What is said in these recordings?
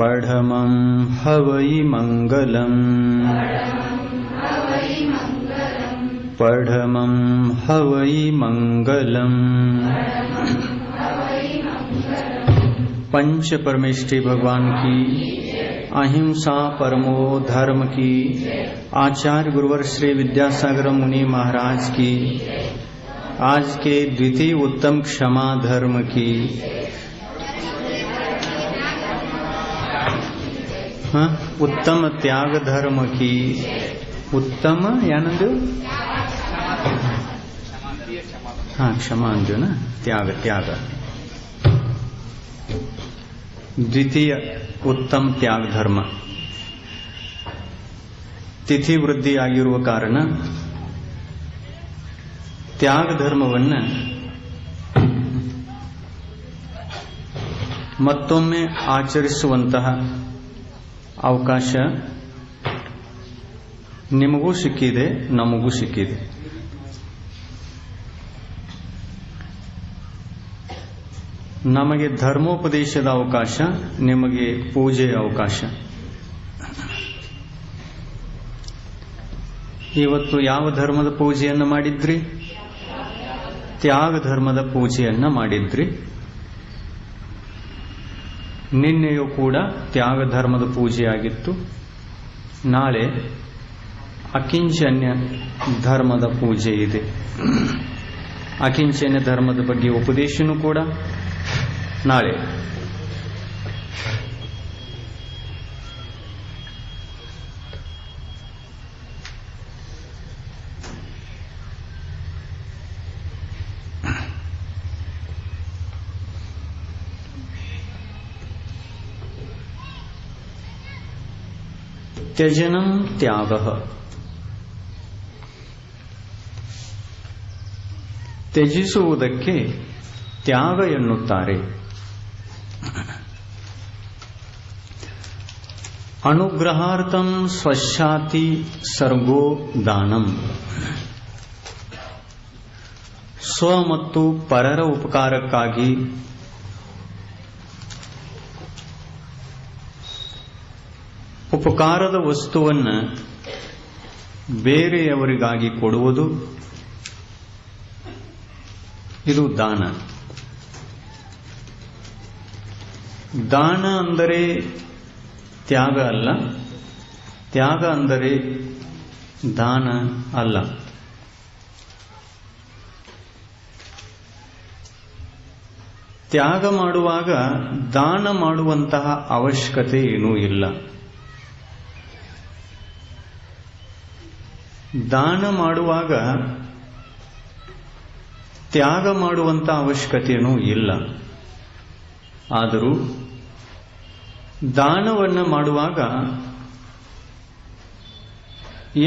पढ़मं हवै मंगलम् पढ़मं हवै मंगलम्। पंच परमेष्ठी भगवान की, अहिंसा परमो धर्म की, आचार्य गुरुवर श्री विद्यासागर मुनि महाराज की, आज के द्वितीय उत्तम क्षमा धर्म की, उत्तम त्याग धर्म की, उत्तम यानंदो क्षमा अंजो ना, त्याग त्याग, द्वितीय उत्तम त्याग धर्म ತಿಥಿ ವೃದ್ಧಿ ಆಗಿರುವ ಕಾರಣ ತ್ಯಾಗ ಧರ್ಮವನ್ನು ಮತ್ತೊಮ್ಮೆ ಆಚರಿಸುವಂತಹ ಅವಕಾಶ ನಿಮಗೂ ಸಿಕ್ಕಿದೆ, ನಮಗೂ ಸಿಕ್ಕಿದೆ. ನಮಗೆ ಧರ್ಮೋಪದೇಶದ ಅವಕಾಶ, ನಿಮಗೆ ಪೂಜೆಯ ಅವಕಾಶ. ಇವತ್ತು ಯಾವ ಧರ್ಮದ ಪೂಜೆಯನ್ನು ಮಾಡಿದ್ರಿ? ತ್ಯಾಗ ಧರ್ಮದ ಪೂಜೆಯನ್ನು ಮಾಡಿದ್ರಿ. ನಿನ್ನೆಯೂ ಕೂಡ ತ್ಯಾಗ ಧರ್ಮದ ಪೂಜೆಯಾಗಿತ್ತು. ನಾಳೆ ಅಕಿಂಚನ್ಯ ಧರ್ಮದ ಪೂಜೆ ಇದೆ. ಅಕಿಂಚನ್ಯ ಧರ್ಮದ ಬಗ್ಗೆ ಉಪದೇಶನೂ ಕೂಡ ನಾಳೆ. ತ್ಯಜನಂ ತ್ಯಾಗಃ, ತ್ಯಜಿಸುವುದಕ್ಕೆ ತ್ಯಾಗ ಎನ್ನುತ್ತಾರೆ. ಅನುಗ್ರಹಾರ್ಥಂ ಸ್ವಶಾತಿ ಸರ್ಗೋ ದಾನಂ, ಸ್ವ ಮತ್ತು ಪರರ ಉಪಕಾರಕ್ಕಾಗಿ ಉಪಕಾರದ ವಸ್ತುವನ್ನು ಬೇರೆಯವರಿಗಾಗಿ ಕೊಡುವುದು, ಇದು ದಾನ. ದಾನ ಅಂದರೆ ತ್ಯಾಗ ಅಲ್ಲ, ತ್ಯಾಗ ಅಂದರೆ ದಾನ ಅಲ್ಲ. ತ್ಯಾಗ ಮಾಡುವಾಗ ದಾನ ಮಾಡುವಂತಹ ಅವಶ್ಯಕತೆ ಏನೂ ಇಲ್ಲ. ದಾನ ಮಾಡುವಾಗ ತ್ಯಾಗ ಮಾಡುವಂತ ಅವಶ್ಯಕತೆಯೂ ಇಲ್ಲ. ಆದರೂ ದಾನವನ್ನು ಮಾಡುವಾಗ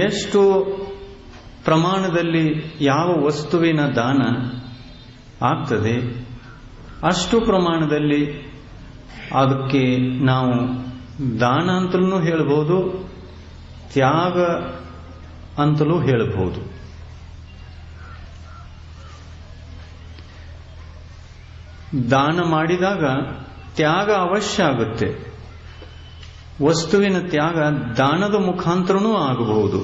ಎಷ್ಟು ಪ್ರಮಾಣದಲ್ಲಿ ಯಾವ ವಸ್ತುವಿನ ದಾನ ಆಗ್ತದೆ ಅಷ್ಟು ಪ್ರಮಾಣದಲ್ಲಿ ಅದಕ್ಕೆ ನಾವು ದಾನ ಅಂತಲೂ ಹೇಳಬಹುದು, ತ್ಯಾಗ ಅಂತಲೂ ಹೇಳಬಹುದು. ದಾನ ಮಾಡಿದಾಗ ತ್ಯಾಗ ಅವಶ್ಯ ಆಗುತ್ತೆ. ವಸ್ತುವಿನ ತ್ಯಾಗ ದಾನದ ಮುಖಾಂತರನೂ ಆಗಬಹುದು.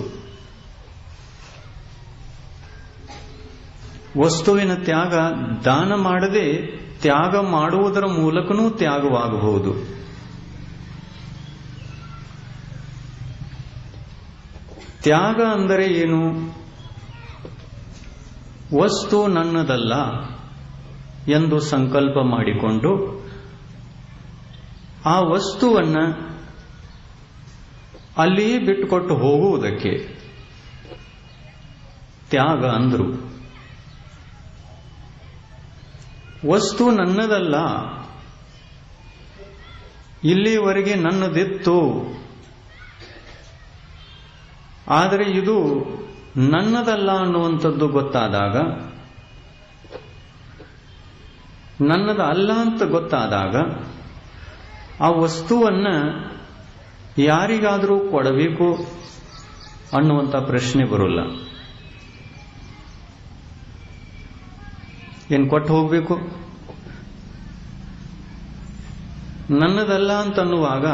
ವಸ್ತುವಿನ ತ್ಯಾಗ ದಾನ ಮಾಡದೆ ತ್ಯಾಗ ಮಾಡುವುದರ ಮೂಲಕನೂ ತ್ಯಾಗವಾಗಬಹುದು. ತ್ಯಾಗ ಅಂದರೆ ಏನು? ವಸ್ತು ನನ್ನದಲ್ಲ ಎಂದು ಸಂಕಲ್ಪ ಮಾಡಿಕೊಂಡು ಆ ವಸ್ತುವನ್ನು ಅಲ್ಲಿಯೇ ಬಿಟ್ಟುಕೊಟ್ಟು ಹೋಗುವುದಕ್ಕೆ ತ್ಯಾಗ ಅಂದರು. ವಸ್ತು ನನ್ನದಲ್ಲ, ಇಲ್ಲಿವರೆಗೆ ನನ್ನದಿತ್ತು, ಆದರೆ ಇದು ನನ್ನದಲ್ಲ ಅನ್ನುವಂಥದ್ದು ಗೊತ್ತಾದಾಗ, ನನ್ನದ ಅಲ್ಲ ಅಂತ ಗೊತ್ತಾದಾಗ ಆ ವಸ್ತುವನ್ನು ಯಾರಿಗಾದರೂ ಕೊಡಬೇಕು ಅನ್ನುವಂಥ ಪ್ರಶ್ನೆ ಬರೋಲ್ಲ. ಏನು ಕೊಟ್ಟು ಹೋಗಬೇಕು? ನನ್ನದಲ್ಲ ಅಂತನ್ನುವಾಗ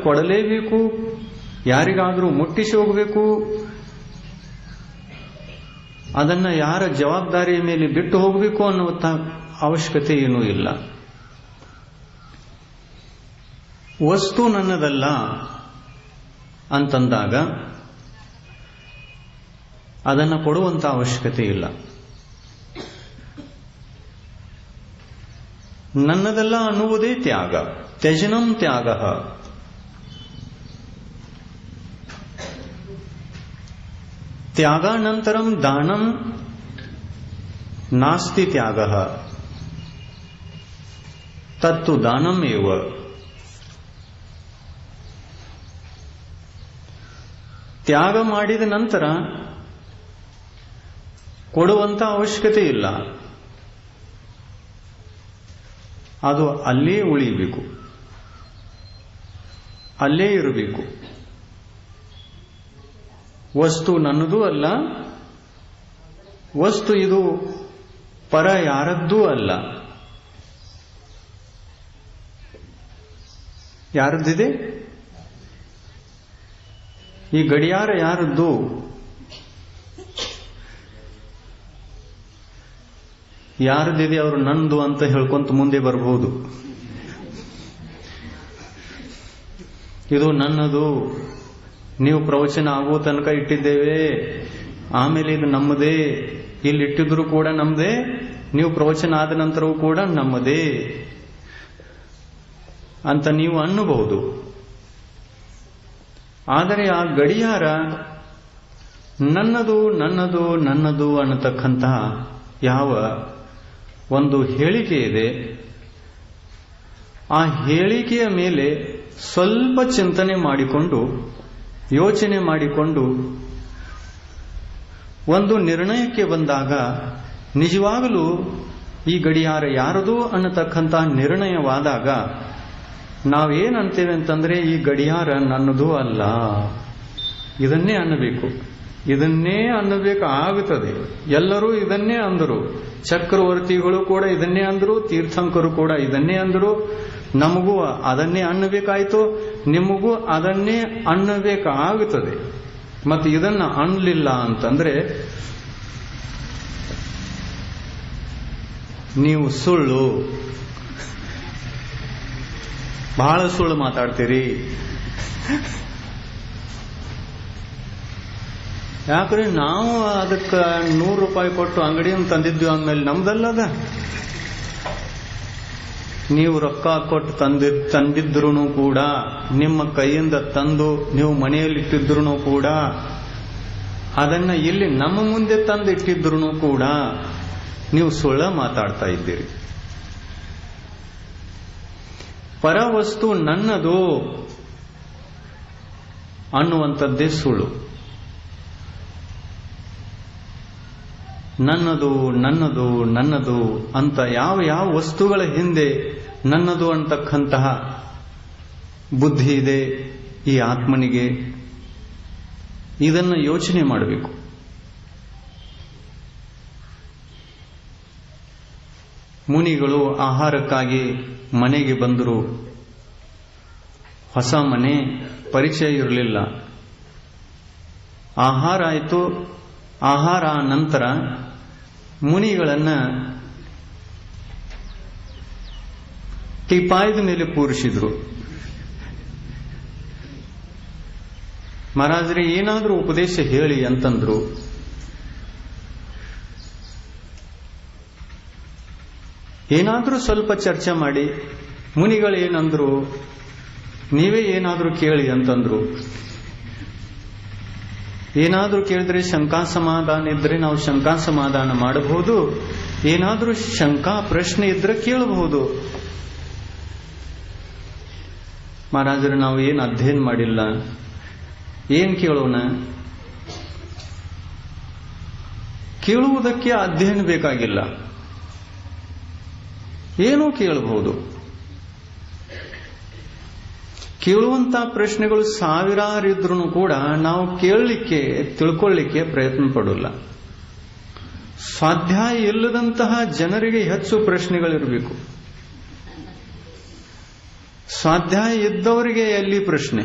ಕೊಡಲೇಬೇಕು, ಯಾರಿಗಾದರೂ ಮುಟ್ಟಿಸಿ ಹೋಗಬೇಕು, ಅದನ್ನ ಯಾರ ಜವಾಬ್ದಾರಿಯ ಮೇಲೆ ಬಿಟ್ಟು ಹೋಗಬೇಕು ಅನ್ನುವಂಥ ಅವಶ್ಯಕತೆ ಏನೂ ಇಲ್ಲ. ವಸ್ತು ನನ್ನದಲ್ಲ ಅಂತಂದಾಗ ಅದನ್ನು ಕೊಡುವಂಥ ಅವಶ್ಯಕತೆ ಇಲ್ಲ. ನನ್ನದಲ್ಲ ಅನ್ನುವುದೇ ತ್ಯಾಗ. ತ್ಯಜನಂ ತ್ಯಾಗ. ತ್ಯಾಗಾನಂತರಂ ದಾನಂ ನಾಸ್ತಿ ತ್ಯಾಗ ತತ್ತು ದಾನಂ ಏವ. ತ್ಯಾಗ ಮಾಡಿದ ನಂತರ ಕೊಡುವಂತ ಅವಶ್ಯಕತೆ ಇಲ್ಲ. ಅದು ಅಲ್ಲೇ ಉಳಿಯಬೇಕು, ಅಲ್ಲೇ ಇರಬೇಕು. ವಸ್ತು ನನ್ನದೂ ಅಲ್ಲ, ವಸ್ತು ಇದು ಪರ ಯಾರದ್ದೂ ಅಲ್ಲ. ಯಾರದ್ದಿದೆ? ಈ ಗಡಿಯಾರ ಯಾರದ್ದು? ಯಾರದಿದೆ ಅವರು ನಂದು ಅಂತ ಹೇಳ್ಕೊಂತ ಮುಂದೆ ಬರಬಹುದು. ಇದು ನನ್ನದು, ನೀವು ಪ್ರವಚನ ಆಗುವ ತನಕ ಇಟ್ಟಿದ್ದೇವೆ, ಆಮೇಲೆ ಇದು ನಮ್ಮದೇ, ಇಲ್ಲಿ ಇಟ್ಟಿದ್ರು ಕೂಡ ನಮ್ಮದೇ, ನೀವು ಪ್ರವಚನ ಆದ ನಂತರವೂ ಕೂಡ ನಮ್ಮದೇ ಅಂತ ನೀವು ಅನ್ನಬಹುದು. ಆದರೆ ಆ ಗಡಿಯಾರ ನನ್ನದು ನನ್ನದು ನನ್ನದು ಅನ್ನತಕ್ಕಂತಹ ಯಾವ ಒಂದು ಹೇಳಿಕೆ ಇದೆ, ಆ ಹೇಳಿಕೆಯ ಮೇಲೆ ಸ್ವಲ್ಪ ಚಿಂತನೆ ಮಾಡಿಕೊಂಡು, ಯೋಚನೆ ಮಾಡಿಕೊಂಡು ಒಂದು ನಿರ್ಣಯಕ್ಕೆ ಬಂದಾಗ ನಿಜವಾಗಲೂ ಈ ಗಡಿಯಾರ ಯಾರದು ಅನ್ನತಕ್ಕಂಥ ನಿರ್ಣಯವಾದಾಗ ನಾವೇನಂತೇವೆ ಅಂತಂದ್ರೆ, ಈ ಗಡಿಯಾರ ನನ್ನದೂ ಅಲ್ಲ, ಇದನ್ನೇ ಅನ್ನಬೇಕು, ಇದನ್ನೇ ಅನ್ನಬೇಕಾಗುತ್ತದೆ. ಎಲ್ಲರೂ ಇದನ್ನೇ ಅಂದರು, ಚಕ್ರವರ್ತಿಗಳು ಕೂಡ ಇದನ್ನೇ ಅಂದರು, ತೀರ್ಥಂಕರು ಕೂಡ ಇದನ್ನೇ ಅಂದರು. ನಮಗೂ ಅದನ್ನೇ ಅನ್ನಬೇಕಾಯ್ತು, ನಿಮಗೂ ಅದನ್ನೇ ಅನ್ನಬೇಕಾಗುತ್ತದೆ. ಮತ್ತು ಇದನ್ನ ಅನ್ನಲಿಲ್ಲ ಅಂತಂದ್ರೆ ನೀವು ಸುಳ್ಳು, ಬಹಳ ಸುಳ್ಳು ಮಾತಾಡ್ತೀರಿ. ಯಾಕ್ರೆ ನಾವು ಅದಕ್ಕೆ 100 ರೂಪಾಯಿ ಕೊಟ್ಟು ಅಂಗಡಿಯನ್ನು ತಂದಿದ್ವಿ ಅಂದಮೇಲೆ ನಮ್ದಲ್ಲದ. ನೀವು ರೊಕ್ಕ ಕೊಟ್ಟು ತಂದಿದ್ರು ಕೂಡ, ನಿಮ್ಮ ಕೈಯಿಂದ ತಂದು ನೀವು ಮನೆಯಲ್ಲಿಟ್ಟಿದ್ರು ಕೂಡ, ಅದನ್ನ ಇಲ್ಲಿ ನಮ್ಮ ಮುಂದೆ ತಂದಿಟ್ಟಿದ್ರು ಕೂಡ ನೀವು ಸುಳ್ಳ ಮಾತಾಡ್ತಾ ಇದ್ದೀರಿ. ಪರವಸ್ತು ನನ್ನದು ಅನ್ನುವಂಥದ್ದೇ ಸುಳ್ಳು. ನನ್ನದು ನನ್ನದು ನನ್ನದು ಅಂತ ಯಾವ ಯಾವ ವಸ್ತುಗಳ ಹಿಂದೆ ನನ್ನದು ಅಂತಕ್ಕಂತಹ ಬುದ್ಧಿ ಇದೆ ಈ ಆತ್ಮನಿಗೆ, ಇದನ್ನು ಯೋಚನೆ ಮಾಡಬೇಕು. ಮುನಿಗಳು ಆಹಾರಕ್ಕಾಗಿ ಮನೆಗೆ ಬಂದರು. ಹೊಸ ಮನೆ, ಪರಿಚಯ ಇರಲಿಲ್ಲ. ಆಹಾರ ಆಯಿತು. ಆಹಾರ ನಂತರ ಮುನಿಗಳನ್ನ ಟಿಪಾಯದ ಮೇಲೆ ಕೂರಿಸಿದ್ರು. ಮಹಾರಾಜರೇ ಏನಾದರೂ ಉಪದೇಶ ಹೇಳಿ ಅಂತಂದ್ರು. ಏನಾದರೂ ಸ್ವಲ್ಪ ಚರ್ಚೆ ಮಾಡಿ. ಮುನಿಗಳು ಏನಂದ್ರು, ನೀವೇ ಏನಾದರೂ ಕೇಳಿ ಅಂತಂದ್ರು. ಏನಾದರೂ ಕೇಳಿದ್ರೆ ಶಂಕಾ ಸಮಾಧಾನ ಇದ್ರೆ ನಾವು ಶಂಕಾ ಸಮಾಧಾನ ಮಾಡಬಹುದು, ಏನಾದರೂ ಶಂಕಾ ಪ್ರಶ್ನೆ ಇದ್ರೆ ಕೇಳಬಹುದು. ಮಹಾರಾಜರು ನಾವು ಏನು ಅಧ್ಯಯನ ಮಾಡಿಲ್ಲ, ಏನ್ ಕೇಳೋಣ? ಕೇಳುವುದಕ್ಕೆ ಅಧ್ಯಯನ ಬೇಕಾಗಿಲ್ಲ, ಏನೂ ಕೇಳಬಹುದು. ಕೇಳುವಂತ ಪ್ರಶ್ನೆಗಳು ಸಾವಿರಾರಿದ್ರೂ ಕೂಡ ನಾವು ಕೇಳಲಿಕ್ಕೆ, ತಿಳ್ಕೊಳ್ಳಿಕ್ಕೆ ಪ್ರಯತ್ನ ಪಡೋಲ್ಲ. ಸ್ವಾಧ್ಯಾಯ ಇಲ್ಲದಂತಹ ಜನರಿಗೆ ಹೆಚ್ಚು ಪ್ರಶ್ನೆಗಳಿರಬೇಕು. ಸ್ವಾಧ್ಯಾಯ ಇದ್ದವರಿಗೆ ಎಲ್ಲಿ ಪ್ರಶ್ನೆ?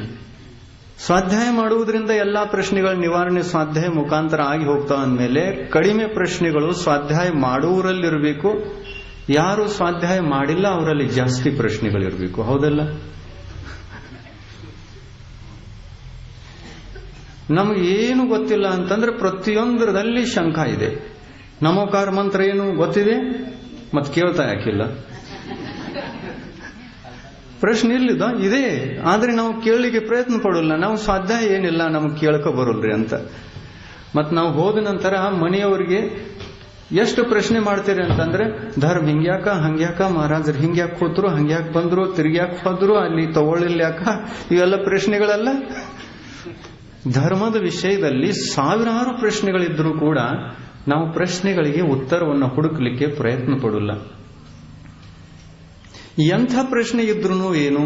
ಸ್ವಾಧ್ಯಾಯ ಮಾಡುವುದರಿಂದ ಎಲ್ಲಾ ಪ್ರಶ್ನೆಗಳ ನಿವಾರಣೆ ಸ್ವಾಧ್ಯಾಯ ಮುಖಾಂತರ ಆಗಿ ಹೋಗ್ತಾವ ಅಂದಮೇಲೆ ಕಡಿಮೆ ಪ್ರಶ್ನೆಗಳು ಸ್ವಾಧ್ಯಾಯ ಮಾಡುವವರಲ್ಲಿರಬೇಕು, ಯಾರು ಸ್ವಾಧ್ಯಾಯ ಮಾಡಿಲ್ಲ ಅವರಲ್ಲಿ ಜಾಸ್ತಿ ಪ್ರಶ್ನೆಗಳಿರಬೇಕು. ಹೌದಲ್ಲ? ನಮಗೆ ಏನು ಗೊತ್ತಿಲ್ಲ ಅಂತಂದ್ರೆ ಪ್ರತಿಯೊಂದರಲ್ಲಿ ಶಂಕ ಇದೆ. ನಮೋಕಾರ ಮಂತ್ರ ಏನು ಗೊತ್ತಿದೆ, ಮತ್ತೆ ಕೇಳ್ತಾ ಯಾಕಿಲ್ಲ? ಪ್ರಶ್ನೆ ಇಲ್ಲಿದ ಇದೆ, ಆದ್ರೆ ನಾವು ಕೇಳಲಿಕ್ಕೆ ಪ್ರಯತ್ನ ಪಡೋಲ್ಲ. ನಾವು ಸ್ವಾಧ್ಯಾಯ ಏನಿಲ್ಲ, ನಮಗೆ ಕೇಳಕ ಬರೋಲ್ರಿ ಅಂತ. ಮತ್ ನಾವು ಹೋದ ನಂತರ ಮನೆಯವರಿಗೆ ಎಷ್ಟು ಪ್ರಶ್ನೆ ಮಾಡ್ತೀರಿ ಅಂತಂದ್ರೆ, ಧರ್ಮ ಹಿಂಗ್ಯಾಕ ಹಂಗ್ಯಾಕ, ಮಹಾರಾಜರು ಹಿಂಗ್ಯಾಕ ಹೋದ್ರು, ಹಂಗ್ಯಾಕ್ ಬಂದ್ರು, ತಿರ್ಗ್ಯಾಕ ಹೋದ್ರು, ಅಲ್ಲಿ ತಗೊಳ್ಳಿಲ್ಲ ಯಾಕ, ಇವೆಲ್ಲ ಪ್ರಶ್ನೆಗಳಲ್ಲ. ಧರ್ಮದ ವಿಷಯದಲ್ಲಿ ಸಾವಿರಾರು ಪ್ರಶ್ನೆಗಳಿದ್ರೂ ಕೂಡ ನಾವು ಪ್ರಶ್ನೆಗಳಿಗೆ ಉತ್ತರವನ್ನು ಹುಡುಕಲಿಕ್ಕೆ ಪ್ರಯತ್ನ ಪಡೋಲ್ಲ. ಎಂಥ ಪ್ರಶ್ನೆ ಇದ್ರೂ ಏನು,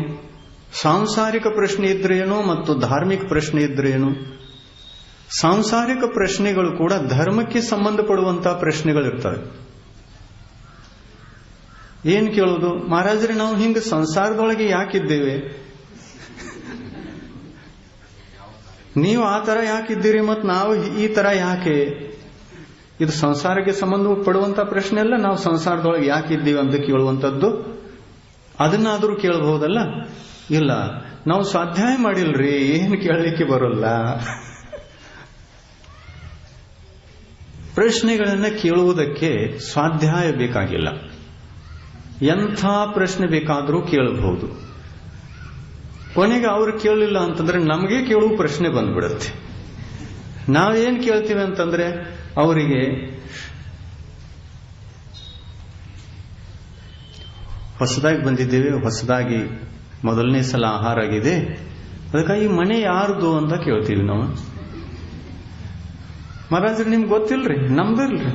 ಸಾಂಸಾರಿಕ ಪ್ರಶ್ನೆ ಇದ್ರೇನು ಮತ್ತು ಧಾರ್ಮಿಕ ಪ್ರಶ್ನೆ ಇದ್ರೇನು. ಸಾಂಸಾರಿಕ ಪ್ರಶ್ನೆಗಳು ಕೂಡ ಧರ್ಮಕ್ಕೆ ಸಂಬಂಧಪಡುವಂತಹ ಪ್ರಶ್ನೆಗಳಿರ್ತವೆ. ಏನ್ ಕೇಳೋದು, ಮಹಾರಾಜರೇ ನಾವು ಹಿಂಗ ಸಂಸಾರದೊಳಗೆ ಯಾಕಿದ್ದೇವೆ, ನೀವು ಆ ತರ ಯಾಕಿದ್ದೀರಿ ಮತ್ತು ನಾವು ಈ ತರ ಯಾಕೆ? ಇದು ಸಂಸಾರಕ್ಕೆ ಸಂಬಂಧ ಪಡುವಂತಹ ಪ್ರಶ್ನೆ ಅಲ್ಲ. ನಾವು ಸಂಸಾರದೊಳಗೆ ಯಾಕಿದ್ದೀವಿ ಅಂತ ಕೇಳುವಂಥದ್ದು. ಅದನ್ನಾದ್ರೂ ಕೇಳಬಹುದಲ್ಲ. ಇಲ್ಲ, ನಾವು ಸ್ವಾಧ್ಯಾಯ ಮಾಡಿಲ್ರಿ, ಏನು ಕೇಳಲಿಕ್ಕೆ ಬರೋಲ್ಲ. ಪ್ರಶ್ನೆಗಳನ್ನ ಕೇಳುವುದಕ್ಕೆ ಸ್ವಾಧ್ಯಾಯ ಬೇಕಾಗಿಲ್ಲ. ಎಂಥ ಪ್ರಶ್ನೆ ಬೇಕಾದರೂ ಕೇಳಬಹುದು. ಕೊನೆಗೆ ಅವ್ರು ಕೇಳಲಿಲ್ಲ ಅಂತಂದ್ರೆ ನಮಗೆ ಕೇಳುವ ಪ್ರಶ್ನೆ ಬಂದ್ಬಿಡುತ್ತೆ. ನಾವೇನ್ ಕೇಳ್ತೀವಿ ಅಂತಂದ್ರೆ, ಅವರಿಗೆ ಹೊಸದಾಗಿ ಬಂದಿದ್ದೇವೆ, ಹೊಸದಾಗಿ ಮೊದಲನೇ ಸಲ ಆಹಾರ ಆಗಿದೆ, ಅದಕ್ಕಾಗಿ ಮನೆ ಯಾರ್ದು ಅಂತ ಕೇಳ್ತೀವಿ ನಾವು. ಮಹಾರಾಜರು ನಿಮ್ಗೆ ಗೊತ್ತಿಲ್ರಿ, ನಮ್ದಿಲ್ರಿ.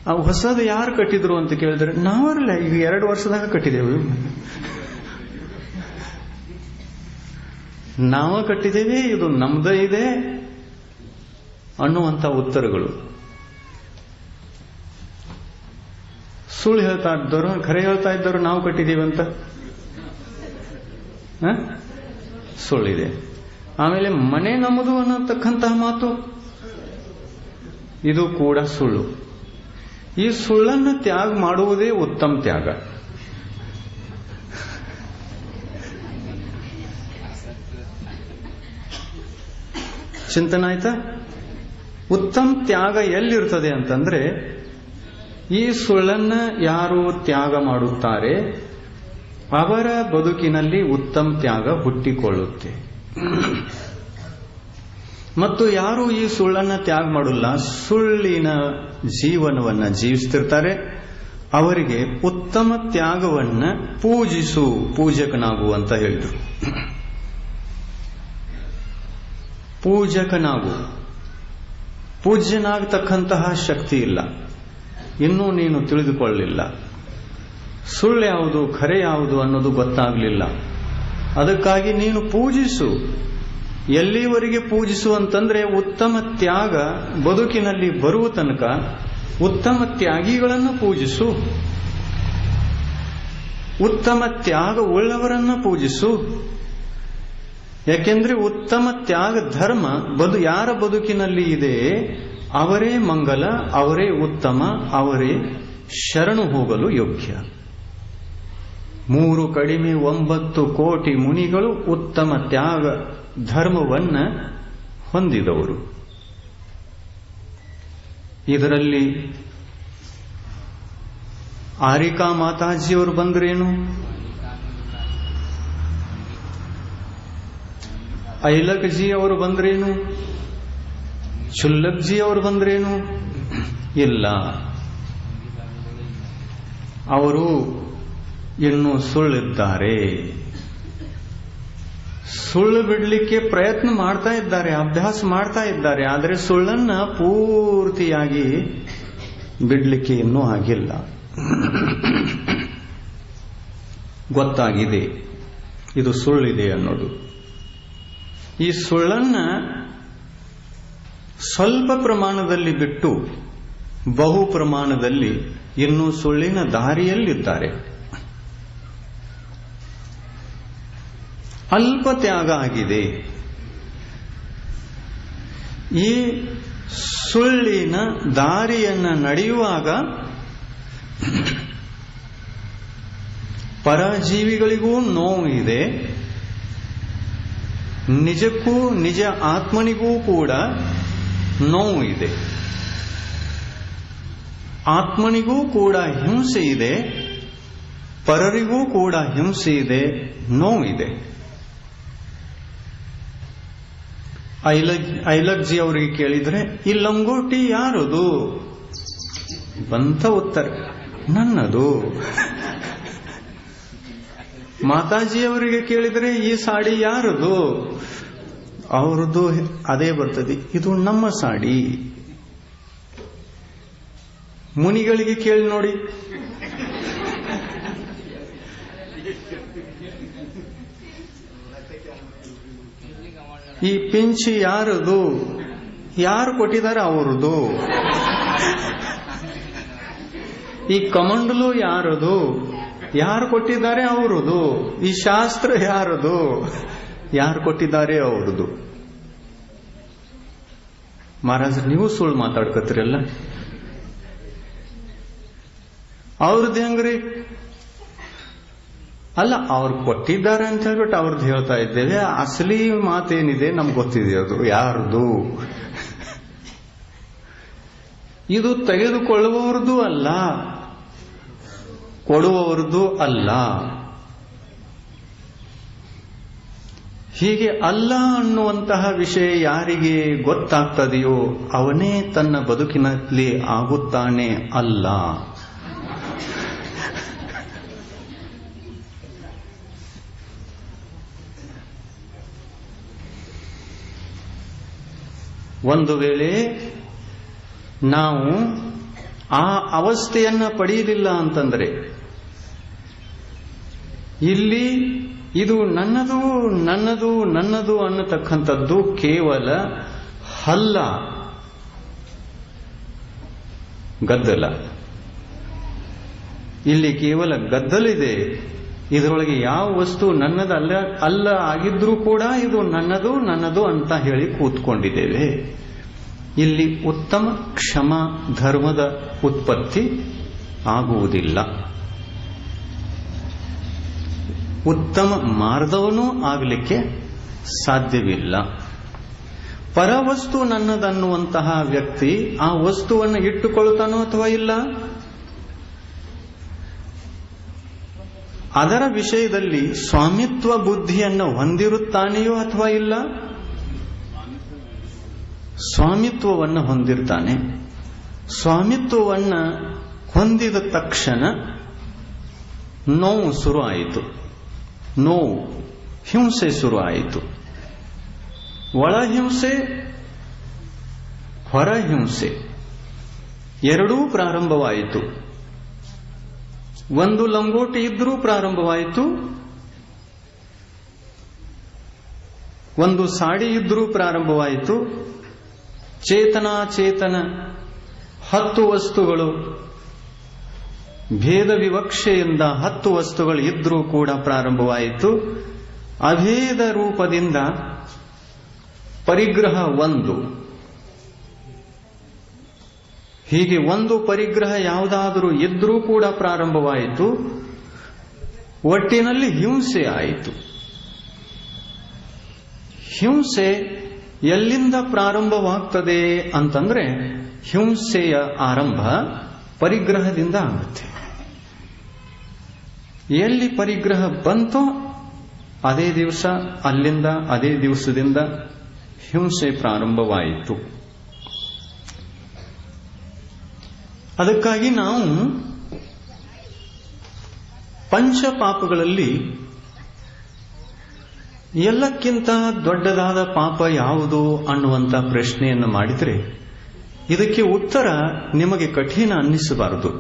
ಆ ಹೊಸದು ಯಾರು ಕಟ್ಟಿದ್ರು ಅಂತ ಕೇಳಿದ್ರೆ, ನಾವಲ್ಲ, ಈಗ 2 ವರ್ಷದಾಗ ಕಟ್ಟಿದ್ದೇವೆ, ನಾವ ಕಟ್ಟಿದ್ದೇವೆ, ಇದು ನಮ್ದೇ ಇದೆ ಅನ್ನುವಂಥ ಉತ್ತರಗಳು. ಸುಳ್ಳು ಹೇಳ್ತಾ ಇದ್ದವರು, ಖರೆ ಹೇಳ್ತಾ ಇದ್ದವರು ನಾವು ಕಟ್ಟಿದ್ದೀವಿ ಅಂತ ಸುಳ್ಳಿದೆ. ಆಮೇಲೆ ಮನೆ ನಮ್ಮದು ಅನ್ನತಕ್ಕಂತಹ ಮಾತು, ಇದು ಕೂಡ ಸುಳ್ಳು. ಈ ಸುಳ್ಳನ್ನು ತ್ಯಾಗ ಮಾಡುವುದೇ ಉತ್ತಮ ತ್ಯಾಗ. ಚಿಂತನ ಆಯ್ತಾ? ಉತ್ತಮ ತ್ಯಾಗ ಎಲ್ಲಿರ್ತದೆ ಅಂತಂದ್ರೆ, ಈ ಸುಳ್ಳನ್ನ ಯಾರು ತ್ಯಾಗ ಮಾಡುತ್ತಾರೆ ಅವರ ಬದುಕಿನಲ್ಲಿ ಉತ್ತಮ ತ್ಯಾಗ ಹುಟ್ಟಿಕೊಳ್ಳುತ್ತೆ. ಮತ್ತು ಯಾರು ಈ ಸುಳ್ಳನ್ನ ತ್ಯಾಗ ಮಾಡಲ್ಲ, ಸುಳ್ಳಿನ ಜೀವನವನ್ನ ಜೀವಿಸ್ತಿರ್ತಾರೆ, ಅವರಿಗೆ ಉತ್ತಮ ತ್ಯಾಗವನ್ನ ಪೂಜಕನಾಗು ಅಂತ ಹೇಳಿದ್ರು. ಪೂಜಕನಾಗು, ಪೂಜ್ಯನಾಗತಕ್ಕಂತಹ ಶಕ್ತಿ ಇಲ್ಲ, ಇನ್ನೂ ನೀನು ತಿಳಿದುಕೊಳ್ಳಲಿಲ್ಲ. ಸುಳ್ಳು ಯಾವುದು ಖರೆ ಯಾವುದು ಅನ್ನೋದು ಗೊತ್ತಾಗಲಿಲ್ಲ. ಅದಕ್ಕಾಗಿ ನೀನು ಪೂಜಿಸು. ಎಲ್ಲಿವರೆಗೆ ಪೂಜಿಸು ಅಂತಂದ್ರೆ, ಉತ್ತಮ ತ್ಯಾಗ ಬದುಕಿನಲ್ಲಿ ಬರುವ ತನಕ ಉತ್ತಮ ತ್ಯಾಗಿಗಳನ್ನು ಪೂಜಿಸು, ಉತ್ತಮ ತ್ಯಾಗ ಉಳ್ಳವರನ್ನ ಪೂಜಿಸು. ಯಾಕೆಂದ್ರೆ ಉತ್ತಮ ತ್ಯಾಗ ಧರ್ಮ ಯಾರ ಬದುಕಿನಲ್ಲಿ ಇದೆ ಅವರೇ ಮಂಗಲ, ಅವರೇ ಉತ್ತಮ, ಅವರೇ ಶರಣು ಹೋಗಲು ಯೋಗ್ಯ. 3 ಕಡಿಮೆ 9 ಕೋಟಿ ಮುನಿಗಳು ಉತ್ತಮ ತ್ಯಾಗ ಧರ್ಮವನ್ನ ಹೊಂದಿದವರು. ಇದರಲ್ಲಿ ಆರಿಕಾ ಮಾತಾಜಿಯವರು ಬಂದ್ರೇನು, ಐಲಕ್ಜಿ ಅವರು ಬಂದ್ರೇನು, ಚುಲ್ಲಕ್ಜಿ ಅವರು ಬಂದ್ರೇನು? ಇಲ್ಲ, ಅವರು ಇನ್ನೂ ಸುಳ್ಳಿದ್ದಾರೆ. ಸುಳ್ಳು ಬಿಡಲಿಕ್ಕೆ ಪ್ರಯತ್ನ ಮಾಡ್ತಾ ಇದ್ದಾರೆ, ಅಭ್ಯಾಸ ಮಾಡ್ತಾ ಇದ್ದಾರೆ. ಆದರೆ ಸುಳ್ಳನ್ನ ಪೂರ್ತಿಯಾಗಿ ಬಿಡಲಿಕ್ಕೆ ಇನ್ನೂ ಆಗಿಲ್ಲ. ಗೊತ್ತಾಗಿದೆ ಇದು ಸುಳ್ಳಿದೆ ಅನ್ನೋದು. ಈ ಸುಳ್ಳನ್ನ ಸ್ವಲ್ಪ ಪ್ರಮಾಣದಲ್ಲಿ ಬಿಟ್ಟು ಬಹು ಪ್ರಮಾಣದಲ್ಲಿ ಇನ್ನೂ ಸುಳ್ಳಿನ ದಾರಿಯಲ್ಲಿದ್ದಾರೆ. ಅಲ್ಪ ತ್ಯಾಗ ಆಗಿದೆ. ಈ ಸುಳ್ಳಿನ ದಾರಿಯನ್ನು ನಡೆಯುವಾಗ ಪರಜೀವಿಗಳಿಗೂ ನೋವು ಇದೆ, ನಿಜಕ್ಕೂ ನಿಜ ಆತ್ಮನಿಗೂ ಕೂಡ ನೋವು ಇದೆ. ಆತ್ಮನಿಗೂ ಕೂಡ ಹಿಂಸೆ ಇದೆ, ಪರರಿಗೂ ಕೂಡ ಹಿಂಸೆ ಇದೆ, ನೋವಿದೆ. ಐಲಗ್ಜಿ ಅವರಿಗೆ ಕೇಳಿದ್ರೆ ಈ ಲಂಗೋಟಿ ಯಾರದು ಬಂತ ಉತ್ತರ, ನನ್ನದು. ಮಾತಾಜಿ ಅವರಿಗೆ ಕೇಳಿದ್ರೆ ಈ ಸಾಡಿ ಯಾರದು, ಅವ್ರದ್ದು ಅದೇ ಬರ್ತದೆ, ಇದು ನಮ್ಮ ಸಾಡಿ. ಮುನಿಗಳಿಗೆ ಕೇಳಿ ನೋಡಿ, ಈ ಪಿಂಚಿ ಯಾರದು, ಯಾರು ಕೊಟ್ಟಿದ್ದಾರೆ ಅವರದು. ಈ ಕಮಂಡಲು ಯಾರದು, ಯಾರು ಕೊಟ್ಟಿದ್ದಾರೆ ಅವರದು. ಈ ಶಾಸ್ತ್ರ ಯಾರದು, ಯಾರು ಕೊಟ್ಟಿದ್ದಾರೆ ಅವರದು. ಮಹಾರಾಜ್ ನೀವು ಸುಳ್ಳು ಮಾತಾಡ್ಕತ್ತೀರಲ್ಲ, ಅವ್ರದ್ದು ಹೆಂಗ್ರಿ? ಅಲ್ಲ, ಅವ್ರು ಕೊಟ್ಟಿದ್ದಾರೆ ಅಂತ ಹೇಳ್ಬಿಟ್ಟು ಅವ್ರದ್ದು ಹೇಳ್ತಾ ಇದ್ದೇವೆ. ಅಸಲಿ ಮಾತೇನಿದೆ ನಮ್ಗೆ ಗೊತ್ತಿದೆ, ಅದು ಯಾರ್ದು. ಇದು ತೆಗೆದುಕೊಳ್ಳುವವರದು ಅಲ್ಲ, ಕೊಡುವವರದು ಅಲ್ಲ. ಹೀಗೆ ಅಲ್ಲ ಅನ್ನುವಂತಹ ವಿಷಯ ಯಾರಿಗೆ ಗೊತ್ತಾಗ್ತದೆಯೋ ಅವನೇ ತನ್ನ ಬದುಕಿನಲ್ಲಿ ಆಗುತ್ತಾನೆ ಅಲ್ಲ. ಒಂದು ವೇಳೆ ನಾವು ಆ ಅವಸ್ಥೆಯನ್ನ ಪಡೆಯಲಿಲ್ಲ ಅಂತಂದ್ರೆ, ಇಲ್ಲಿ ಇದು ನನ್ನದು ನನ್ನದು ನನ್ನದು ಅನ್ನತಕ್ಕಂಥದ್ದು ಕೇವಲ ಹಲ್ಲ, ಗದ್ದಲ. ಇಲ್ಲಿ ಕೇವಲ ಗದ್ದಲಿದೆ. ಇದರೊಳಗೆ ಯಾವ ವಸ್ತು ನನ್ನದಲ್ಲ ಅಲ್ಲ ಆಗಿದ್ರೂ ಕೂಡ ಇದು ನನ್ನದು ನನ್ನದು ಅಂತ ಹೇಳಿ ಕೂತ್ಕೊಂಡಿದ್ದೇವೆ. ಇಲ್ಲಿ ಉತ್ತಮ ಕ್ಷಮ ಧರ್ಮದ ಉತ್ಪತ್ತಿ ಆಗುವುದಿಲ್ಲ. ಉತ್ತಮ ಮಾರ್ಗವನ್ನೂ ಆಗಲಿಕ್ಕೆ ಸಾಧ್ಯವಿಲ್ಲ. ಪರವಸ್ತು ನನ್ನದನ್ನುವಂತಹ ವ್ಯಕ್ತಿ ಆ ವಸ್ತುವನ್ನು ಇಟ್ಟುಕೊಳ್ಳುತ್ತಾನೋ ಅಥವಾ ಇಲ್ಲ, ಅದರ ವಿಷಯದಲ್ಲಿ ಸ್ವಾಮಿತ್ವ ಬುದ್ಧಿಯನ್ನು ಹೊಂದಿರುತ್ತಾನೆಯೋ ಅಥವಾ ಇಲ್ಲ? ಸ್ವಾಮಿತ್ವವನ್ನು ಹೊಂದಿರ್ತಾನೆ. ಸ್ವಾಮಿತ್ವವನ್ನು ಹೊಂದಿದ ತಕ್ಷಣ ನೋವು ಶುರು ಆಯಿತು, ನೋವು ಹಿಂಸೆ ಶುರು ಆಯಿತು. ಒಳಹಿಂಸೆ ಹೊರಹಿಂಸೆ ಎರಡೂ ಪ್ರಾರಂಭವಾಯಿತು. ಒಂದು ಲಂಗೋಟಿ ಇದ್ರೂ ಪ್ರಾರಂಭವಾಯಿತು, ಒಂದು ಸಾಡಿ ಇದ್ರೂ ಪ್ರಾರಂಭವಾಯಿತು. ಚೇತನಾಚೇತನ 10 ವಸ್ತುಗಳು, ಭೇದ ವಿವಕ್ಷೆಯಿಂದ 10 ವಸ್ತುಗಳು ಇದ್ರೂ ಕೂಡ ಪ್ರಾರಂಭವಾಯಿತು. ಅಭೇದ ರೂಪದಿಂದ ಪರಿಗ್ರಹ 1. ಹೀಗೆ ಒಂದು ಪರಿಗ್ರಹ ಯಾವುದಾದರೂ ಇದ್ರೂ ಕೂಡ ಪ್ರಾರಂಭವಾಯಿತು. ಒಟ್ಟಿನಲ್ಲಿ ಹಿಂಸೆ ಆಯಿತು. ಹಿಂಸೆ ಎಲ್ಲಿಂದ ಪ್ರಾರಂಭವಾಗ್ತದೆ ಅಂತಂದ್ರೆ, ಹಿಂಸೆಯ ಆರಂಭ ಪರಿಗ್ರಹದಿಂದ ಆಗುತ್ತೆ. ಎಲ್ಲಿ ಪರಿಗ್ರಹ ಬಂತೋ ಅದೇ ದಿವಸ, ಅಲ್ಲಿಂದ ಅದೇ ದಿವಸದಿಂದ ಹಿಂಸೆ ಪ್ರಾರಂಭವಾಯಿತು. ಅದಕ್ಕಾಗಿ ನಾವು ಪಂಚಪಾಪಗಳಲ್ಲಿ ಎಲ್ಲಕ್ಕಿಂತ ದೊಡ್ಡದಾದ ಪಾಪ ಯಾವುದು ಅನ್ನುವಂಥ ಪ್ರಶ್ನೆಯನ್ನು ಮಾಡಿದರೆ ಇದಕ್ಕೆ ಉತ್ತರ ನಿಮಗೆ ಕಠಿಣ ಅನ್ನಿಸಬಾರದು,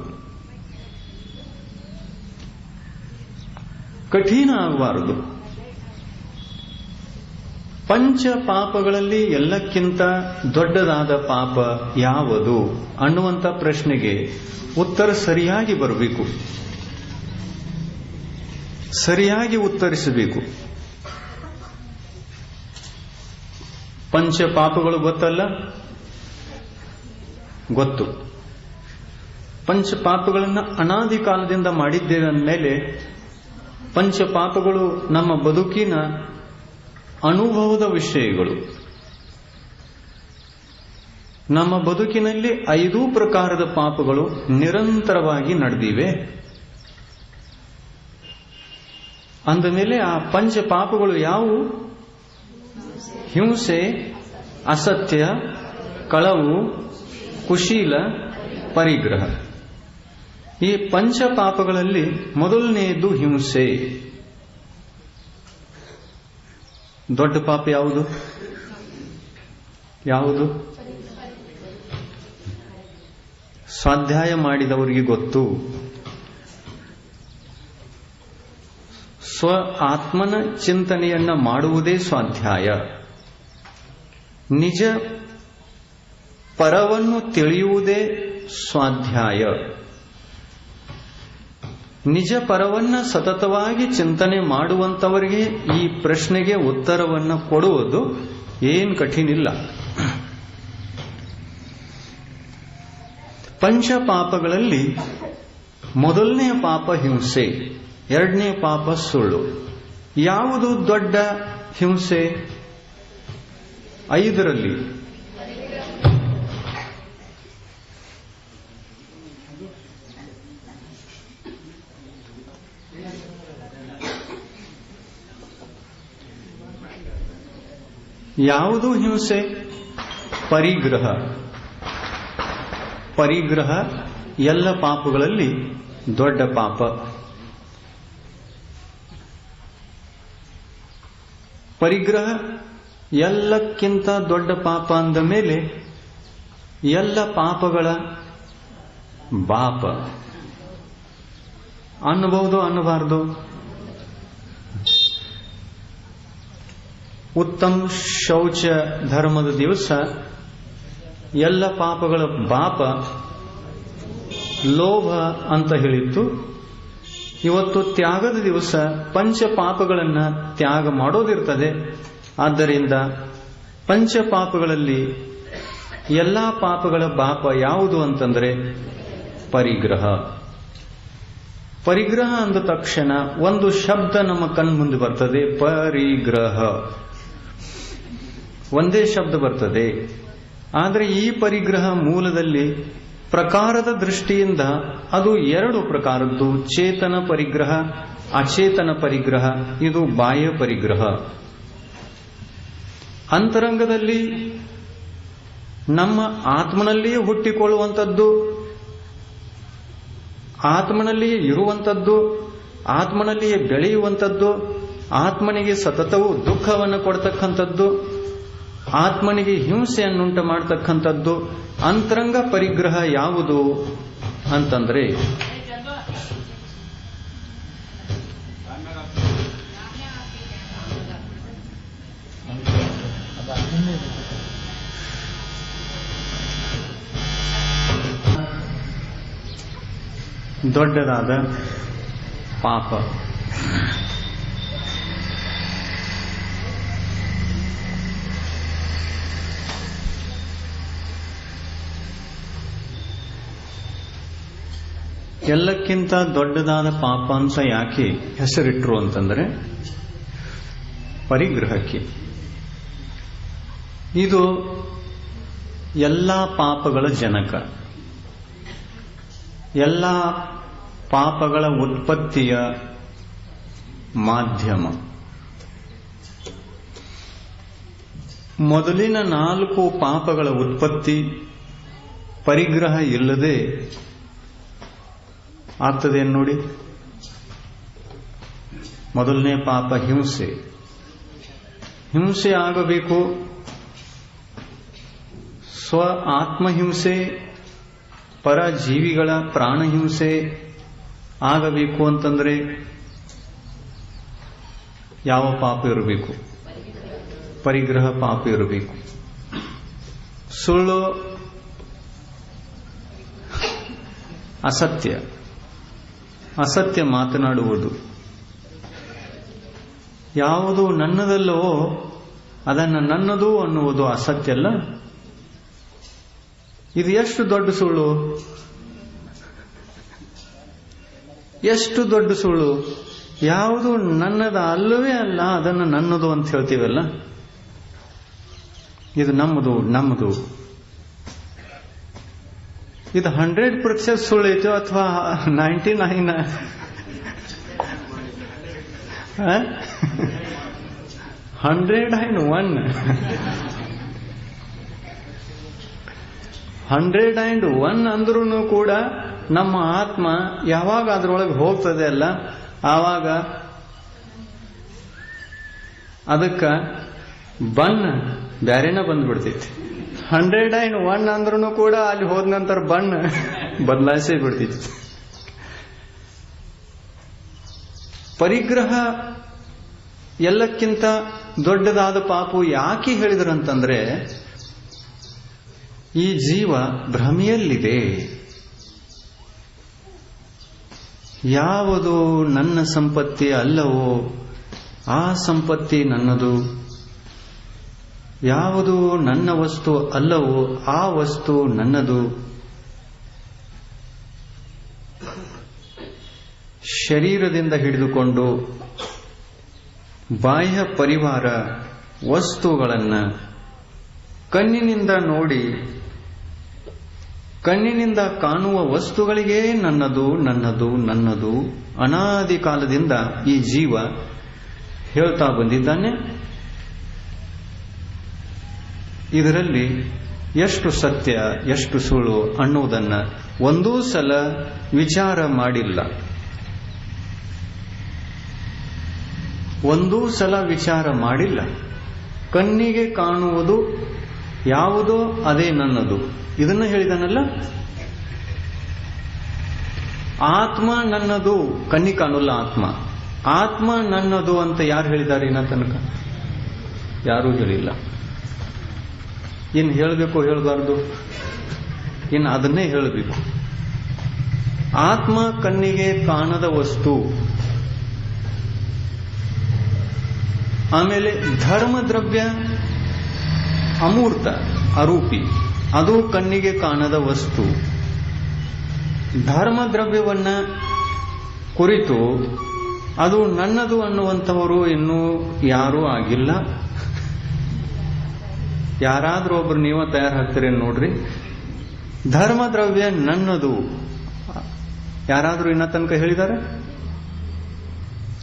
ಕಠಿಣ ಆಗಬಾರದು. ಪಂಚ ಪಾಪಗಳಲ್ಲಿ ಎಲ್ಲಕ್ಕಿಂತ ದೊಡ್ಡದಾದ ಪಾಪ ಯಾವುದು ಅನ್ನುವಂಥ ಪ್ರಶ್ನೆಗೆ ಉತ್ತರ ಸರಿಯಾಗಿ ಬರಬೇಕು, ಸರಿಯಾಗಿ ಉತ್ತರಿಸಬೇಕು. ಪಂಚ ಪಾಪಗಳು ಗೊತ್ತಲ್ಲ? ಗೊತ್ತು. ಪಂಚ ಪಾಪಗಳನ್ನು ಅನಾದಿ ಕಾಲದಿಂದ ಮಾಡಿದ್ದೇವೆ ಅಂದಮೇಲೆ ಪಂಚ ಪಾಪಗಳು ನಮ್ಮ ಬದುಕಿನ ಅನುಭವದ ವಿಷಯಗಳು. ನಮ್ಮ ಬದುಕಿನಲ್ಲಿ 5 ಪ್ರಕಾರದ ಪಾಪಗಳು ನಿರಂತರವಾಗಿ ನಡೆದಿವೆ. ಅಂದಮೇಲೆ ಆ ಪಂಚ ಪಾಪಗಳು ಯಾವುವು? ಹಿಂಸೆ, ಅಸತ್ಯ, ಕಳವು, ಕುಶೀಲ, ಪರಿಗ್ರಹ. ಈ ಪಂಚ ಪಾಪಗಳಲ್ಲಿ ಮೊದಲನೆಯದು ಹಿಂಸೆ. ದೊಡ್ಡ ಪಾಪ ಯಾವುದು? ಯಾವುದು? ಸ್ವಾಧ್ಯಾಯ ಮಾಡಿದವರಿಗೆ ಗೊತ್ತು. ಸ್ವ ಆತ್ಮನ ಚಿಂತನೆಯನ್ನ ಮಾಡುವುದೇ ಸ್ವಾಧ್ಯಾಯ. ನಿಜ ಪರವನ್ನು ತಿಳಿಯುವುದೇ ಸ್ವಾಧ್ಯಾಯ. ನಿಜ ಪರವನ್ನ ಸತತವಾಗಿ ಚಿಂತನೆ ಮಾಡುವಂತವರಿಗೆ ಈ ಪ್ರಶ್ನೆಗೆ ಉತ್ತರವನ್ನು ಕೊಡುವುದು ಏನು ಕಠಿಣಿಲ್ಲ. ಪಂಚ ಪಾಪಗಳಲ್ಲಿ ಮೊದಲನೆಯ ಪಾಪ ಹಿಂಸೆ, ಎರಡನೇ ಪಾಪ ಸುಳ್ಳು. ಯಾವುದು ದೊಡ್ಡ ಹಿಂಸೆ? 5ರಲ್ಲಿ ಯಾವುದು ಹಿಂಸೆ? ಪರಿಗ್ರಹ. ಪರಿಗ್ರಹ ಎಲ್ಲ ಪಾಪಗಳಲ್ಲಿ ದೊಡ್ಡ ಪಾಪ. ಪರಿಗ್ರಹ ಎಲ್ಲಕ್ಕಿಂತ ದೊಡ್ಡ ಪಾಪ ಅಂದ ಮೇಲೆ ಎಲ್ಲ ಪಾಪಗಳ ಬಾಪ ಅನ್ನಬಹುದು, ಅನ್ನಬಾರದು? ಉತ್ತಮ ಶೌಚ ಧರ್ಮದ ದಿವಸ ಎಲ್ಲ ಪಾಪಗಳ ಬಾಪ ಲೋಭ ಅಂತ ಹೇಳಿತ್ತು. ಇವತ್ತು ತ್ಯಾಗದ ದಿವಸ ಪಂಚ ಪಾಪಗಳನ್ನ ತ್ಯಾಗ ಮಾಡೋದಿರ್ತದೆ. ಆದ್ದರಿಂದ ಪಂಚ ಪಾಪಗಳಲ್ಲಿ ಎಲ್ಲಾ ಪಾಪಗಳ ಬಾಪ ಯಾವುದು ಅಂತಂದ್ರೆ ಪರಿಗ್ರಹ. ಪರಿಗ್ರಹ ಅಂದ ತಕ್ಷಣ ಒಂದು ಶಬ್ದ ನಮ್ಮ ಕಣ್ಮುಂದೆ ಬರ್ತದೆ, ಪರಿಗ್ರಹ. ಒಂದೇ ಶಬ್ದ ಬರ್ತದೆ. ಆದರೆ ಈ ಪರಿಗ್ರಹ ಮೂಲದಲ್ಲಿ ಪ್ರಕಾರದ ದೃಷ್ಟಿಯಿಂದ ಅದು 2 ಪ್ರಕಾರದ್ದು. ಚೇತನ ಪರಿಗ್ರಹ, ಅಚೇತನ ಪರಿಗ್ರಹ. ಇದು ಬಾಹ್ಯ ಪರಿಗ್ರಹ. ಅಂತರಂಗದಲ್ಲಿ ನಮ್ಮ ಆತ್ಮನಲ್ಲಿಯೇ ಹುಟ್ಟಿಕೊಳ್ಳುವಂಥದ್ದು, ಆತ್ಮನಲ್ಲಿಯೇ ಇರುವಂಥದ್ದು, ಆತ್ಮನಲ್ಲಿಯೇ ಬೆಳೆಯುವಂಥದ್ದು, ಆತ್ಮನಿಗೆ ಸತತವೂ ದುಃಖವನ್ನು ಕೊಡ್ತಕ್ಕಂಥದ್ದು, ಆತ್ಮನಿಗೆ ಹಿಂಸೆಯನ್ನುಂಟು ಮಾಡತಕ್ಕಂಥದ್ದು ಅಂತರಂಗ ಪರಿಗ್ರಹ ಯಾವುದು ಅಂತಂದ್ರೆ ದೊಡ್ಡದಾದ ಪಾಪ. ಎಲ್ಲಕ್ಕಿಂತ ದೊಡ್ಡದಾದ ಪಾಪ ಅಂತ ಯಾಕೆ ಹೆಸರಿಟ್ರು ಅಂತಂದ್ರೆ ಪರಿಗ್ರಹಕ್ಕೆ. ಇದು ಎಲ್ಲ ಪಾಪಗಳ ಜನಕ, ಎಲ್ಲ ಪಾಪಗಳ ಉತ್ಪತ್ತಿಯ ಮಾಧ್ಯಮ. ಮೊದಲಿನ 4 ಪಾಪಗಳ ಉತ್ಪತ್ತಿ ಪರಿಗ್ರಹ ಇಲ್ಲದೆ ಆಗ್ತದೆ ನೋಡಿ. ಮೊದಲನೇ ಪಾಪ ಹಿಂಸೆ. ಹಿಂಸೆ ಆಗಬೇಕು. ಸ್ವ ಆತ್ಮಹಿಂಸೆ, ಪರ ಜೀವಿಗಳ ಪ್ರಾಣ ಹಿಂಸೆ ಆಗಬೇಕು ಅಂತಂದ್ರೆ ಯಾವ ಪಾಪ ಇರಬೇಕು? ಪರಿಗ್ರಹ ಪಾಪ ಇರಬೇಕು. ಸುಳ್ಳು, ಅಸತ್ಯ ಮಾತನಾಡುವುದು, ಯಾವುದು ನನ್ನದಲ್ಲವೋ ಅದನ್ನು ನನ್ನದು ಅನ್ನುವುದು ಅಸತ್ಯ ಅಲ್ಲ. ಇದು ಎಷ್ಟು ದೊಡ್ಡ ಸುಳ್ಳು, ಎಷ್ಟು ದೊಡ್ಡ ಸುಳ್ಳು. ಯಾವುದು ನನ್ನದ ಅಲ್ಲವೇ ಅಲ್ಲ ಅದನ್ನು ನನ್ನದು ಅಂತ ಹೇಳ್ತೀವಲ್ಲ, ಇದು ನಮ್ಮದು. ಇದು 100% ಸುಳ್ಳು ಐತೋ ಅಥವಾ 99 101 ಅಂದ್ರೂ ಕೂಡ ನಮ್ಮ ಆತ್ಮ ಯಾವಾಗ ಅದರೊಳಗೆ ಹೋಗ್ತದೆ ಅಲ್ಲ, ಆವಾಗ ಅದಕ್ಕ ಬ್ಯಾರೇನ ಬಂದ್ಬಿಡ್ತೈತಿ. 101 ಅಂದ್ರೂ ಕೂಡ ಅಲ್ಲಿ ಹೋದ ನಂತರ ಬದಲಾಯಿಸೇ ಬಿಡ್ತೈತಿ. ಪರಿಗ್ರಹ ಎಲ್ಲಕ್ಕಿಂತ ದೊಡ್ಡದಾದ ಪಾಪು ಯಾಕೆ ಹೇಳಿದ್ರಂತಂದ್ರೆ, ಈ ಜೀವ ಭ್ರಮೆಯಲ್ಲಿದೆ. ಯಾವುದು ನನ್ನ ಸಂಪತ್ತಿ ಅಲ್ಲವೋ ಆ ಸಂಪತ್ತಿ ನನ್ನದು, ಯಾವುದು ನನ್ನ ವಸ್ತು ಅಲ್ಲವೋ ಆ ವಸ್ತು ನನ್ನದು. ಶರೀರದಿಂದ ಹಿಡಿದುಕೊಂಡು ಬಾಹ್ಯ ಪರಿವಾರ ವಸ್ತುಗಳನ್ನು ಕಣ್ಣಿನಿಂದ ನೋಡಿ, ಕಣ್ಣಿನಿಂದ ಕಾಣುವ ವಸ್ತುಗಳಿಗೆ ನನ್ನದು ಅನಾದಿ ಕಾಲದಿಂದ ಈ ಜೀವ ಹೇಳ್ತಾ ಬಂದಿದ್ದಾನೆ. ಇದರಲ್ಲಿ ಎಷ್ಟು ಸತ್ಯ ಎಷ್ಟು ಸುಳ್ಳು ಅನ್ನುವುದನ್ನ ಒಂದೂ ಸಲ ವಿಚಾರ ಮಾಡಿಲ್ಲ. ಕಣ್ಣಿಗೆ ಕಾಣುವುದು ಯಾವುದೋ ಅದೇ ನನ್ನದು, ಇದನ್ನ ಹೇಳಿದನಲ್ಲ. ಆತ್ಮ ನನ್ನದು, ಕಣ್ಣಿಗೆ ಕಾಣಲ್ಲ ಆತ್ಮ ನನ್ನದು ಅಂತ ಯಾರು ಹೇಳಿದ್ದಾರೆ? ಇನ್ನ ತನಕ ಯಾರೂ ಹೇಳಿಲ್ಲ. ಇನ್ನು ಹೇಳಬೇಕು ಹೇಳಬಾರ್ದು, ಇನ್ನು ಅದನ್ನೇ ಹೇಳಬೇಕು. ಆತ್ಮ ಕಣ್ಣಿಗೆ ಕಾಣದ ವಸ್ತು. ಆಮೇಲೆ ಧರ್ಮದ್ರವ್ಯ ಅಮೂರ್ತ ಅರೂಪಿ, ಅದು ಕಣ್ಣಿಗೆ ಕಾಣದ ವಸ್ತು. ಧರ್ಮದ್ರವ್ಯವನ್ನ ಕುರಿತು ಅದು ನನ್ನದು ಅನ್ನುವಂಥವರು ಇನ್ನೂ ಯಾರೂ ಆಗಿಲ್ಲ. ಯಾರಾದ್ರೂ ಒಬ್ರು ನೀವು ತಯಾರಾಗ್ತೀರಿ ನೋಡ್ರಿ. ಧರ್ಮದ್ರವ್ಯ ನನ್ನದು ಯಾರಾದ್ರೂ ಇನ್ನ ತನಕ ಹೇಳಿದ್ದಾರೆ?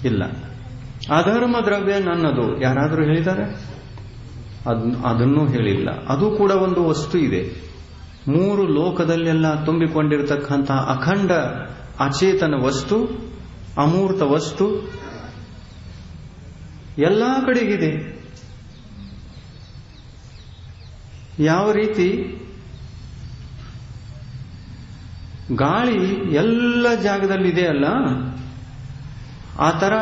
ಇಲ್ಲ. ಅಧರ್ಮ ದ್ರವ್ಯ ನನ್ನದು ಯಾರಾದ್ರೂ ಹೇಳಿದ್ದಾರೆ? ಅದನ್ನೂ ಹೇಳಿಲ್ಲ. ಅದು ಕೂಡ ಒಂದು ವಸ್ತು ಇದೆ. 3 ಲೋಕದಲ್ಲೆಲ್ಲ ತುಂಬಿಕೊಂಡಿರತಕ್ಕಂಥ ಅಖಂಡ ಅಚೇತನ ವಸ್ತು, ಅಮೂರ್ತ ವಸ್ತು ಎಲ್ಲಾ ಕಡೆಗಿದೆ. ಯಾವ ರೀತಿ ಗಾಳಿ ಎಲ್ಲ ಜಾಗದಲ್ಲಿದೆ ಅಲ್ಲ, ಆ ತರ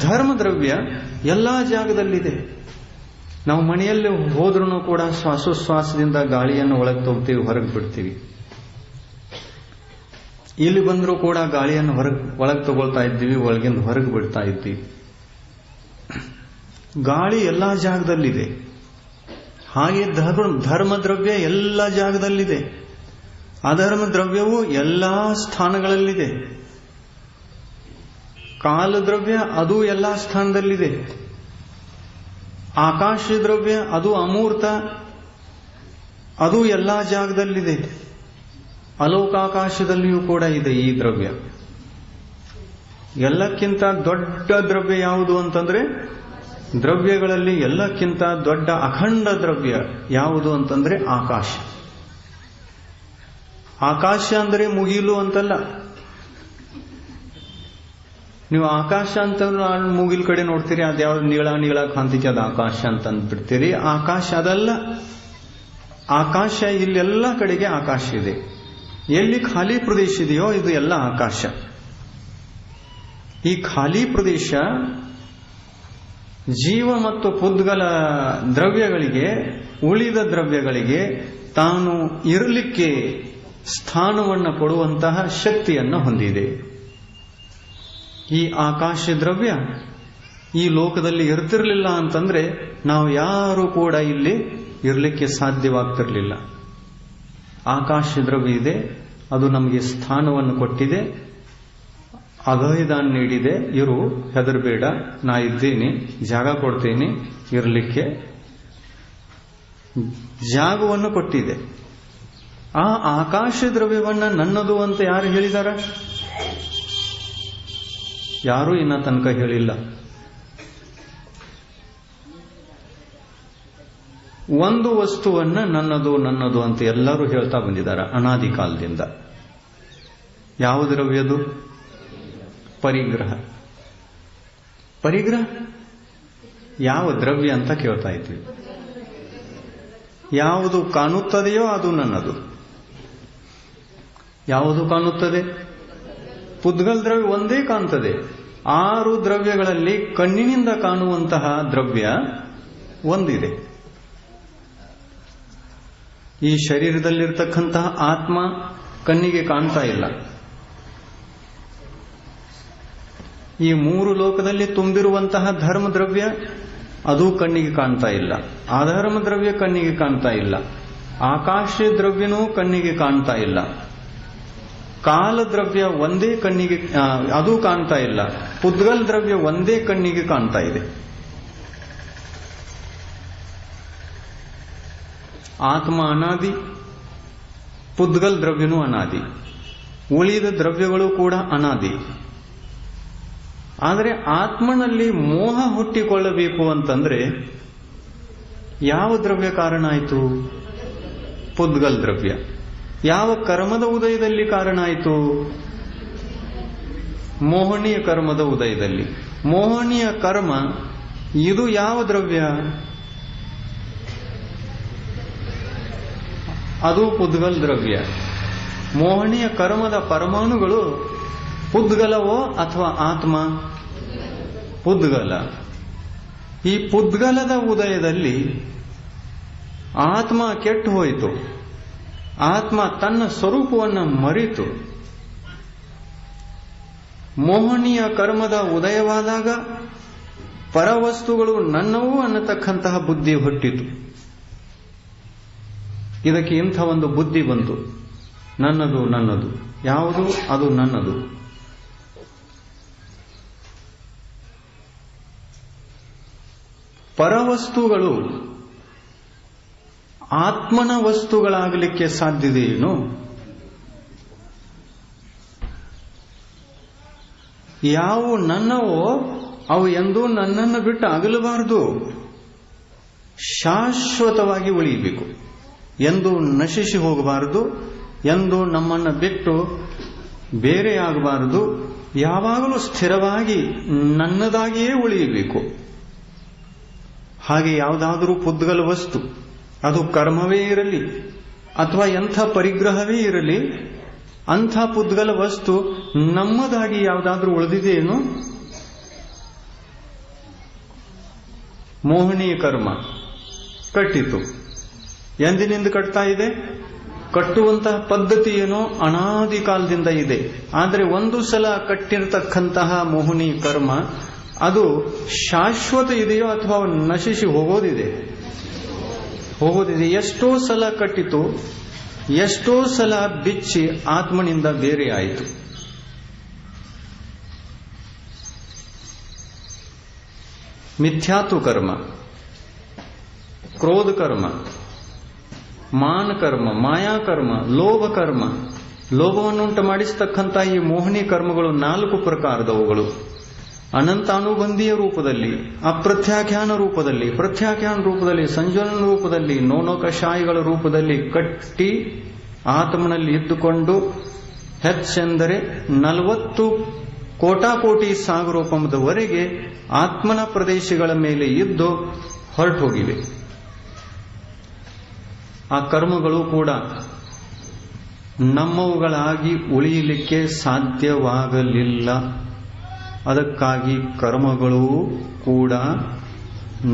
ಧರ್ಮದ್ರವ್ಯ ಎಲ್ಲಾ ಜಾಗದಲ್ಲಿದೆ. ನಾವು ಮನೆಯಲ್ಲಿ ಹೋದ್ರೂ ಕೂಡ ಶ್ವಾಸೋಚ್ಛ್ವಾಸದಿಂದ ಗಾಳಿಯನ್ನು ಒಳಗೆ ತಗೋತೀವಿ, ಹೊರಗೆ ಬಿಡ್ತೀವಿ. ಇಲ್ಲಿ ಬಂದರೂ ಕೂಡ ಗಾಳಿಯನ್ನು ಒಳಗೆ ತಗೊಳ್ತಾ ಇದ್ದೀವಿ, ಒಳಗಿಂದ ಹೊರಗೆ ಬಿಡ್ತಾ ಇದ್ದೀವಿ. ಗಾಳಿ ಎಲ್ಲಾ ಜಾಗದಲ್ಲಿದೆ. ಹಾಗೆ ಧರ್ಮದ್ರವ್ಯ ಎಲ್ಲ ಜಾಗದಲ್ಲಿದೆ. ಅಧರ್ಮ ದ್ರವ್ಯವು ಎಲ್ಲಾ ಸ್ಥಾನಗಳಲ್ಲಿದೆ. ಕಾಲದ್ರವ್ಯ ಅದು ಎಲ್ಲಾ ಸ್ಥಾನದಲ್ಲಿದೆ. ಆಕಾಶ ದ್ರವ್ಯ ಅದು ಅಮೂರ್ತ, ಅದು ಎಲ್ಲಾ ಜಾಗದಲ್ಲಿದೆ. ಅಲೋಕಾಕಾಶದಲ್ಲಿಯೂ ಕೂಡ ಇದೆ ಈ ದ್ರವ್ಯ. ಎಲ್ಲಕ್ಕಿಂತ ದೊಡ್ಡ ದ್ರವ್ಯ ಯಾವುದು ಅಂತಂದ್ರೆ, ದ್ರವ್ಯಗಳಲ್ಲಿ ಎಲ್ಲಕ್ಕಿಂತ ದೊಡ್ಡ ಅಖಂಡ ದ್ರವ್ಯ ಯಾವುದು ಅಂತಂದ್ರೆ ಆಕಾಶ. ಆಕಾಶ ಅಂದ್ರೆ ಮುಗಿಲು ಅಂತಲ್ಲ. ನೀವು ಆಕಾಶ ಅಂತಂದ್ರೆ ಮುಗಿಲ್ ಕಡೆ ನೋಡ್ತೀರಿ, ಅದ್ಯಾವ್ದು ನೀಳ ಕಾಂತಿಗೆ ಅದು ಆಕಾಶ ಅಂತ ಅಂದ್ಬಿಡ್ತೀರಿ. ಆಕಾಶ ಅದಲ್ಲ. ಆಕಾಶ ಇಲ್ಲೆಲ್ಲ ಕಡೆಗೆ ಆಕಾಶ ಇದೆ. ಎಲ್ಲಿ ಖಾಲಿ ಪ್ರದೇಶ ಇದೆಯೋ ಇದು ಎಲ್ಲ ಆಕಾಶ. ಈ ಖಾಲಿ ಪ್ರದೇಶ ಜೀವ ಮತ್ತು ಪುದ್ಗಲ ದ್ರವ್ಯಗಳಿಗೆ, ಉಳಿದ ದ್ರವ್ಯಗಳಿಗೆ ತಾನು ಇರಲಿಕ್ಕೆ ಸ್ಥಾನವನ್ನು ಕೊಡುವಂತಹ ಶಕ್ತಿಯನ್ನು ಹೊಂದಿದೆ. ಈ ಆಕಾಶ ದ್ರವ್ಯ ಈ ಲೋಕದಲ್ಲಿ ಇರ್ತಿರ್ಲಿಲ್ಲ ಅಂತಂದ್ರೆ ನಾವು ಯಾರು ಕೂಡ ಇಲ್ಲಿ ಇರಲಿಕ್ಕೆ ಸಾಧ್ಯವಾಗ್ತಿರ್ಲಿಲ್ಲ. ಆಕಾಶ ದ್ರವ್ಯ ಇದೆ, ಅದು ನಮಗೆ ಸ್ಥಾನವನ್ನು ಕೊಟ್ಟಿದೆ, ಅಭಯದಾನ ನೀಡಿದೆ. ಇರು, ಹೆದರಬೇಡ, ನಾ ಇದ್ದೇನೆ, ಜಾಗ ಕೊಡ್ತೇನೆ, ಇರಲಿಕ್ಕೆ ಜಾಗವನ್ನು ಕೊಟ್ಟಿದೆ. ಆ ಆಕಾಶ ದ್ರವ್ಯವನ್ನ ನನ್ನದು ಅಂತ ಯಾರು ಹೇಳಿದಾರ? ಯಾರೂ ಇನ್ನ ತನಕ ಹೇಳಿಲ್ಲ. ಒಂದು ವಸ್ತುವನ್ನ ನನ್ನದು ನನ್ನದು ಅಂತ ಎಲ್ಲರೂ ಹೇಳ್ತಾ ಬಂದಿದ್ದಾರೆ ಅನಾದಿ ಕಾಲದಿಂದ. ಯಾವ ದ್ರವ್ಯದು? ಪರಿಗ್ರಹ. ಪರಿಗ್ರಹ ಯಾವ ದ್ರವ್ಯ ಅಂತ ಕೇಳ್ತಾ ಇದ್ವಿ. ಯಾವುದು ಕಾಣುತ್ತದೆಯೋ ಅದು ನನ್ನದು. ಯಾವುದು ಕಾಣುತ್ತದೆ? ಪುದ್ಗಲ್ ದ್ರವ್ಯ ಒಂದೇ ಕಾಣುತ್ತದೆ. 6 ದ್ರವ್ಯಗಳಲ್ಲಿ ಕಣ್ಣಿನಿಂದ ಕಾಣುವಂತಹ ದ್ರವ್ಯ ಒಂದಿದೆ. ಈ ಶರೀರದಲ್ಲಿರ್ತಕ್ಕಂತಹ ಆತ್ಮ ಕಣ್ಣಿಗೆ ಕಾಣ್ತಾ ಇಲ್ಲ. ಈ 3 ಲೋಕದಲ್ಲಿ ತುಂಬಿರುವಂತಹ ಧರ್ಮ ದ್ರವ್ಯ ಅದು ಕಣ್ಣಿಗೆ ಕಾಣ್ತಾ ಇಲ್ಲ. ಅಧರ್ಮ ದ್ರವ್ಯ ಕಣ್ಣಿಗೆ ಕಾಣ್ತಾ ಇಲ್ಲ. ಆಕಾಶ ದ್ರವ್ಯನೂ ಕಣ್ಣಿಗೆ ಕಾಣ್ತಾ ಇಲ್ಲ. ಕಾಲ ದ್ರವ್ಯ ಒಂದೇ ಕಣ್ಣಿಗೆ ಅದು ಕಾಣ್ತಾ ಇಲ್ಲ. ಪುದ್ಗಲ್ ದ್ರವ್ಯ ಒಂದೇ ಕಣ್ಣಿಗೆ ಕಾಣ್ತಾ ಇದೆ. ಆತ್ಮ ಅನಾದಿ, ಪುದ್ಗಲ್ ದ್ರವ್ಯನೂ ಅನಾದಿ, ಉಳಿದ ದ್ರವ್ಯಗಳು ಕೂಡ ಅನಾದಿ. ಆದರೆ ಆತ್ಮನಲ್ಲಿ ಮೋಹ ಹುಟ್ಟಿಕೊಳ್ಳಬೇಕು ಅಂತಂದ್ರೆ ಯಾವ ದ್ರವ್ಯ ಕಾರಣ ಆಯಿತು? ಪುದ್ಗಲ್ ದ್ರವ್ಯ. ಯಾವ ಕರ್ಮದ ಉದಯದಲ್ಲಿ ಕಾರಣ ಆಯಿತು? ಮೋಹನೀಯ ಕರ್ಮದ ಉದಯದಲ್ಲಿ. ಮೋಹನೀಯ ಕರ್ಮ ಇದು ಯಾವ ದ್ರವ್ಯ? ಅದು ಪುದ್ಗಲ್ ದ್ರವ್ಯ. ಮೋಹನೀಯ ಕರ್ಮದ ಪರಮಾಣುಗಳು ಪುದ್ಗಲವೋ ಅಥವಾ ಆತ್ಮ? ಪುದ್ಗಲ. ಈ ಪುದ್ಗಲದ ಉದಯದಲ್ಲಿ ಆತ್ಮ ಕೆಟ್ಟು ಹೋಯಿತು. ಆತ್ಮ ತನ್ನ ಸ್ವರೂಪವನ್ನು ಮರೆತು ಮೋಹನೀಯ ಕರ್ಮದ ಉದಯವಾದಾಗ ಪರವಸ್ತುಗಳು ನನ್ನವು ಅನ್ನತಕ್ಕಂತಹ ಬುದ್ಧಿ ಹುಟ್ಟಿತು. ಇದಕ್ಕೆ ಇಂಥ ಒಂದು ಬುದ್ಧಿ ಬಂತು, ನನ್ನದು ನನ್ನದು. ಯಾವುದು? ಅದು ನನ್ನದು. ಪರವಸ್ತುಗಳು ಆತ್ಮನ ವಸ್ತುಗಳಾಗಲಿಕ್ಕೆ ಸಾಧ್ಯತೆಯೇನು? ಯಾವ ನನ್ನವೋ ಅವು ಎಂದೂ ನನ್ನನ್ನು ಬಿಟ್ಟು ಅಗಲಬಾರದು, ಶಾಶ್ವತವಾಗಿ ಉಳಿಯಬೇಕು. ಎಂದು ನಶಿಸಿ ಹೋಗಬಾರದು, ಎಂದು ನಮ್ಮನ್ನು ಬಿಟ್ಟು ಬೇರೆಯಾಗಬಾರದು. ಯಾವಾಗಲೂ ಸ್ಥಿರವಾಗಿ ನನ್ನದಾಗಿಯೇ ಉಳಿಯಬೇಕು. ಹಾಗೆ ಯಾವುದಾದರೂ ಪುದ್ಗಲ ವಸ್ತು, ಅದು ಕರ್ಮವೇ ಇರಲಿ ಅಥವಾ ಎಂಥ ಪರಿಗ್ರಹವೇ ಇರಲಿ, ಅಂಥ ಪುದ್ಗಲ ವಸ್ತು ನಮ್ಮದಾಗಿ ಯಾವುದಾದ್ರೂ ಉಳಿದಿದೆಯೇನು? ಮೋಹನೀಯ ಕರ್ಮ ಕಟ್ಟಿತು. ಎಂದಿನಿಂದ ಕಟ್ತಾ ಇದೆ? ಕಟ್ಟುವಂತಹ ಪದ್ಧತಿ ಏನೋ ಅನಾದಿ ಕಾಲದಿಂದ ಇದೆ. ಆದರೆ ಒಂದು ಸಲ ಕಟ್ಟಿರತಕ್ಕಂತಹ ಮೋಹನೀಯ ಕರ್ಮ ಅದು ಶಾಶ್ವತ ಇದೆಯೋ ಅಥವಾ ನಶಿಸಿ ಹೋಗೋದಿದೆ? ಎಷ್ಟೋ ಸಲ ಕಟ್ಟಿತು, ಎಷ್ಟೋ ಸಲ ಬಿಚ್ಚಿ ಆತ್ಮನಿಂದ ಬೇರೆ ಆಯಿತು. ಮಿಥ್ಯಾತು ಕರ್ಮ, ಕ್ರೋಧ ಕರ್ಮ, ಮಾನ ಕರ್ಮ, ಮಾಯಾಕರ್ಮ, ಲೋಭ ಕರ್ಮ. ಲೋಭವನ್ನುಂಟು ಮಾಡಿಸತಕ್ಕಂಥ ಈ ಮೋಹನಿ ಕರ್ಮಗಳು 4 ಪ್ರಕಾರದವುಗಳು. ಅನಂತಾನುಬಂಧಿಯ ರೂಪದಲ್ಲಿ, ಅಪ್ರತ್ಯಾಖ್ಯಾನ ರೂಪದಲ್ಲಿ, ಪ್ರತ್ಯಾಖ್ಯಾನ ರೂಪದಲ್ಲಿ, ಸಂಜೋನ ರೂಪದಲ್ಲಿ, ನೋನೋಕಶಾಯಿಗಳ ರೂಪದಲ್ಲಿ ಕಟ್ಟಿ ಆತ್ಮನಲ್ಲಿ ಇದ್ದುಕೊಂಡು ಹೆಚ್ಚೆಂದರೆ 40 ಕೋಟಾಕೋಟಿ ಸಾಗರೋಪಮದವರೆಗೆ ಆತ್ಮನ ಪ್ರದೇಶಗಳ ಮೇಲೆ ಇದ್ದು ಹೊರಟು ಹೋಗಿವೆ. ಆ ಕರ್ಮಗಳು ಕೂಡ ನಮ್ಮವುಗಳಾಗಿ ಉಳಿಯಲಿಕ್ಕೆ ಸಾಧ್ಯವಾಗಲಿಲ್ಲ. ಅದಕ್ಕಾಗಿ ಕರ್ಮಗಳು ಕೂಡ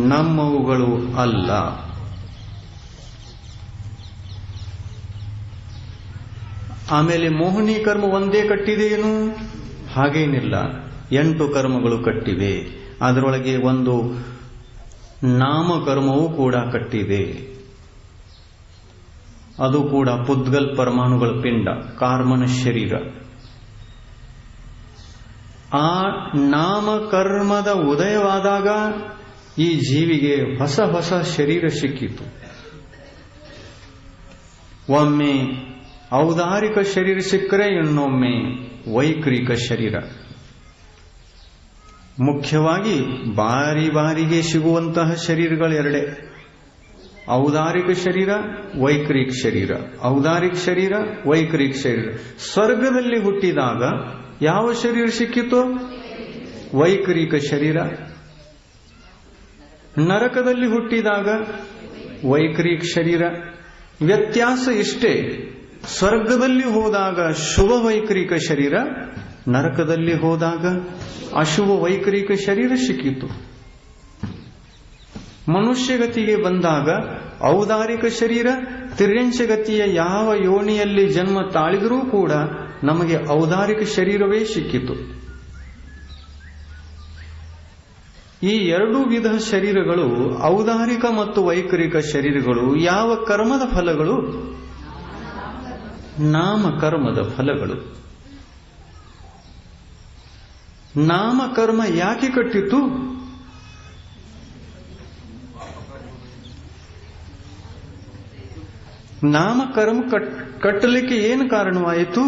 ನಮ್ಮವುಗಳು ಅಲ್ಲ. ಆಮೇಲೆ ಮೋಹಿನಿ ಕರ್ಮ ಒಂದೇ ಕಟ್ಟಿದೆಯೇನು? ಹಾಗೇನಿಲ್ಲ, 8 ಕರ್ಮಗಳು ಕಟ್ಟಿವೆ. ಅದರೊಳಗೆ ಒಂದು ನಾಮಕರ್ಮವೂ ಕೂಡ ಕಟ್ಟಿದೆ. ಅದು ಕೂಡ ಪುದ್ಗಲ್ ಪರಮಾಣುಗಳ ಪಿಂಡ, ಕಾರ್ಮನ ಶರೀರ. ಆ ನಾಮಕರ್ಮದ ಉದಯವಾದಾಗ ಈ ಜೀವಿಗೆ ಹೊಸ ಹೊಸ ಶರೀರ ಸಿಕ್ಕಿತು. ಒಮ್ಮೆ ಔದಾರಿಕ ಶರೀರ ಸಿಕ್ಕರೆ ಇನ್ನೊಮ್ಮೆ ವೈಕ್ರಿಕ ಶರೀರ. ಮುಖ್ಯವಾಗಿ ಬಾರಿ ಬಾರಿಗೆ ಸಿಗುವಂತಹ ಶರೀರಗಳೆರಡೇ, ಔದಾರಿಕ ಶರೀರ, ವೈಕ್ರಿಕ ಶರೀರ. ಔದಾರಿಕ ಶರೀರ, ವೈಕ್ರಿಕ ಶರೀರ. ಸ್ವರ್ಗದಲ್ಲಿ ಹುಟ್ಟಿದಾಗ ಯಾವ ಶರೀರ ಸಿಕ್ಕಿತು? ವೈಕ್ರಿಕ ಶರೀರ. ನರಕದಲ್ಲಿ ಹುಟ್ಟಿದಾಗ ವೈಕ್ರಿಕ ಶರೀರ. ವ್ಯತ್ಯಾಸ ಇಷ್ಟೇ, ಸ್ವರ್ಗದಲ್ಲಿ ಹೋದಾಗ ಶುಭ ವೈಕ್ರಿಕ ಶರೀರ, ನರಕದಲ್ಲಿ ಹೋದಾಗ ಅಶುಭ ವೈಕ್ರಿಕ ಶರೀರ ಸಿಕ್ಕಿತು. ಮನುಷ್ಯಗತಿಗೆ ಬಂದಾಗ ಔದಾರಿಕ ಶರೀರ, ತಿರ್ಯಂಚಗತಿಯ ಯಾವ ಯೋನಿಯಲ್ಲಿ ಜನ್ಮ ತಾಳಿದರೂ ಕೂಡ ನಮಗೆ ಔದಾರಿಕ ಶರೀರವೇ ಸಿಕ್ಕಿತು. ಈ 2 ವಿಧ ಶರೀರಗಳು, ಔದಾರಿಕ ಮತ್ತು ವೈಕ್ರಿಕ ಶರೀರಗಳು, ಯಾವ ಕರ್ಮದ ಫಲಗಳು? ನಾಮಕರ್ಮದ ಫಲಗಳು. ನಾಮಕರ್ಮ ಯಾಕೆ ಕಟ್ಟಿತು? ನಾಮಕರ್ಮ ಕಟ್ಟಲಿಕ್ಕೆ ಏನು ಕಾರಣವಾಯಿತು?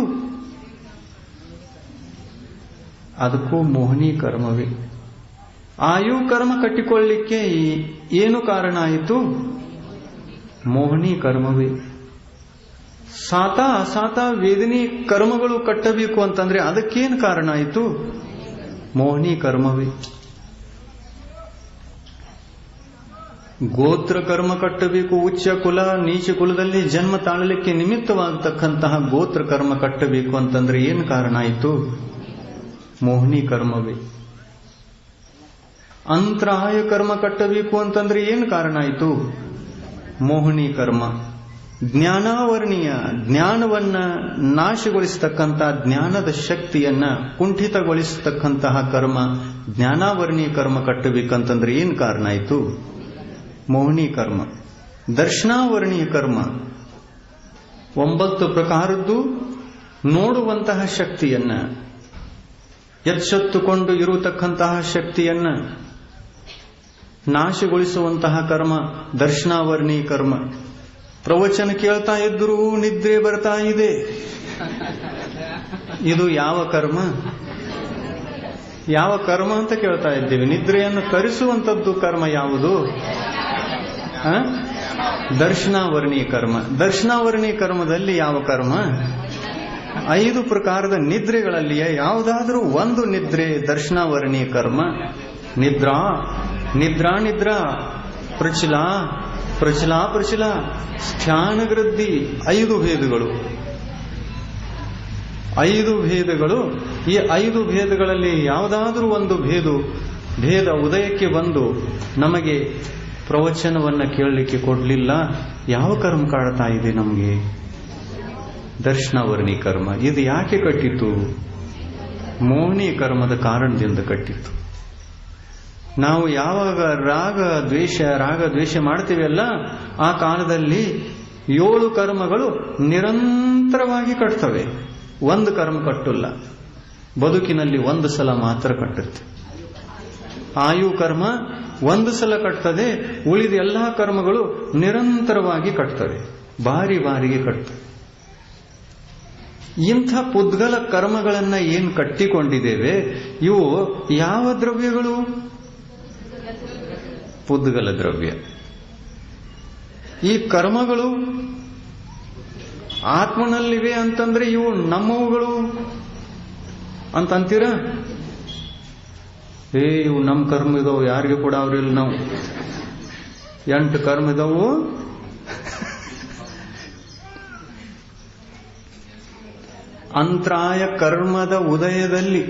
ಅದಕ್ಕೂ ಮೋಹಿನಿ ಕರ್ಮವೇ. ಆಯು ಕರ್ಮ ಕಟ್ಟಿಕೊಳ್ಳಲಿಕ್ಕೆ ಏನು ಕಾರಣ ಆಯಿತು? ಮೋಹಿನಿ ಕರ್ಮವೇ. ಸಾತ ಅಸಾತ ವೇದನಿ ಕರ್ಮಗಳು ಕಟ್ಟಬೇಕು ಅಂತಂದ್ರೆ ಅದಕ್ಕೇನು ಕಾರಣ ಆಯಿತು? ಮೋಹಿನಿ ಕರ್ಮವೇ. ಗೋತ್ರ ಕರ್ಮ ಕಟ್ಟಬೇಕು, ಉಚ್ಚ ಕುಲ ನೀಚ ಕುಲದಲ್ಲಿ ಜನ್ಮ ತಾಳಲಿಕ್ಕೆ ನಿಮಿತ್ತವಾಗತಕ್ಕಂತಹ ಗೋತ್ರ ಕರ್ಮ ಕಟ್ಟಬೇಕು ಅಂತಂದ್ರೆ ಏನು ಕಾರಣ ಆಯಿತು? ಮೋಹಿನಿ ಕರ್ಮವೇ. ಅಂತರಾಯ ಕರ್ಮ ಕಟ್ಟಬೇಕು ಅಂತಂದ್ರೆ ಏನು ಕಾರಣ ಆಯಿತು? ಮೋಹಿನಿ ಕರ್ಮ. ಜ್ಞಾನಾವರ್ಣೀಯ, ಜ್ಞಾನವನ್ನ ನಾಶಗೊಳಿಸತಕ್ಕಂತಹ, ಜ್ಞಾನದ ಶಕ್ತಿಯನ್ನ ಕುಂಠಿತಗೊಳಿಸತಕ್ಕಂತಹ ಕರ್ಮ, ಜ್ಞಾನಾವರ್ಣೀಯ ಕರ್ಮ ಕಟ್ಟಬೇಕಂತಂದ್ರೆ ಏನು ಕಾರಣ ಆಯಿತು? ಮೋಹಿನಿ ಕರ್ಮ. ದರ್ಶನಾವರ್ಣೀಯ ಕರ್ಮ, 9 ಪ್ರಕಾರದ್ದು ನೋಡುವಂತಹ ಶಕ್ತಿಯನ್ನ, ಎಚ್ಚೆತ್ತುಕೊಂಡು ಇರತಕ್ಕಂತಹ ಶಕ್ತಿಯನ್ನ ನಾಶಗೊಳಿಸುವಂತಹ ಕರ್ಮ ದರ್ಶನಾವರ್ಣೀಯ ಕರ್ಮ. ಪ್ರವಚನ ಕೇಳ್ತಾ ಇದ್ರೂ ನಿದ್ರೆ ಬರ್ತಾ ಇದೆ, ಇದು ಯಾವ ಕರ್ಮ? ಯಾವ ಕರ್ಮ ಅಂತ ಕೇಳ್ತಾ ಇದ್ದೀವಿ. ನಿದ್ರೆಯನ್ನು ಕರೆಸುವಂತದ್ದು ಕರ್ಮ ಯಾವುದು? ದರ್ಶನಾವರ್ಣೀಯ ಕರ್ಮ. ದರ್ಶನಾವರ್ಣೀಯ ಕರ್ಮದಲ್ಲಿ ಯಾವ ಕರ್ಮ? 5 ಪ್ರಕಾರದ ನಿದ್ರೆಗಳಲ್ಲಿ ಯಾವುದಾದ್ರೂ ಒಂದು ನಿದ್ರೆ ದರ್ಶನಾವರ್ಣೀಯ ಕರ್ಮ. ನಿದ್ರಾ, ನಿದ್ರಾ ನಿದ್ರಾ, ಪ್ರಚಲ, ಪ್ರಚಲ ಪ್ರಚಲ, ಸ್ಥಾನಗೃದ್ಧಿ, 5 ಭೇದಗಳು. 5 ಭೇದಗಳು. ಈ 5 ಭೇದಗಳಲ್ಲಿ ಯಾವುದಾದ್ರೂ ಒಂದು ಭೇದ ಉದಯಕ್ಕೆ ಬಂದು ನಮಗೆ ಪ್ರವಚನವನ್ನ ಕೇಳಲಿಕ್ಕೆ ಕೊಡಲಿಲ್ಲ. ಯಾವ ಕರ್ಮ ಕಾಡ್ತಾ ಇದೆ ನಮಗೆ? ದರ್ಶನಾವರ್ಣಿ ಕರ್ಮ. ಇದು ಯಾಕೆ ಕಟ್ಟಿತು? ಮೋಹಿನಿ ಕರ್ಮದ ಕಾರಣದಿಂದ ಕಟ್ಟಿತು. ನಾವು ಯಾವಾಗ ರಾಗ ದ್ವೇಷ ಮಾಡ್ತೀವಲ್ಲ, ಆ ಕಾಲದಲ್ಲಿ 7 ಕರ್ಮಗಳು ನಿರಂತರವಾಗಿ ಕಟ್ತವೆ. ಒಂದು ಕರ್ಮ ಕಟ್ಟಲ್ಲ, ಬದುಕಿನಲ್ಲಿ 1 ಸಲ ಮಾತ್ರ ಕಟ್ಟುತ್ತೆ. ಆಯು ಕರ್ಮ 1 ಸಲ ಕಟ್ತದೆ, ಉಳಿದ ಎಲ್ಲಾ ಕರ್ಮಗಳು ನಿರಂತರವಾಗಿ ಕಟ್ತವೆ, ಬಾರಿ ಬಾರಿಗೆ ಕಟ್ತವೆ. ಇಂಥ ಪುದ್ಗಲ ಕರ್ಮಗಳನ್ನ ಏನು ಕಟ್ಟಿಕೊಂಡಿದ್ದೇವೆ, ಇವು ಯಾವ ದ್ರವ್ಯಗಳು? ಪುದ್ಗಲ ದ್ರವ್ಯ. ಈ ಕರ್ಮಗಳು ಆತ್ಮನಲ್ಲಿವೆ ಅಂತಂದ್ರೆ ಇವು ನಮ್ಮವುಗಳು ಅಂತಂತೀರ? ಇವು ನಮ್ಮ ಕರ್ಮ ಇದಾವು, ಯಾರಿಗೆ ಕೂಡ ಅವ್ರಿಲ್ಲ. ನಾವು 8 ಕರ್ಮ ಇದಾವು. ಅಂತರಾಯ ಕರ್ಮದ ಉದಯದಲ್ಲಿ,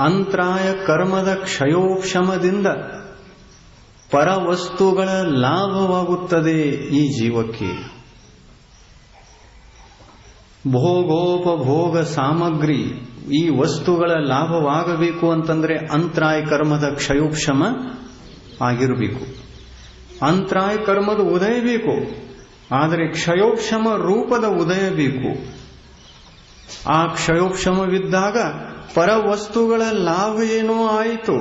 ಅಂತರಾಯ ಕರ್ಮದ ಕ್ಷಯೋಕ್ಷಮದಿಂದ ಪರವಸ್ತುಗಳ ಲಾಭವಾಗುತ್ತದೆ ಈ ಜೀವಕ್ಕೆ. ಭೋಗೋಪಭೋಗ ಸಾಮಗ್ರಿ, ಈ ವಸ್ತುಗಳ ಲಾಭವಾಗಬೇಕು ಅಂತಂದ್ರೆ ಅಂತರಾಯ ಕರ್ಮದ ಕ್ಷಯೋಕ್ಷಮ ಆಗಿರಬೇಕು. ಅಂತರಾಯ ಕರ್ಮದ ಉದಯ ಬೇಕು, ಆದರೆ ಕ್ಷಯೋಕ್ಷಮ ರೂಪದ ಉದಯ ಬೇಕು. ಆ ಕ್ಷಯೋಕ್ಷಮವಿದ್ದಾಗ ಪರವಸ್ತುಗಳ ಲಾಭ ಏನೋ ಆಯಿತು.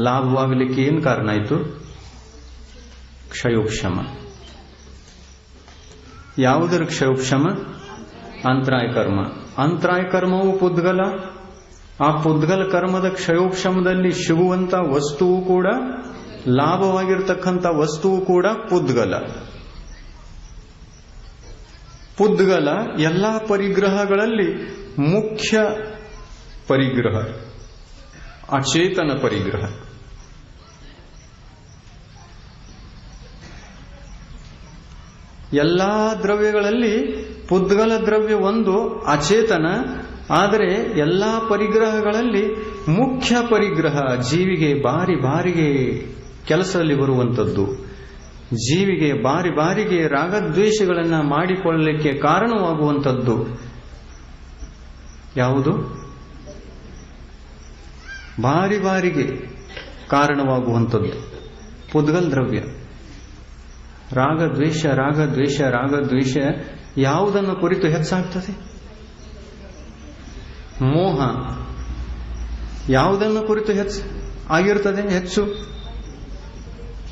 ಲಾಭವಾಗಲಿಕ್ಕೆ ಏನು ಕಾರಣ ಆಯಿತು? ಕ್ಷಯೋಕ್ಷಮ. ಯಾವುದರ ಕ್ಷಯೋಕ್ಷಮ? ಅಂತರಾಯ ಕರ್ಮ. ಅಂತರಾಯ ಕರ್ಮವು ಪುದ್ಗಲ. ಆ ಪುದ್ಗಲ ಕರ್ಮದ ಕ್ಷಯೋಕ್ಷಮದಲ್ಲಿ ಸಿಗುವಂತ ವಸ್ತುವು ಕೂಡ, ಲಾಭವಾಗಿರ್ತಕ್ಕಂಥ ವಸ್ತುವು ಕೂಡ ಪುದ್ಗಲ. ಪುದ್ಗಲ ಎಲ್ಲಾ ಪರಿಗ್ರಹಗಳಲ್ಲಿ ಮುಖ್ಯ ಪರಿಗ್ರಹ, ಅಚೇತನ ಪರಿಗ್ರಹ. ಎಲ್ಲಾ ದ್ರವ್ಯಗಳಲ್ಲಿ ಪುದ್ಗಲ ದ್ರವ್ಯ ಒಂದು ಅಚೇತನ, ಆದರೆ ಎಲ್ಲಾ ಪರಿಗ್ರಹಗಳಲ್ಲಿ ಮುಖ್ಯ ಪರಿಗ್ರಹ ಜೀವಿಗೆ ಬಾರಿ ಬಾರಿಗೆ ಕೆಲಸದಲ್ಲಿ ಬರುವಂಥದ್ದು, ಜೀವಿಗೆ ಬಾರಿ ಬಾರಿಗೆ ರಾಗದ್ವೇಷಗಳನ್ನು ಮಾಡಿಕೊಳ್ಳಲಿಕ್ಕೆ ಕಾರಣವಾಗುವಂಥದ್ದು ಯಾವುದು? ಬಾರಿ ಬಾರಿಗೆ ಕಾರಣವಾಗುವಂಥದ್ದು ಪುದ್ಗಲ್ ದ್ರವ್ಯ. ರಾಗದ್ವೇಷ ರಾಗದ್ವೇಷ ರಾಗದ್ವೇಷ ಯಾವುದನ್ನು ಕುರಿತು ಹೆಚ್ಚಾಗ್ತದೆ? ಮೋಹ. ಯಾವುದನ್ನು ಕುರಿತು ಆಗಿರ್ತದೆ ಹೆಚ್ಚು?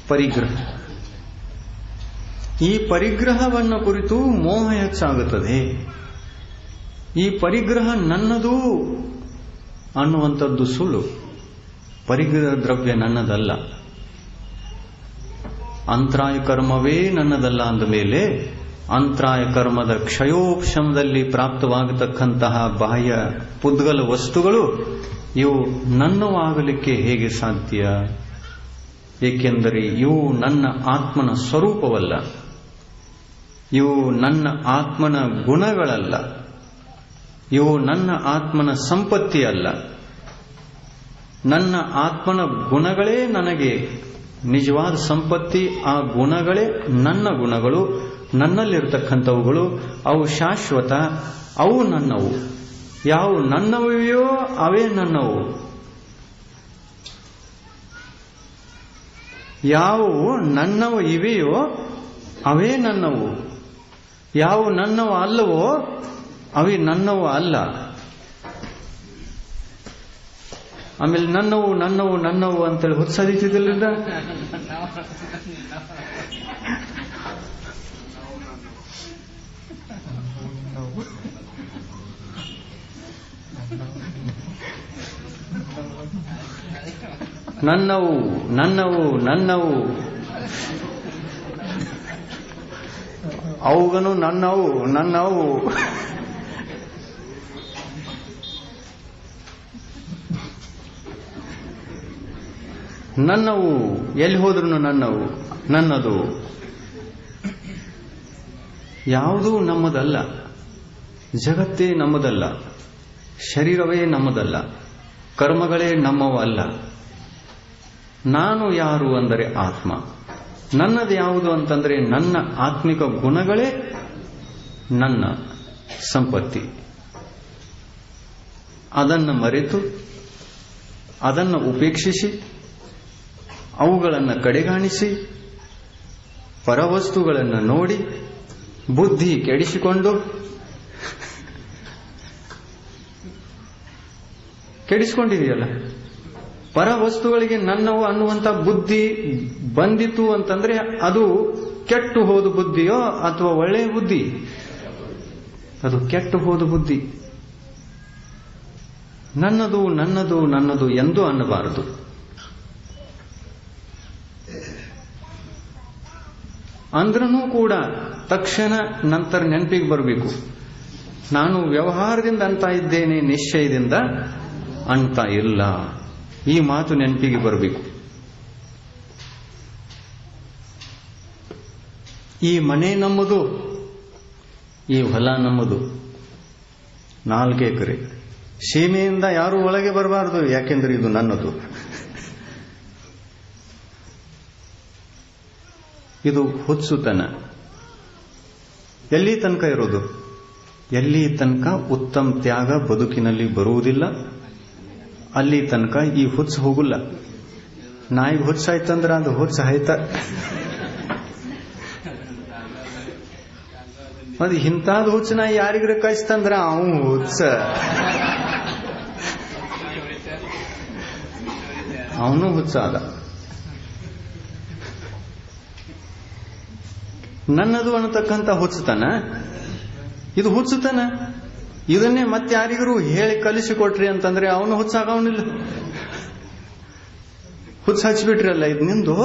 ಪರಿಗ್ರಹ. ಈ ಪರಿಗ್ರಹವನ್ನು ಕುರಿತು ಮೋಹ ಹೆಚ್ಚಾಗುತ್ತದೆ. ಈ ಪರಿಗ್ರಹ ನನ್ನದು ಅನ್ನುವಂಥದ್ದು ಸುಳ್ಳು. ಪರಿಗ್ರಹ ದ್ರವ್ಯ ನನ್ನದಲ್ಲ. ಅಂತರಾಯ ಕರ್ಮವೇ ನನ್ನದಲ್ಲ ಅಂದ ಮೇಲೆ ಅಂತರಾಯ ಕರ್ಮದ ಕ್ಷಯೋಕ್ಷಮದಲ್ಲಿ ಪ್ರಾಪ್ತವಾಗತಕ್ಕಂತಹ ಬಾಹ್ಯ ಪುದ್ಗಲ ವಸ್ತುಗಳು ಇವು ನನ್ನವಾಗಲಿಕ್ಕೆ ಹೇಗೆ ಸಾಧ್ಯ? ಏಕೆಂದರೆ ಇವು ನನ್ನ ಆತ್ಮನ ಸ್ವರೂಪವಲ್ಲ, ಇವು ನನ್ನ ಆತ್ಮನ ಗುಣಗಳಲ್ಲ, ಇವು ನನ್ನ ಆತ್ಮನ ಸಂಪತ್ತಿ ಅಲ್ಲ. ನನ್ನ ಆತ್ಮನ ಗುಣಗಳೇ ನನಗೆ ನಿಜವಾದ ಸಂಪತ್ತಿ. ಆ ಗುಣಗಳೇ ನನ್ನ ಗುಣಗಳು, ನನ್ನಲ್ಲಿರ್ತಕ್ಕಂಥವುಗಳು. ಅವು ಶಾಶ್ವತ, ಅವು ನನ್ನವು. ಯಾವ ನನ್ನವೆಯೋ ಅವೇ ನನ್ನವು. ಯಾವುವು ನನ್ನವು ಇವೆಯೋ ಅವೇ ನನ್ನವು. ಯಾವ ನನ್ನವು ಅಲ್ಲವೋ ಅವೇ ನನ್ನವು ಅಲ್ಲ. ಆಮೇಲೆ ನನ್ನವು ನನ್ನವು ನನ್ನವು ಅಂತೇಳಿ ಹುತ್ಸದಿದ್ದಿಲ್ಲ. ನನ್ನವು ನನ್ನವು ನನ್ನವು ಅವುಗನು ನನ್ನವು ನನ್ನವು. ನನ್ನವು ಎಲ್ಲಿ ಹೋದ್ರು ನನ್ನವು, ನನ್ನದು. ಯಾವುದೂ ನಮ್ಮದಲ್ಲ. ಜಗತ್ತೇ ನಮ್ಮದಲ್ಲ, ಶರೀರವೇ ನಮ್ಮದಲ್ಲ, ಕರ್ಮಗಳೇ ನಮ್ಮವಲ್ಲ. ನಾನು ಯಾರು ಅಂದರೆ ಆತ್ಮ. ನನ್ನದು ಯಾವುದು ಅಂತಂದ್ರೆ ನನ್ನ ಆತ್ಮಿಕ ಗುಣಗಳೇ ನನ್ನ ಸಂಪತ್ತಿ. ಅದನ್ನು ಮರೆತು, ಅದನ್ನು ಉಪೇಕ್ಷಿಸಿ, ಅವುಗಳನ್ನು ಕಡೆಗಾಣಿಸಿ, ಪರವಸ್ತುಗಳನ್ನು ನೋಡಿ ಬುದ್ಧಿ ಕೆಡಿಸಿಕೊಂಡಿದೆಯಲ್ಲ. ಪರವಸ್ತುಗಳಿಗೆ ನನ್ನವು ಅನ್ನುವಂಥ ಬುದ್ಧಿ ಬಂದಿತು ಅಂತಂದ್ರೆ ಅದು ಕೆಟ್ಟು ಹೋದ ಬುದ್ಧಿಯೋ ಅಥವಾ ಒಳ್ಳೆಯ ಬುದ್ಧಿ? ಅದು ಕೆಟ್ಟು ಹೋದ ಬುದ್ಧಿ. ನನ್ನದು ನನ್ನದು ನನ್ನದು ಎಂದೂ ಅನ್ನಬಾರದು. ಅಂದ್ರೂ ಕೂಡ ತಕ್ಷಣ ನಂತರ ನೆನಪಿಗೆ ಬರಬೇಕು, ನಾನು ವ್ಯವಹಾರದಿಂದ ಅಂತ ಇದ್ದೇನೆ, ನಿಶ್ಚಯದಿಂದ ಅಂತ ಇಲ್ಲ. ಈ ಮಾತು ನೆನಪಿಗೆ ಬರಬೇಕು. ಈ ಮನೆ ನಮ್ಮದು, ಈ ಹೊಲ ನಮ್ಮದು, 4 ಎಕರೆ. ಸೀಮೆಯಿಂದ ಯಾರೂ ಒಳಗೆ ಬರಬಾರದು, ಯಾಕೆಂದ್ರೆ ಇದು ನನ್ನದು. ಇದು ಹುಚ್ಚುತನ. ಎಲ್ಲಿ ತನಕ ಇರೋದು? ಎಲ್ಲಿ ತನಕ ಉತ್ತಮ ತ್ಯಾಗ ಬದುಕಿನಲ್ಲಿ ಬರುವುದಿಲ್ಲ ಅಲ್ಲಿ ತನಕ ಈ ಹುಚ್ಚು ಹೋಗುಲ್ಲ. ನಾಯಿಗೆ ಹುಚ್ಚಾಯ್ತಂದ್ರೆ ಅದು ಹುಚ್ಚು ಆಯ್ತ. ಅದು ಇಂಥದ್ದು ಹುಚ್ಚು ನಾಯಿ ಯಾರಿಗ್ರ ಕಳಿಸ್ತಂದ್ರ ಅವನು ಹುಚ್ಚ, ಅವನು ಹುಚ್ಚಾದ. ನನ್ನದು ಅನ್ನತಕ್ಕಂಥ ಹುಚ್ಚುತನ ಇದು ಹುಚ್ಚುತನ. ಇದನ್ನೇ ಮತ್ತೆ ಯಾರಿಗೂ ಹೇಳಿ ಕಲಿಸಿಕೊಟ್ರಿ ಅಂತಂದ್ರೆ ಅವನು ಹುಚ್ಚಾಗವನಿಲ್ಲ. ಹುಚ್ಚು ಹಚ್ಚಿಬಿಟ್ರಲ್ಲ ಇದು ನಿಂದು,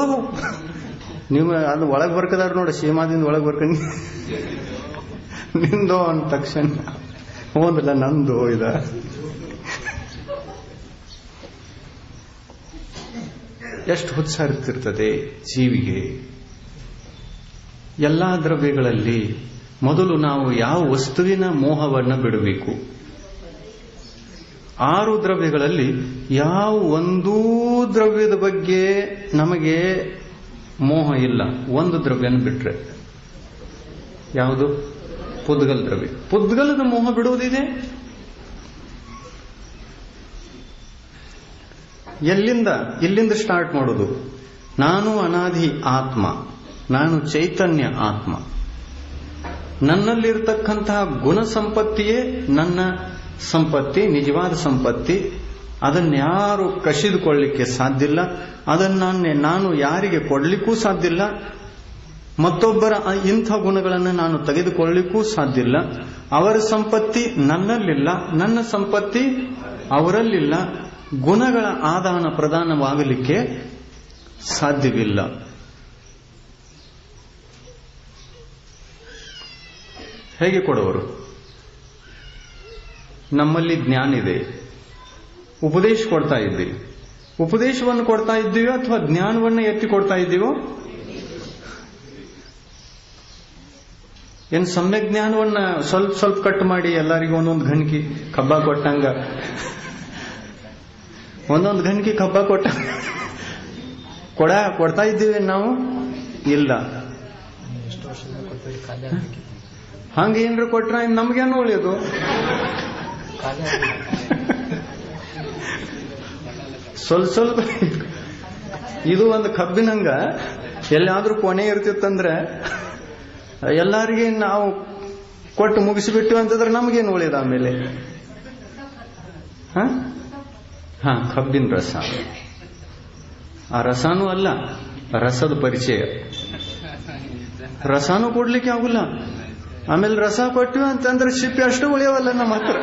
ನೀವು ಅದು ಒಳಗೆ ಬರ್ಕದಾರ ನೋಡಿ, ಸೀಮಾದಿಂದ ಒಳಗೆ ಬರ್ಕೊಂಡು ನಿಂದೋ ಅಂದ ತಕ್ಷಣ ಹೋದಲ್ಲ ನಂದು ಇದ. ಎಷ್ಟು ಹುಚ್ಚಾರ್ತಿರ್ತದೆ ಜೀವಿಗೆ. ಎಲ್ಲಾ ದ್ರವ್ಯಗಳಲ್ಲಿ ಮೊದಲು ನಾವು ಯಾವ ವಸ್ತುವಿನ ಮೋಹವನ್ನು ಬಿಡಬೇಕು? 6 ದ್ರವ್ಯಗಳಲ್ಲಿ ಯಾವ ಒಂದೂ ದ್ರವ್ಯದ ಬಗ್ಗೆ ನಮಗೆ ಮೋಹ ಇಲ್ಲ. ಒಂದು ದ್ರವ್ಯನ ಬಿಟ್ರೆ ಯಾವುದು? ಪುದ್ಗಲ ದ್ರವ್ಯ. ಪುದ್ಗಲದ ಮೋಹ ಬಿಡುವುದಿದೆ. ಎಲ್ಲಿಂದ? ಇಲ್ಲಿಂದ ಸ್ಟಾರ್ಟ್ ಮಾಡೋದು. ನಾನು ಅನಾದಿ ಆತ್ಮ, ನಾನು ಚೈತನ್ಯ ಆತ್ಮ. ನನ್ನಲ್ಲಿರ್ತಕ್ಕಂತಹ ಗುಣ ಸಂಪತ್ತಿಯೇ ನನ್ನ ಸಂಪತ್ತಿ, ನಿಜವಾದ ಸಂಪತ್ತಿ. ಅದನ್ಯಾರು ಕಸಿದುಕೊಳ್ಳಲಿಕ್ಕೆ ಸಾಧ್ಯ ಇಲ್ಲ. ಅದನ್ನ ನಾನು ಯಾರಿಗೆ ಕೊಡ್ಲಿಕ್ಕೂ ಸಾಧ್ಯ ಇಲ್ಲ. ಮತ್ತೊಬ್ಬರ ಇಂಥ ಗುಣಗಳನ್ನು ನಾನು ತೆಗೆದುಕೊಳ್ಳಲಿಕ್ಕೂ ಸಾಧ್ಯ ಇಲ್ಲ. ಅವರ ಸಂಪತ್ತಿ ನನ್ನಲ್ಲಿಲ್ಲ, ನನ್ನ ಸಂಪತ್ತಿ ಅವರಲ್ಲಿಲ್ಲ. ಗುಣಗಳ ಆದಾನ ಪ್ರದಾನವಾಗಲಿಕ್ಕೆ ಸಾಧ್ಯವಿಲ್ಲ. ಹೇಗೆ ಕೊಡುವರು? ನಮ್ಮಲ್ಲಿ ಜ್ಞಾನ ಇದೆ, ಉಪದೇಶ ಕೊಡ್ತಾ ಇದ್ದೀವಿ. ಉಪದೇಶವನ್ನು ಕೊಡ್ತಾ ಇದ್ದೀವೋ ಅಥವಾ ಜ್ಞಾನವನ್ನು ಎತ್ತಿ ಕೊಡ್ತಾ ಇದ್ದೀವೋ? ಏನು ಸಮ್ಯಕ್ ಜ್ಞಾನವನ್ನ ಸ್ವಲ್ಪ ಸ್ವಲ್ಪ ಕಟ್ ಮಾಡಿ ಎಲ್ಲರಿಗೂ ಒಂದೊಂದು ಗಣಕಿ ಕಬ್ಬ ಕೊಟ್ಟಂಗ, ಒಂದೊಂದು ಗಣಕಿ ಕಬ್ಬ ಕೊಡ್ತಾ ಇದ್ದೀವಿ ನಾವು? ಇಲ್ಲ. ಹಂಗ ಏನ್ರ ಕೊಟ್ರ ನಮ್ಗೇನು ಒಳ್ಳೆಯದು? ಸ್ವಲ್ಪ ಸ್ವಲ್ಪ ಇದು ಒಂದು ಕಬ್ಬಿನಂಗ ಎಲ್ಲಾದ್ರೂ ಕೊನೆ ಇರ್ತಿತ್ತಂದ್ರೆ ಎಲ್ಲಾರಿಗೆ ನಾವು ಕೊಟ್ಟು ಮುಗಿಸಿಬಿಟ್ಟು ಅಂತಂದ್ರೆ ನಮಗೇನು ಒಳ್ಳೇದು ಆಮೇಲೆ? ಕಬ್ಬಿನ ರಸ. ಆ ರಸಾನೂ ಅಲ್ಲ, ರಸದ ಪರಿಚಯ. ರಸಾನೂ ಕೊಡ್ಲಿಕ್ಕೆ ಆಗುಲ್ಲ. ಆಮೇಲೆ ರಸ ಕೊಟ್ಟಿವಿ ಅಂತಂದ್ರೆ ಸಿಪ್ಪೆ ಅಷ್ಟು ಉಳಿಯವಲ್ಲ ನಮ್ಮ ಹತ್ರ.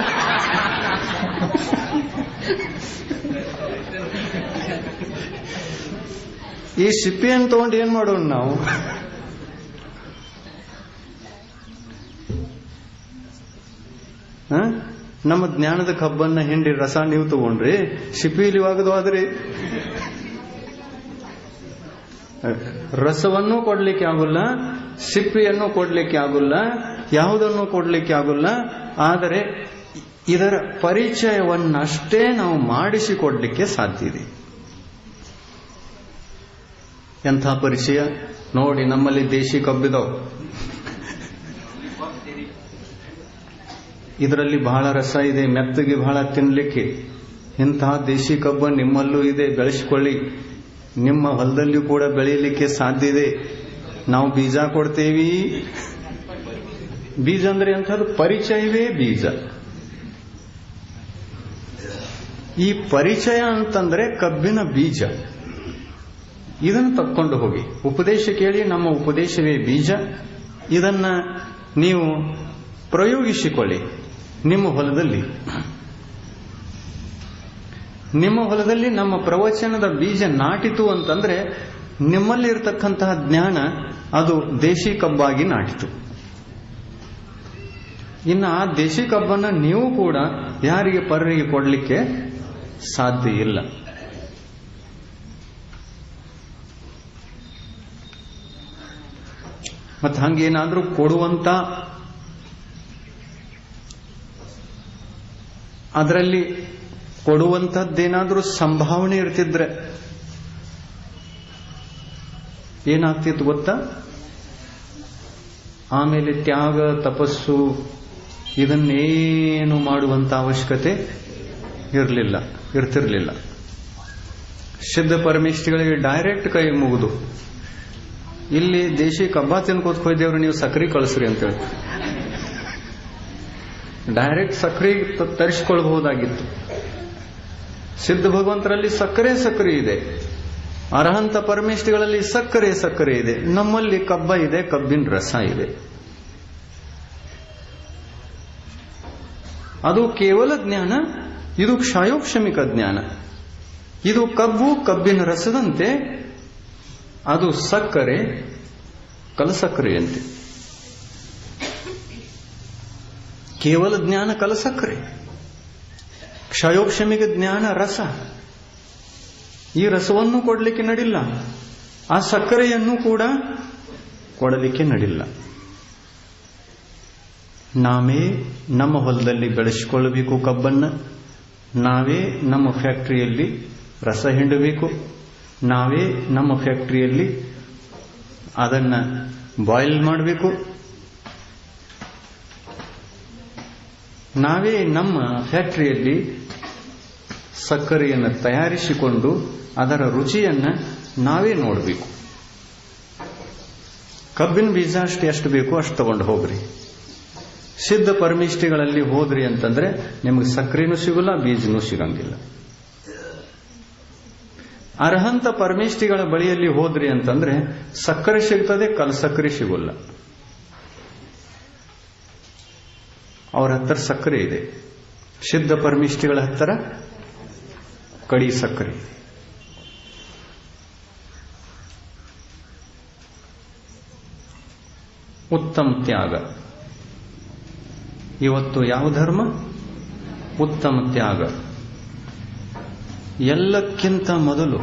ಈ ಸಿಪ್ಪೆಯನ್ನು ತಗೊಂಡು ಏನ್ ಮಾಡೋಣ ನಾವು? ನಮ್ಮ ಜ್ಞಾನದ ಕಬ್ಬನ್ನ ಹಿಂಡಿ ರಸ ನೀವು ತಗೊಂಡ್ರಿ, ಸಿಪ್ಪಿಲಿ ಒಗದು ಆದ್ರಿ ರಸವನ್ನೂ ಕೊಡ್ಲಿಕ್ಕೆ ಆಗುಲ್ಲ, ಸಿಪ್ಪಿಯನ್ನು ಕೊಡ್ಲಿಕ್ಕೆ ಆಗುಲ್ಲ, ಯಾವುದನ್ನು ಕೊಡ್ಲಿಕ್ಕೆ ಆಗುಲ್ಲ. ಆದರೆ ಇದರ ಪರಿಚಯವನ್ನಷ್ಟೇ ನಾವು ಮಾಡಿಸಿಕೊಡ್ಲಿಕ್ಕೆ ಸಾಧ್ಯ ಇದೆ. ಎಂಥ ಪರಿಚಯ ನೋಡಿ. ನಮ್ಮಲ್ಲಿ ದೇಶಿ ಕಬ್ಬಿದಾವ್, ಇದರಲ್ಲಿ ಬಹಳ ರಸ ಇದೆ, ಮೆತ್ತಗೆ ಬಹಳ ತಿನ್ಲಿಕ್ಕೆ. ಇಂತಹ ದೇಶಿ ಕಬ್ಬು ನಿಮ್ಮಲ್ಲೂ ಇದೆ, ಬೆಳೆಸಿಕೊಳ್ಳಿ. ನಿಮ್ಮ ಹೊಲದಲ್ಲಿಯೂ ಕೂಡ ಬೆಳೀಲಿಕ್ಕೆ ಸಾಧ್ಯ ಇದೆ. ನಾವು ಬೀಜ ಕೊಡ್ತೇವಿ. ಬೀಜ ಅಂದ್ರೆ ಎಂಥದ್ದು? ಪರಿಚಯವೇ ಬೀಜ. ಈ ಪರಿಚಯ ಅಂತಂದ್ರೆ ಕಬ್ಬಿನ ಬೀಜ. ಇದನ್ನು ತಕ್ಕೊಂಡು ಹೋಗಿ ಉಪದೇಶ ಕೇಳಿ. ನಮ್ಮ ಉಪದೇಶವೇ ಬೀಜ. ಇದನ್ನ ನೀವು ಪ್ರಯೋಗಿಸಿಕೊಳ್ಳಿ ನಿಮ್ಮ ಹೊಲದಲ್ಲಿ. ನಿಮ್ಮ ಹೊಲದಲ್ಲಿ ನಮ್ಮ ಪ್ರವಚನದ ಬೀಜ ನಾಟಿತು ಅಂತಂದ್ರೆ ನಿಮ್ಮಲ್ಲಿ ಇರತಕ್ಕಂತಹ ಜ್ಞಾನ ಅದು ದೇಶಿ ಕಬ್ಬಾಗಿ ನಾಟಿತು. ಇನ್ನು ಆ ದೇಶಿ ಕಬ್ಬನ್ನ ನೀವು ಕೂಡ ಯಾರಿಗೆ ಪರರಿಗೆ ಕೊಡಲಿಕ್ಕೆ ಸಾಧ್ಯ ಇಲ್ಲ. ಮತ್ತೆ ಹಂಗೇನಾದ್ರೂ ಕೊಡುವಂತ ಅದರಲ್ಲಿ ಕೊಡುವಂತದ್ದೇನಾದ್ರೂ ಸಂಭಾವನೆ ಇರ್ತಿದ್ರೆ ಏನಾಗ್ತಿತ್ತು ಗೊತ್ತಾ? ಆಮೇಲೆ ತ್ಯಾಗ, ತಪಸ್ಸು ಇದನ್ನೇನು ಮಾಡುವಂತ ಅವಶ್ಯಕತೆ ಇರ್ತಿರ್ಲಿಲ್ಲ. ಸಿದ್ಧ ಪರಮೇಷ್ಠಿಗಳಿಗೆ ಡೈರೆಕ್ಟ್ ಕೈ ಮುಗಿದು, ಇಲ್ಲಿ ದೇಶಿ ಕಬ್ಬಾ ತಿನ್ಕೋತ ಹೋಯ್ದೇವ್ರು, ನೀವು ಸಕ್ರಿ ಕಳಿಸ್ರಿ ಅಂತೇಳಿ ಡೈರೆಕ್ಟ್ ಸಕ್ರಿ ತರಿಸಿಕೊಳ್ಬಹುದಾಗಿತ್ತು. ಸಿದ್ಧ ಭಗವಂತರಲ್ಲಿ ಸಕ್ಕರೆ ಇದೆ, ಅರ್ಹಂತ ಪರಮೇಷ್ಠಿಗಳಲ್ಲಿ ಸಕ್ಕರೆ ಇದೆ. ನಮ್ಮಲ್ಲಿ ಕಬ್ಬ ಇದೆ, ಕಬ್ಬಿನ ರಸ ಇದೆ. ಅದು ಕೇವಲ ಜ್ಞಾನ, ಇದು ಕ್ಷಯೋಕ್ಷಮಿಕ ಜ್ಞಾನ. ಇದು ಕಬ್ಬು ಕಬ್ಬಿನ ರಸದಂತೆ, ಅದು ಸಕ್ಕರೆ ಕಲಸಕ್ಕರೆಯಂತೆ. ಕೇವಲ ಜ್ಞಾನ ಕಲಸಕ್ಕರೆ, ಕ್ಷಯೋಕ್ಷಮಿಕ ಜ್ಞಾನ ರಸ. ಈ ರಸವನ್ನು ಕೊಡಲಿಕ್ಕೆ ನಡಿಲ್ಲ, ಆ ಸಕ್ಕರೆಯನ್ನು ಕೂಡ ಕೊಡಲಿಕ್ಕೆ ನಡಿಲ್ಲ. ನಾವೇ ನಮ್ಮ ಹೊಲದಲ್ಲಿ ಬೆಳೆಸಿಕೊಳ್ಳಬೇಕು ಕಬ್ಬನ್ನು, ನಾವೇ ನಮ್ಮ ಫ್ಯಾಕ್ಟರಿಯಲ್ಲಿ ರಸ ಹಿಂಡಬೇಕು, ನಾವೇ ನಮ್ಮ ಫ್ಯಾಕ್ಟರಿಯಲ್ಲಿ ಅದನ್ನು ಬಾಯ್ಲ್ ಮಾಡಬೇಕು, ನಾವೇ ನಮ್ಮ ಫ್ಯಾಕ್ಟರಿಯಲ್ಲಿ ಸಕ್ಕರೆಯನ್ನು ತಯಾರಿಸಿಕೊಂಡು ಅದರ ರುಚಿಯನ್ನು ನಾವೇ ನೋಡಬೇಕು. ಕಬ್ಬಿನ ಬೀಜ ಎಷ್ಟು ಬೇಕೋ ಅಷ್ಟು ತಗೊಂಡು ಹೋಗ್ರಿ. ಸಿದ್ಧ ಪರಮೇಷ್ಠಿಗಳಲ್ಲಿ ಹೋದ್ರಿ ಅಂತಂದ್ರೆ ನಿಮಗೆ ಸಕ್ಕರೆನೂ ಸಿಗಲ್ಲ, ಬೀಜನೂ ಸಿಗಂಗಿಲ್ಲ. ಅರ್ಹಂತ ಪರಮೇಷ್ಠಿಗಳ ಬಳಿಯಲ್ಲಿ ಹೋದ್ರಿ ಅಂತಂದ್ರೆ ಸಕ್ಕರೆ ಸಿಗ್ತದೆ, ಕಲಸಕ್ಕರೆ ಸಿಗೋಲ್ಲ. ಅವರ ಹತ್ತಿರ ಸಕ್ಕರೆ ಇದೆ, ಸಿದ್ಧ ಪರಮೇಷ್ಠಿಗಳ ಹತ್ತಿರ ಕಡಿ ಸಕ್ಕರೆ. ಉತ್ತಮ ತ್ಯಾಗ. ಇವತ್ತು ಯಾವ ಧರ್ಮ? ಉತ್ತಮ ತ್ಯಾಗ. ಎಲ್ಲಕ್ಕಿಂತ ಮೊದಲು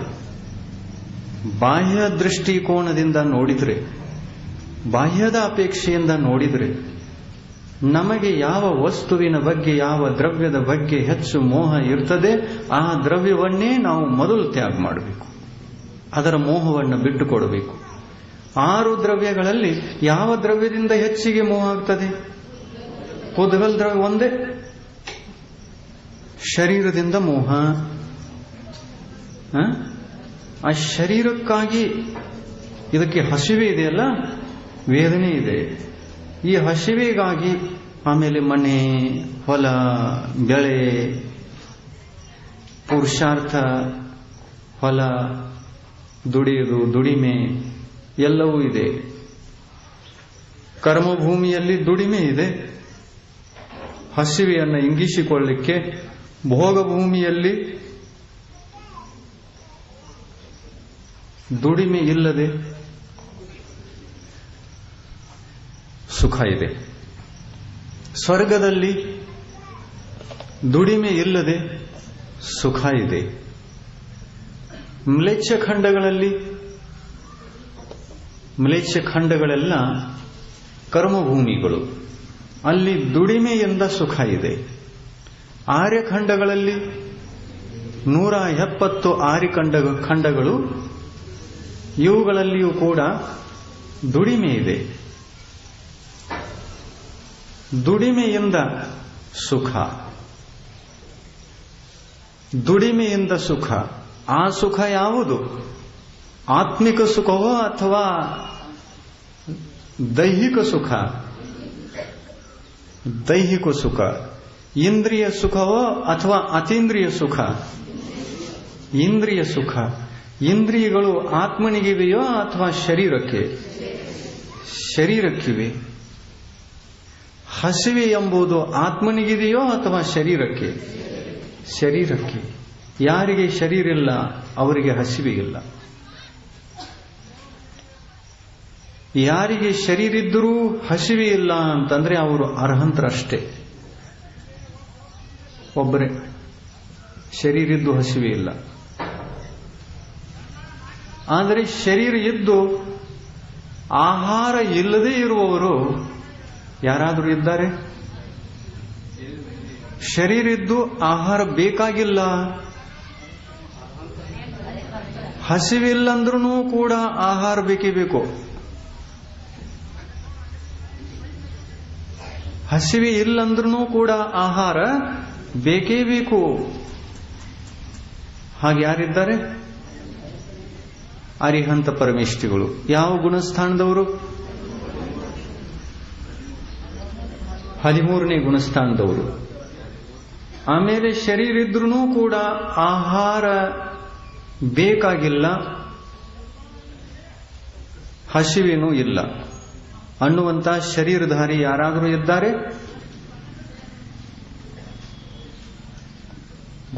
ಬಾಹ್ಯ ದೃಷ್ಟಿಕೋನದಿಂದ ನೋಡಿದ್ರೆ, ಬಾಹ್ಯದ ಅಪೇಕ್ಷೆಯಿಂದ ನೋಡಿದ್ರೆ, ನಮಗೆ ಯಾವ ವಸ್ತುವಿನ ಬಗ್ಗೆ, ಯಾವ ದ್ರವ್ಯದ ಬಗ್ಗೆ ಹೆಚ್ಚು ಮೋಹ ಇರ್ತದೆ, ಆ ದ್ರವ್ಯವನ್ನೇ ನಾವು ಮೊದಲು ತ್ಯಾಗ ಮಾಡಬೇಕು. ಅದರ ಮೋಹವನ್ನು ಬಿಟ್ಟುಕೊಡಬೇಕು. 6 ದ್ರವ್ಯಗಳಲ್ಲಿ ಯಾವ ದ್ರವ್ಯದಿಂದ ಹೆಚ್ಚಿಗೆ ಮೋಹ ಆಗ್ತದೆ? ಪುದ್ಗಲ್ ದ್ರವ್ಯ ಒಂದೇ. ಶರೀರದಿಂದ ಮೋಹ. ಆ ಶರೀರಕ್ಕಾಗಿ ಇದಕ್ಕೆ ಹಸಿವೆ ಇದೆಯಲ್ಲ, ವೇದನೆ ಇದೆ. ಈ ಹಸಿವೆಗಾಗಿ ಆಮೇಲೆ ಮನೆ, ಹೊಲ, ಬೆಳೆ, ಪುರುಷಾರ್ಥ, ಹೊಲ, ದುಡಿಯುವುದು, ದುಡಿಮೆ ಎಲ್ಲವೂ ಇದೆ. ಕರ್ಮಭೂಮಿಯಲ್ಲಿ ದುಡಿಮೆ ಇದೆ, ಹಸಿವೆಯನ್ನು ಇಂಗಿಸಿಕೊಳ್ಳಲಿಕ್ಕೆ. ಭೋಗಭೂಮಿಯಲ್ಲಿ ದುಡಿಮೆ ಇಲ್ಲದೆ ಸುಖ ಇದೆ. ಸ್ವರ್ಗದಲ್ಲಿ ದುಡಿಮೆ ಇಲ್ಲದೆ ಸುಖ ಇದೆ. ಮ್ಲೇಚ್ಛ ಖಂಡಗಳೆಲ್ಲ ಕರ್ಮಭೂಮಿಗಳು, ಅಲ್ಲಿ ದುಡಿಮೆಯಿಂದ ಸುಖ ಇದೆ. ಆರ್ಯಖಂಡಗಳಲ್ಲಿ 170 ಆರ್ಯಖಂಡಗಳು, ಇವುಗಳಲ್ಲಿಯೂ ಕೂಡ ದುಡಿಮೆ ಇದೆ. ದುಡಿಮೆಯಿಂದ ಸುಖ, ದುಡಿಮೆಯಿಂದ ಸುಖ. ಆ ಸುಖ ಯಾವುದು? ಆತ್ಮಿಕ ಸುಖವೋ ಅಥವಾ ದೈಹಿಕ ಸುಖ? ದೈಹಿಕ ಸುಖ. ಇಂದ್ರಿಯ ಸುಖವೋ ಅಥವಾ ಅತೀಂದ್ರಿಯ ಸುಖ? ಇಂದ್ರಿಯ ಸುಖ. ಇಂದ್ರಿಯಗಳು ಆತ್ಮನಿಗಿವೆಯೋ ಅಥವಾ ಶರೀರಕ್ಕೆ? ಶರೀರಕ್ಕಿವೆ. ಹಸಿವೆ ಎಂಬುದು ಆತ್ಮನಿಗಿದೆಯೋ ಅಥವಾ ಶರೀರಕ್ಕೆ? ಶರೀರಕ್ಕೆ. ಯಾರಿಗೆ ಶರೀರ ಇಲ್ಲ ಅವರಿಗೆ ಹಸಿವೆ ಇಲ್ಲ. ಯಾರಿಗೆ ಶರೀರ ಇದ್ದರೂ ಹಸಿವೆ ಇಲ್ಲ ಅಂತಂದ್ರೆ ಅವರು ಅರ್ಹಂತರಷ್ಟೇ. ಒಬ್ಬರೇ ಶರೀರಿದ್ದು ಹಸಿವೆ ಇಲ್ಲ. ಆದರೆ ಶರೀರ ಇದ್ದು ಆಹಾರ ಇಲ್ಲದೇ ಇರುವವರು ಯಾರಾದರೂ ಇದ್ದಾರೆ? ಶರೀರಿದ್ದು ಆಹಾರ ಬೇಕಾಗಿಲ್ಲ, ಹಸಿವಿಲ್ಲಂದ್ರೂ ಕೂಡ ಆಹಾರ ಬೇಕೇ ಬೇಕು. ಹಸಿವೆ ಇಲ್ಲಂದ್ರೂ ಕೂಡ ಆಹಾರ ಬೇಕೇ ಬೇಕು. ಹಾಗೆ ಯಾರಿದ್ದಾರೆ? ಅರಿಹಂತ ಪರಮೇಷ್ಠಿಗಳು. ಯಾವ ಗುಣಸ್ಥಾನದವರು? 13ನೇ ಗುಣಸ್ಥಾನದವರು. ಆಮೇಲೆ ಶರೀರ ಇದ್ರೂ ಕೂಡ ಆಹಾರ ಬೇಕಾಗಿಲ್ಲ, ಹಸಿವೇನೂ ಇಲ್ಲ ಅನ್ನುವಂತ ಶರೀರಧಾರಿ ಯಾರಾದರೂ ಇದ್ದಾರೆ?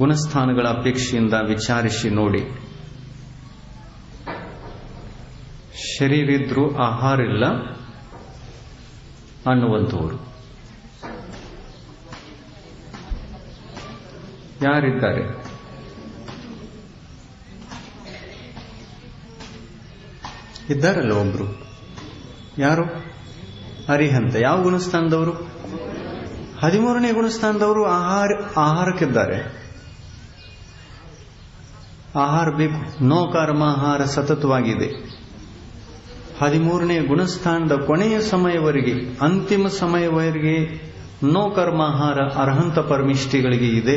ಗುಣಸ್ಥಾನಗಳ ಅಪೇಕ್ಷೆಯಿಂದ ವಿಚಾರಿಸಿ ನೋಡಿ. ಶರೀರ ಇದ್ರೂ ಆಹಾರ ಇಲ್ಲ ಅನ್ನುವಂಥವರು ಯಾರಿದ್ದಾರೆ? ಇದ್ದಾರಲ್ಲ ಒಬ್ರು. ಯಾರು? ಅರಿಹಂತ. ಯಾವ ಗುಣಸ್ಥಾನದವರು? 13ನೇ ಗುಣಸ್ಥಾನದವರು. ಆಹಾರಕ್ಕಿದ್ದಾರೆ. ಆಹಾರ ಬೇಕು. ನೋ ಕರ್ಮಾಹಾರ ಸತತವಾಗಿದೆ. 13ನೇ ಗುಣಸ್ಥಾನದ ಕೊನೆಯ ಸಮಯವರೆಗೆ, ಅಂತಿಮ ಸಮಯವರೆಗೆ ನೋ ಕರ್ಮಾಹಾರ ಅರ್ಹಂತ ಪರಮಿಷ್ಠಿಗಳಿಗೆ ಇದೆ.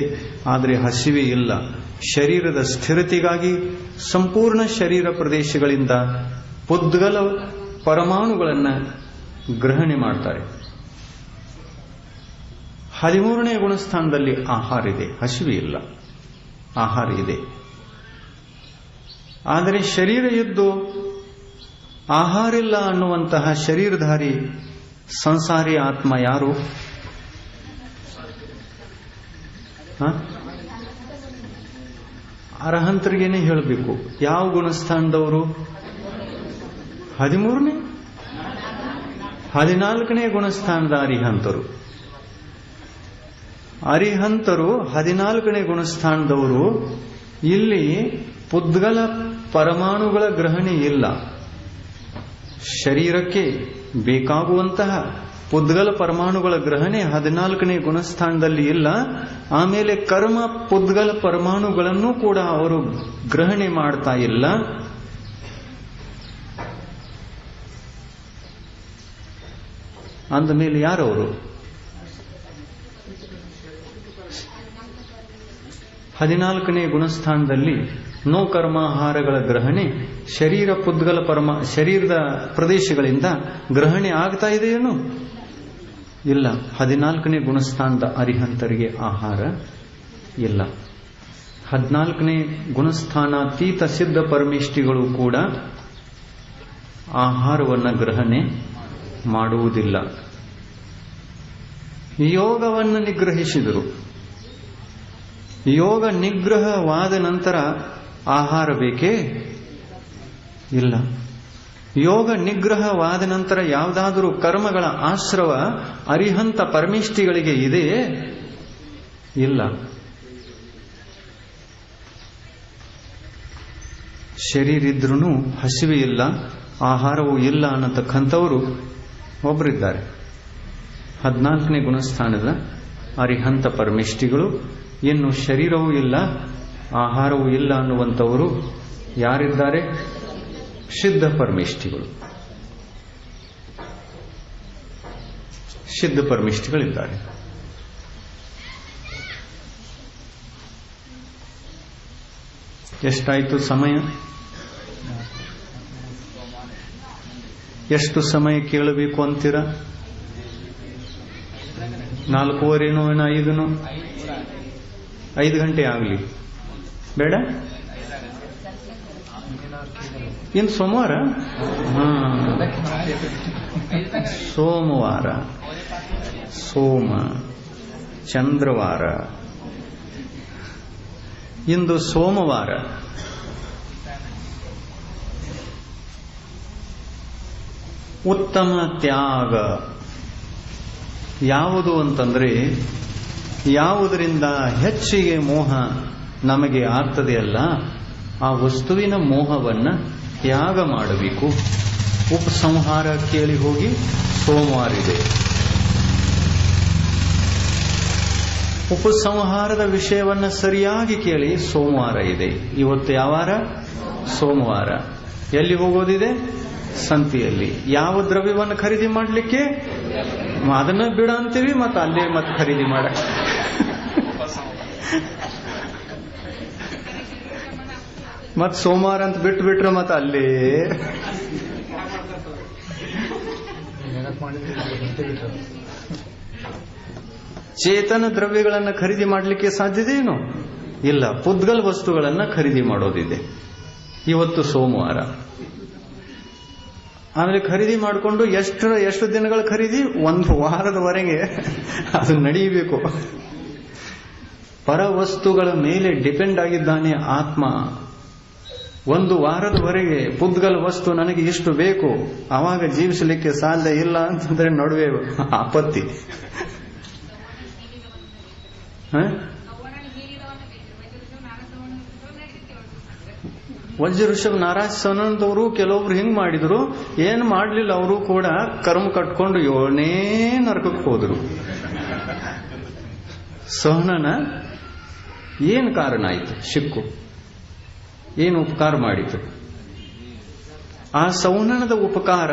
ಆದರೆ ಹಸಿವೆ ಇಲ್ಲ. ಶರೀರದ ಸ್ಥಿರತೆಗಾಗಿ ಸಂಪೂರ್ಣ ಶರೀರ ಪ್ರದೇಶಗಳಿಂದ ಪುದ್ಗಲ ಪರಮಾಣುಗಳನ್ನು ಗ್ರಹಣೆ ಮಾಡ್ತಾರೆ. 13ನೇ ಗುಣಸ್ಥಾನದಲ್ಲಿ ಆಹಾರ ಇದೆ, ಹಸಿವೆ ಇಲ್ಲ. ಆಹಾರ ಇದೆ. ಆದರೆ ಶರೀರ ಇದ್ದು ಆಹಾರ ಇಲ್ಲ ಅನ್ನುವಂತಹ ಶರೀರಧಾರಿ ಸಂಸಾರಿ ಆತ್ಮ ಯಾರು? ಅರ್ಹಂತರಿಗೇನೆ ಹೇಳಬೇಕು. ಯಾವ ಗುಣಸ್ಥಾನದವರು? 13ನೇ 14ನೇ ಗುಣಸ್ಥಾನದ ಅರಿಹಂತರು. ಅರಿಹಂತರು 14ನೇ ಗುಣಸ್ಥಾನದವರು. ಇಲ್ಲಿ ಪುದ್ಗಲ ಪರಮಾಣುಗಳ ಗ್ರಹಣೆ ಇಲ್ಲ. ಶರೀರಕ್ಕೆ ಬೇಕಾಗುವಂತಹ ಪುದ್ಗಲ ಪರಮಾಣುಗಳ ಗ್ರಹಣೆ 14ನೇ ಗುಣಸ್ಥಾನದಲ್ಲಿ ಇಲ್ಲ. ಆಮೇಲೆ ಕರ್ಮ ಪುದ್ಗಲ ಪರಮಾಣುಗಳನ್ನು ಕೂಡ ಅವರು ಗ್ರಹಣೆ ಮಾಡ್ತಾ ಇಲ್ಲ. ಅಂದಮೇಲೆ ಯಾರವರು? 14ನೇ ಗುಣಸ್ಥಾನದಲ್ಲಿ ನೋ ಕರ್ಮಾಹಾರಗಳ ಗ್ರಹಣೆ ಶರೀರ ಪುದ್ಗಲ ಶರೀರದ ಪ್ರದೇಶಗಳಿಂದ ಗ್ರಹಣೆ ಆಗ್ತಾ ಇದೆಯೇನು? ಇಲ್ಲ. 14ನೇ ಗುಣಸ್ಥಾನದ ಅರಿಹಂತರಿಗೆ ಆಹಾರ ಇಲ್ಲ. 14ನೇ ಗುಣಸ್ಥಾನಾತೀತ ಸಿದ್ಧ ಪರಮೇಷ್ಠಿಗಳು ಕೂಡ ಆಹಾರವನ್ನು ಗ್ರಹಣೆ ಮಾಡುವುದಿಲ್ಲ. ಯೋಗವನ್ನು ನಿಗ್ರಹಿಸಿದರು. ಯೋಗ ನಿಗ್ರಹವಾದ ನಂತರ ಆಹಾರ ಬೇಕೇ? ಇಲ್ಲ. ಯೋಗ ನಿಗ್ರಹವಾದ ನಂತರ ಯಾವುದಾದರೂ ಕರ್ಮಗಳ ಆಶ್ರವ ಅರಿಹಂತ ಪರಮೇಷ್ಠಿಗಳಿಗೆ ಇದೆಯೇ? ಇಲ್ಲ. ಶರೀರ ಇದ್ರೂ ಹಸಿವೆ ಇಲ್ಲ, ಆಹಾರವೂ ಇಲ್ಲ ಅನ್ನತಕ್ಕಂಥವರು ಒಬ್ಬರಿದ್ದಾರೆ. 14ನೇ ಗುಣಸ್ಥಾನದ ಅರಿಹಂತ ಪರಮೇಷ್ಠಿಗಳು. ಇನ್ನು ಶರೀರವೂ ಇಲ್ಲ, ಆಹಾರವೂ ಇಲ್ಲ ಅನ್ನುವಂಥವರು ಯಾರಿದ್ದಾರೆ? ಸಿದ್ಧ ಪರಮೇಷ್ಠಿಗಳು. ಸಿದ್ಧ ಪರಮೇಷ್ಠಿಗಳಿದ್ದಾರೆ. ಎಷ್ಟಾಯಿತು ಸಮಯ? ಎಷ್ಟು ಸಮಯ ಕೇಳಬೇಕು ಅಂತೀರಾ? 4:15 5? 5 ಗಂಟೆ ಆಗಲಿ ಬೇಡ? ಇನ್ನು ಸೋಮವಾರ? ಸೋಮವಾರ, ಸೋಮ, ಚಂದ್ರವಾರ. ಇಂದು ಸೋಮವಾರ. ಉತ್ತಮ ತ್ಯಾಗ ಯಾವುದು ಅಂತಂದ್ರೆ, ಯಾವುದರಿಂದ ಹೆಚ್ಚಿಗೆ ಮೋಹ ನಮಗೆ ಆಗ್ತದೆಯಲ್ಲ, ಆ ವಸ್ತುವಿನ ಮೋಹವನ್ನು ತ್ಯಾಗ ಮಾಡಬೇಕು. ಉಪಸಂಹಾರ ಕೇಳಿ ಹೋಗಿ. ಸೋಮವಾರ ಇದೆ. ಉಪಸಂಹಾರದ ವಿಷಯವನ್ನು ಸರಿಯಾಗಿ ಕೇಳಿ. ಸೋಮವಾರ ಇದೆ. ಇವತ್ತು ಯಾವ ವಾರ? ಸೋಮವಾರ. ಎಲ್ಲಿ ಹೋಗೋದಿದೆ? ಸಂತೆಯಲ್ಲಿ. ಯಾವ ದ್ರವ್ಯವನ್ನು ಖರೀದಿ ಮಾಡಲಿಕ್ಕೆ? ಅದನ್ನ ಬಿಡ ಅಂತೀವಿ, ಮತ್ತೆ ಅಲ್ಲೇ ಮತ್ತೆ ಖರೀದಿ ಮಾಡ. ಮತ್ ಸೋಮವಾರ ಅಂತ ಬಿಟ್ರೆ ಮತ್ತೆ ಅಲ್ಲೇ ಚೇತನ ದ್ರವ್ಯಗಳನ್ನ ಖರೀದಿ ಮಾಡಲಿಕ್ಕೆ ಸಾಧ್ಯತೆ ಏನು? ಇಲ್ಲ. ಪುದ್ಗಲ್ ವಸ್ತುಗಳನ್ನ ಖರೀದಿ ಮಾಡೋದಿದೆ. ಇವತ್ತು ಸೋಮವಾರ, ಆಮೇಲೆ ಖರೀದಿ ಮಾಡಿಕೊಂಡು ಎಷ್ಟು ದಿನಗಳ ಖರೀದಿ? 1 ವಾರದವರೆಗೆ ಅದು ನಡೆಯಬೇಕು. ಪರವಸ್ತುಗಳ ಮೇಲೆ ಡಿಪೆಂಡ್ ಆಗಿದ್ದಾನೆ ಆತ್ಮ. 1 ವಾರದವರೆಗೆ ಪುದ್ಗಲ್ ವಸ್ತು ನನಗೆ ಇಷ್ಟು ಬೇಕು, ಆವಾಗ ಜೀವಿಸಲಿಕ್ಕೆ ಸಾಧ್ಯ ಇಲ್ಲ ಅಂತಂದ್ರೆ ನಡುವೆ ಆಪತ್ತಿ. ವಜ್ರ ಋಷಭ ನಾರಾಜ್ ಸವನಂತವರು ಕೆಲವೊಬ್ರು ಹಿಂಗ್ ಮಾಡಿದ್ರು, ಏನ್ ಮಾಡ್ಲಿಲ್ಲ. ಅವರು ಕೂಡ ಕರ್ಮ ಕಟ್ಕೊಂಡು 7ನೇ ನರಕಕ್ಕೆ ಹೋದ್ರು. ಸಹನನ ಏನ್ ಕಾರಣ ಆಯ್ತು? ಶಿಕ್ಕು ಏನು ಉಪಕಾರ ಮಾಡಿತು? ಆ ಸೌನನದ ಉಪಕಾರ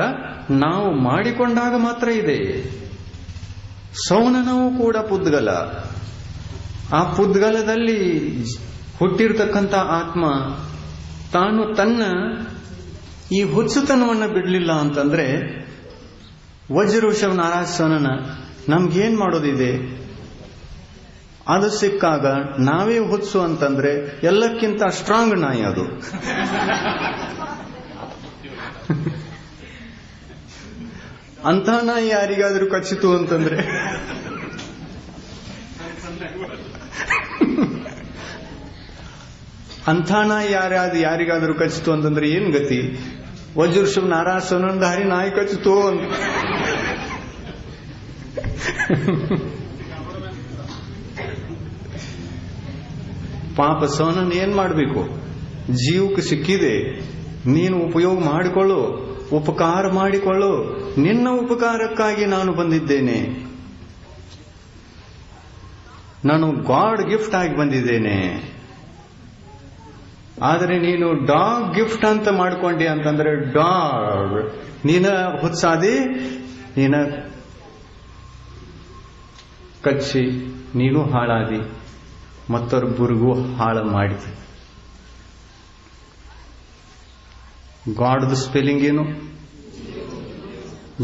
ನಾವು ಮಾಡಿಕೊಂಡಾಗ ಮಾತ್ರ ಇದೆ. ಸೌನನವು ಕೂಡ ಪುದ್ಗಲ. ಆ ಪುದ್ಗಲದಲ್ಲಿ ಹುಟ್ಟಿರ್ತಕ್ಕಂಥ ಆತ್ಮ ತಾನು ತನ್ನ ಈ ಹುಚ್ಚುತನವನ್ನು ಬಿಡಲಿಲ್ಲ ಅಂತಂದ್ರೆ, ವಜ್ರಋಷಭ ನಾರಾಜ್ ಸವನನ ನಮ್ಗೇನ್ ಮಾಡೋದಿದೆ? ಅದು ಸಿಕ್ಕಾಗ ನಾವೇ ಹುಚ್ಚು ಅಂತಂದ್ರೆ ಎಲ್ಲಕ್ಕಿಂತ ಸ್ಟ್ರಾಂಗ್ ನಾಯಿ ಅದು. ಅಂಥ ನಾಯಿ ಯಾರಿಗಾದ್ರೂ ಕಚ್ಚಿತು ಅಂತಂದ್ರೆ ಅಂಥ ನಾಯಿ ಯಾರಿಗಾದ್ರೂ ಕಚ್ಚಿತು ಅಂತಂದ್ರೆ ಏನ್ ಗತಿ? ವಜ್ರಋಷಭ ನಾರಾಜ್ ಸವನಂದಾರಿ ನಾಯಿ ಕಚ್ಚಿತು ಅಂತ ಪಾಪ ಸವನನ್ ಏನ್ ಮಾಡಬೇಕು? ಜೀವಕ್ಕೆ ಸಿಕ್ಕಿದೆ, ನೀನು ಉಪಯೋಗ ಮಾಡಿಕೊಳ್ಳು, ಉಪಕಾರ ಮಾಡಿಕೊಳ್ಳು. ನಿನ್ನ ಉಪಕಾರಕ್ಕಾಗಿ ನಾನು ಬಂದಿದ್ದೇನೆ, ನಾನು ಗಾಡ್ ಗಿಫ್ಟ್ ಆಗಿ ಬಂದಿದ್ದೇನೆ. ಆದರೆ ನೀನು ಡಾಗ್ ಗಿಫ್ಟ್ ಅಂತ ಮಾಡ್ಕೊಂಡಿ ಅಂತಂದ್ರೆ ಡಾಗ್ ನೀನ ಹುಚ್ಚಾದಿ, ನೀನ ಕಚ್ಚಿ ನೀನು ಹಾಳಾದಿ, ಮತ್ತೊಬ್ಬರಿಗೂ ಹಾಳು ಮಾಡಿದೆ. ಗಾಡ್ದು ಸ್ಪೆಲ್ಲಿಂಗ್ ಏನು?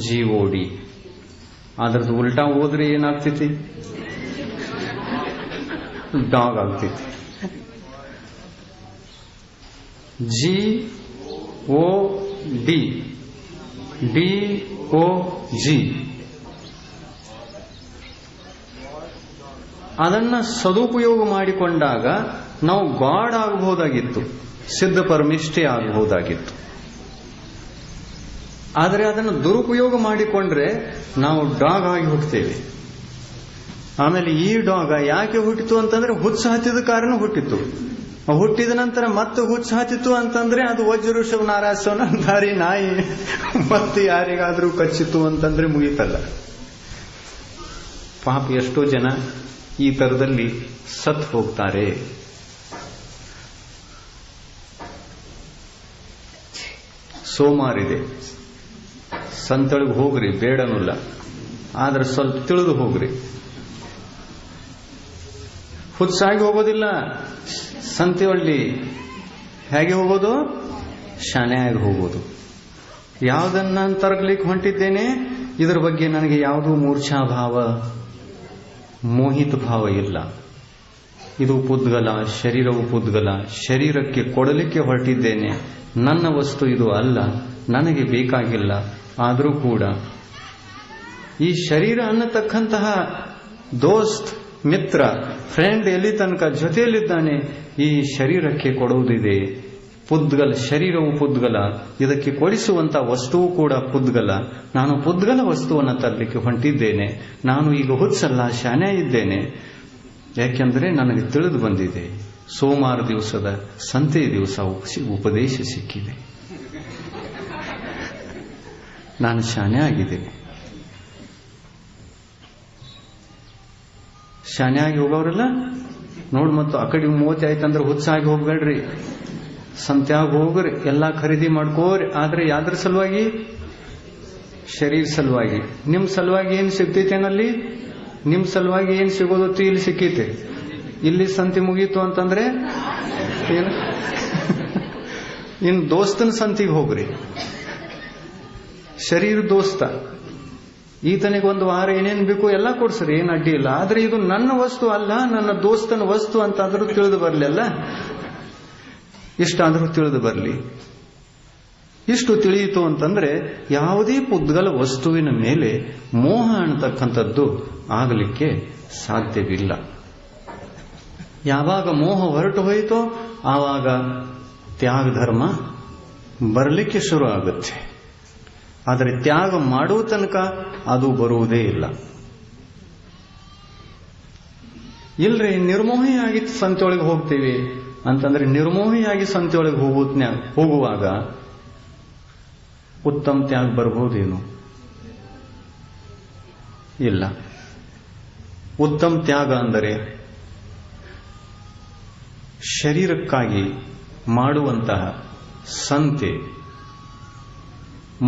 GOD. ಅದ್ರದ್ದು ಉಲ್ಟಾ ಹೋದ್ರೆ ಏನಾಗ್ತೈತಿ? ಡಾಗ್ ಆಗ್ತೈತಿ. GOD, DOG. ಅದನ್ನ ಸದುಪಯೋಗ ಮಾಡಿಕೊಂಡಾಗ ನಾವು ಗಾಡ್ ಆಗಬಹುದಾಗಿತ್ತು, ಸಿದ್ಧ ಪರಮಿಷ್ಠೆ ಆಗಬಹುದಾಗಿತ್ತು. ಆದರೆ ಅದನ್ನು ದುರುಪಯೋಗ ಮಾಡಿಕೊಂಡ್ರೆ ನಾವು ಡಾಗ್ ಆಗಿ ಹುಟ್ಟುತ್ತೇವೆ. ಆಮೇಲೆ ಈ ಡಾಗ ಯಾಕೆ ಹುಟ್ಟಿತು ಅಂತಂದ್ರೆ ಹುಚ್ಚು ಹತ್ತಿದ ಕಾರಣ ಹುಟ್ಟಿತು. ಹುಟ್ಟಿದ ನಂತರ ಮತ್ತೆ ಹುಚ್ಚು ಹತ್ತಿತು ಅಂತಂದ್ರೆ ಅದು ವಜ್ರಋಷಭ ನಾರಾಜ್ ಸವನಂದಾರಿ ನಾಯಿ ಮತ್ತೆ ಯಾರಿಗಾದ್ರೂ ಕಚ್ಚಿತು ಅಂತಂದ್ರೆ ಮುಗಿತಲ್ಲ. ಪಾಪ ಎಷ್ಟೋ ಜನ ಈ ತರದಲ್ಲಿ ಸತ್ ಹೋಗ್ತಾರೆ. ಸೋಮಾರಿದೆ, ಸಂತಳಿಗೆ ಹೋಗ್ರಿ, ಬೇಡನಲ್ಲ, ಆದ್ರೆ ಸ್ವಲ್ಪ ತಿಳಿದು ಹೋಗ್ರಿ. ಹುಚ್ಚಾಗಿ ಹೋಗೋದಿಲ್ಲ. ಸಂತೆಯಲ್ಲಿ ಹೇಗೆ ಹೋಗೋದು? ಶಾನೆಯಾಗಿ ಹೋಗೋದು. ಯಾವುದನ್ನ ತರಗಲಿಕ್ಕೆ ಹೊಂಟಿದ್ದೇನೆ, ಇದರ ಬಗ್ಗೆ ನನಗೆ ಯಾವುದೂ ಮೂರ್ಛಾಭಾವ, ಮೋಹಿತ ಭಾವ ಇಲ್ಲ. ಇದು ಪುದ್ಗಲ, ಶರೀರವು ಪುದ್ಗಲ, ಶರೀರಕ್ಕೆ ಕೊಡಲಿಕ್ಕೆ ಹೊರಟಿದ್ದೇನೆ, ನನ್ನ ವಸ್ತು ಇದು ಅಲ್ಲ, ನನಗೆ ಬೇಕಾಗಿಲ್ಲ. ಆದರೂ ಕೂಡ ಈ ಶರೀರ ಅನ್ನತಕ್ಕಂತಹ ದೋಸ್ತ್, ಮಿತ್ರ, ಫ್ರೆಂಡ್ ಎಲ್ಲಿ ತನಕ ಜೊತೆಯಲ್ಲಿದ್ದಾನೆ, ಈ ಶರೀರಕ್ಕೆ ಕೊಡುವುದಿದೆ. ಪುದ್ಗಲ, ಶರೀರವು ಪುದ್ಗಲ, ಇದಕ್ಕೆ ಕೊಡಿಸುವಂತ ವಸ್ತುವು ಕೂಡ ಪುದ್ಗಲ. ನಾನು ಪುದ್ಗಲ ವಸ್ತುವನ್ನು ತರಲಿಕ್ಕೆ ಹೊಂಟಿದ್ದೇನೆ. ನಾನು ಈಗ ಹುಚ್ಚಲ್ಲ, ಶಾನೆ ಇದ್ದೇನೆ. ಯಾಕೆಂದ್ರೆ ನನಗೆ ತಿಳಿದು ಬಂದಿದೆ, ಸೋಮವಾರ ದಿವಸದ ಸಂತೆ ದಿವಸ ಉಪದೇಶ ಸಿಕ್ಕಿದೆ, ನಾನು ಶಾನೆ ಆಗಿದ್ದೇನೆ. ಶಾನೆ ಆಗಿ ಹೋಗೋರೆಲ್ಲ ನೋಡ್, ಮತ್ತು ಆ ಕಡೆ 30 ಆಯ್ತಂದ್ರೆ ಹುಚ್ಚಾಗಿ ಹೋಗ್ಬೇಡ್ರಿ, ಸಂತ್ಯಾಗ ಹೋಗ್ರಿ, ಎಲ್ಲಾ ಖರೀದಿ ಮಾಡ್ಕೋರಿ. ಆದ್ರೆ ಯಾವ್ದ್ರ ಸಲುವಾಗಿ? ಶರೀರ ಸಲುವಾಗಿ. ನಿಮ್ಮ ಸಲುವಾಗಿ ಏನು ಸಿಗ್ತೈತೇನಲ್ಲಿ? ನಿಮ್ಮ ಸಲುವಾಗಿ ಏನು ಸಿಗೋದತ್ತು ಇಲ್ಲಿ ಸಿಕ್ಕೈತೆ. ಇಲ್ಲಿ ಸಂತಿ ಮುಗೀತು ಅಂತಂದ್ರೆ ಏನು? ಇನ್ ದೋಸ್ತನ ಸಂತಿಗೆ ಹೋಗ್ರಿ. ಶರೀರ ದೋಸ್ತ, ಈತನಿಗೊಂದು ವಾರ ಏನೇನು ಬೇಕು ಎಲ್ಲ ಕೊಡ್ಸ್ರಿ, ಏನು ಅಡ್ಡಿ ಇಲ್ಲ. ಆದ್ರೆ ಇದು ನನ್ನ ವಸ್ತು ಅಲ್ಲ, ನನ್ನ ದೋಸ್ತನ ವಸ್ತು ಅಂತಾದ್ರೂ ತಿಳಿದು ಬರಲಿ ಅಲ್ಲ. ಇಷ್ಟಾದ್ರೂ ತಿಳಿದು ಬರಲಿ. ಇಷ್ಟು ತಿಳಿಯಿತು ಅಂತಂದ್ರೆ ಯಾವುದೇ ಪುದ್ಗಲ ವಸ್ತುವಿನ ಮೇಲೆ ಮೋಹ ಅನ್ನತಕ್ಕಂಥದ್ದು ಆಗಲಿಕ್ಕೆ ಸಾಧ್ಯವಿಲ್ಲ. ಯಾವಾಗ ಮೋಹ ಹೊರಟು ಹೋಯಿತೋ ಆವಾಗ ತ್ಯಾಗ ಧರ್ಮ ಬರಲಿಕ್ಕೆ ಶುರು ಆಗುತ್ತೆ. ಆದರೆ ತ್ಯಾಗ ಮಾಡುವ ತನಕ ಅದು ಬರುವುದೇ ಇಲ್ಲ. ಇಲ್ರಿ ನಿರ್ಮೋಹಿಯಾಗಿ ಸಂತೆಯೊಳಗೆ ಹೋಗ್ತೀವಿ ಅಂತಂದ್ರೆ ನಿರ್ಮೋಹಿಯಾಗಿ ಸಂತೆಯೊಳಗೆ ಹೋಗುವಾಗ ಉತ್ತಮ ತ್ಯಾಗ ಬರಬಹುದೇನು? ಇಲ್ಲ. ಉತ್ತಮ ತ್ಯಾಗ ಅಂದರೆ ಶರೀರಕ್ಕಾಗಿ ಮಾಡುವಂತಹ ಸಂತೆ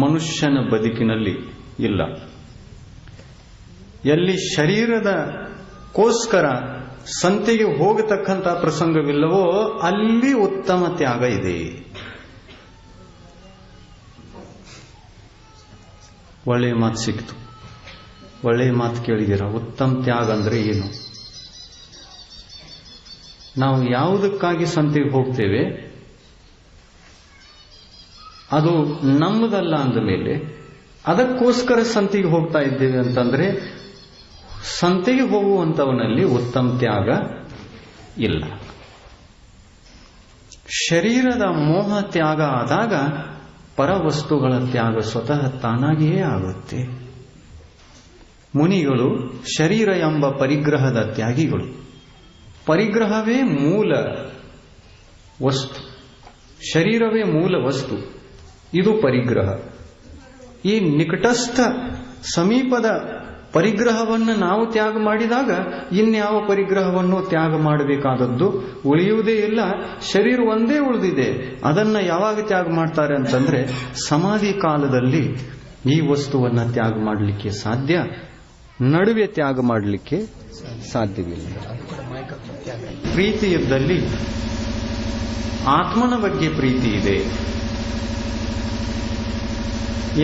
ಮನುಷ್ಯನ ಬದುಕಿನಲ್ಲಿ ಇಲ್ಲ. ಎಲ್ಲಿ ಶರೀರದಕ್ಕೋಸ್ಕರ ಸಂತೆಗೆ ಹೋಗತಕ್ಕಂಥ ಪ್ರಸಂಗವಿಲ್ಲವೋ ಅಲ್ಲಿ ಉತ್ತಮ ತ್ಯಾಗ ಇದೆ. ಒಳ್ಳೆಯ ಮಾತು ಸಿಕ್ತು. ಒಳ್ಳೆಯ ಮಾತು ಕೇಳಿದ್ದೀರ. ಉತ್ತಮ ತ್ಯಾಗ ಅಂದ್ರೆ ಏನು? ನಾವು ಯಾವುದಕ್ಕಾಗಿ ಸಂತೆಗೆ ಹೋಗ್ತೇವೆ ಅದು ನಮ್ಮದಲ್ಲ ಅಂದ ಮೇಲೆ ಅದಕ್ಕೋಸ್ಕರ ಸಂತೆಗೆ ಹೋಗ್ತಾ ಇದ್ದೇವೆ ಅಂತಂದ್ರೆ ಸಂತೆಗೆ ಹೋಗುವಂತವನಲ್ಲಿ ಉತ್ತಮ ತ್ಯಾಗ ಇಲ್ಲ. ಶರೀರದ ಮೋಹ ತ್ಯಾಗ ಆದಾಗ ಪರವಸ್ತುಗಳ ತ್ಯಾಗ ಸ್ವತಃ ತಾನಾಗಿಯೇ ಆಗುತ್ತೆ. ಮುನಿಗಳು ಶರೀರ ಎಂಬ ಪರಿಗ್ರಹದ ತ್ಯಾಗಿಗಳು. ಪರಿಗ್ರಹವೇ ಮೂಲ ವಸ್ತು, ಶರೀರವೇ ಮೂಲ ವಸ್ತು. ಇದು ಪರಿಗ್ರಹ. ಈ ನಿಕಟಸ್ಥ ಸಮೀಪದ ಪರಿಗ್ರಹವನ್ನು ನಾವು ತ್ಯಾಗ ಮಾಡಿದಾಗ ಇನ್ಯಾವ ಪರಿಗ್ರಹವನ್ನು ತ್ಯಾಗ ಮಾಡಬೇಕಾದದ್ದು ಉಳಿಯುವುದೇ ಇಲ್ಲ. ಶರೀರ ಒಂದೇ ಉಳಿದಿದೆ. ಅದನ್ನ ಯಾವಾಗ ತ್ಯಾಗ ಮಾಡ್ತಾರೆ ಅಂತಂದ್ರೆ ಸಮಾಧಿ ಕಾಲದಲ್ಲಿ ಈ ವಸ್ತುವನ್ನ ತ್ಯಾಗ ಮಾಡಲಿಕ್ಕೆ ಸಾಧ್ಯ, ನಡುವೆ ತ್ಯಾಗ ಮಾಡಲಿಕ್ಕೆ ಸಾಧ್ಯವಿಲ್ಲ. ಪ್ರೀತಿ ಇದ್ದಲ್ಲಿ ಆತ್ಮನ ಬಗ್ಗೆ ಪ್ರೀತಿ ಇದೆ.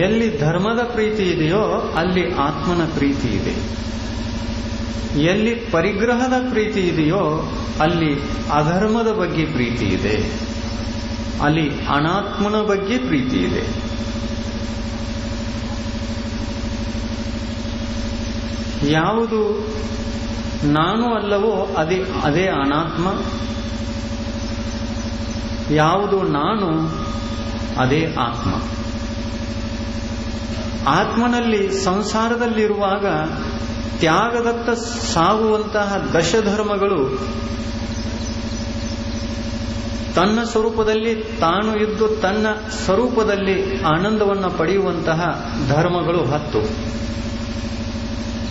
ಎಲ್ಲಿ ಧರ್ಮದ ಪ್ರೀತಿ ಇದೆಯೋ ಅಲ್ಲಿ ಆತ್ಮನ ಪ್ರೀತಿ ಇದೆ. ಎಲ್ಲಿ ಪರಿಗ್ರಹದ ಪ್ರೀತಿ ಇದೆಯೋ ಅಲ್ಲಿ ಅಧರ್ಮದ ಬಗ್ಗೆ ಪ್ರೀತಿ ಇದೆ. ಅಲ್ಲಿ ಅನಾತ್ಮನ ಬಗ್ಗೆ ಪ್ರೀತಿ ಇದೆ. ಯಾವುದು ನಾನು ಅಲ್ಲವೋ ಅದೇ ಅನಾತ್ಮ, ಯಾವುದು ನಾನು ಅದೇ ಆತ್ಮ. ಆತ್ಮನಲ್ಲಿ ಸಂಸಾರದಲ್ಲಿರುವಾಗ ತ್ಯಾಗದತ್ತ ಸಾಗುವಂತಹ ದಶಧರ್ಮಗಳು ತನ್ನ ಸ್ವರೂಪದಲ್ಲಿ ತಾನು ಇದ್ದು ತನ್ನ ಸ್ವರೂಪದಲ್ಲಿ ಆನಂದವನ್ನು ಪಡೆಯುವಂತಹ ಧರ್ಮಗಳು 10.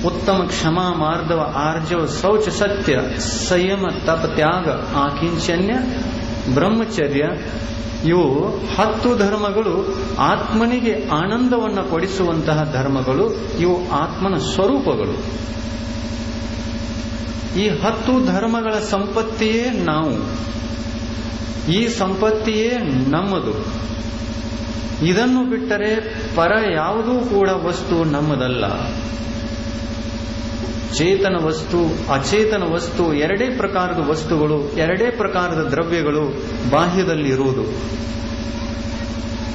ಉತ್ತಮ, ಕ್ಷಮಾ, ಮಾರ್ದವ, ಆರ್ಜವ, ಶೌಚ, ಸತ್ಯ, ಸಂಯಮ, ತಪ, ತ್ಯಾಗ, ಆಕಿಂಚನ್ಯ, ಬ್ರಹ್ಮಚರ್ಯ. ಇವು 10 ಧರ್ಮಗಳು ಆತ್ಮನಿಗೆ ಆನಂದವನ್ನು ಕೊಡಿಸುವಂತಹ ಧರ್ಮಗಳು. ಇವು ಆತ್ಮನ ಸ್ವರೂಪಗಳು. ಈ 10 ಧರ್ಮಗಳ ಸಂಪತ್ತಿಯೇ ನಾವು. ಈ ಸಂಪತ್ತಿಯೇ ನಮ್ಮದು. ಇದನ್ನು ಬಿಟ್ಟರೆ ಪರ ಯಾವುದೂ ಕೂಡ ವಸ್ತು ನಮ್ಮದಲ್ಲ. ಚೇತನ ವಸ್ತು, ಅಚೇತನ ವಸ್ತು, ಎರಡೇ ಪ್ರಕಾರದ ವಸ್ತುಗಳು, ಎರಡೇ ಪ್ರಕಾರದ ದ್ರವ್ಯಗಳು ಬಾಹ್ಯದಲ್ಲಿ ಇರುವುದು.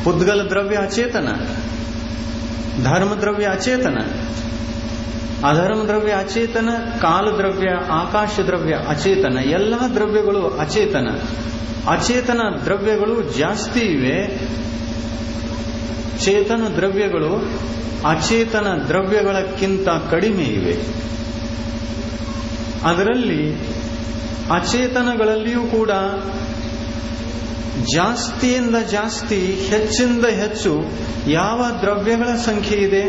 ಪುದ್ಗಲ ದ್ರವ್ಯ ಅಚೇತನ, ಧರ್ಮ ದ್ರವ್ಯ ಅಚೇತನ, ಅಧರ್ಮ ದ್ರವ್ಯ ಅಚೇತನ, ಕಾಲ ದ್ರವ್ಯ, ಆಕಾಶ ದ್ರವ್ಯ ಅಚೇತನ. ಎಲ್ಲ ದ್ರವ್ಯಗಳು ಅಚೇತನ. ಅಚೇತನ ದ್ರವ್ಯಗಳು ಜಾಸ್ತಿ ಇವೆ. ಚೇತನ ದ್ರವ್ಯಗಳು ಅಚೇತನ ದ್ರವ್ಯಗಳಕ್ಕಿಂತ ಕಡಿಮೆ ಇವೆ. ಅದರಲ್ಲಿ ಅಚೇತನಗಳಲ್ಲಿಯೂ ಕೂಡ ಜಾಸ್ತಿಯಿಂದ ಜಾಸ್ತಿ, ಹೆಚ್ಚಿಂದ ಹೆಚ್ಚು ಯಾವ ದ್ರವ್ಯಗಳ ಸಂಖ್ಯೆ ಇದೆ?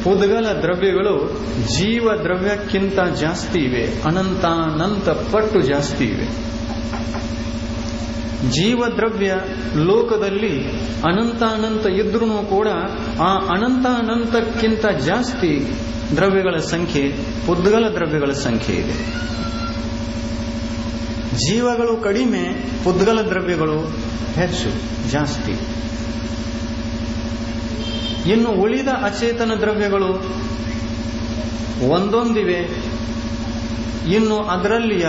ಪುದ್ಗಲ ದ್ರವ್ಯಗಳು ಜೀವ ದ್ರವ್ಯಕ್ಕಿಂತ ಜಾಸ್ತಿ ಇವೆ. ಅನಂತಾನಂತ ಪಟ್ಟು ಜಾಸ್ತಿ ಇವೆ. ಜೀವದ್ರವ್ಯ ಲೋಕದಲ್ಲಿ ಅನಂತ ಇದ್ರೂ ಕೂಡ ಆ ಅನಂತಕ್ಕಿಂತ ಜಾಸ್ತಿ ದ್ರವ್ಯಗಳ ಸಂಖ್ಯೆ, ಪುದ್ಗಲ ದ್ರವ್ಯಗಳ ಸಂಖ್ಯೆ ಇದೆ. ಜೀವಗಳು ಕಡಿಮೆ, ಪುದ್ಗಲ ದ್ರವ್ಯಗಳು ಹೆಚ್ಚು, ಜಾಸ್ತಿ. ಇನ್ನು ಉಳಿದ ಅಚೇತನ ದ್ರವ್ಯಗಳು ಒಂದೊಂದಿವೆ. ಇನ್ನು ಅದರಲ್ಲಿಯ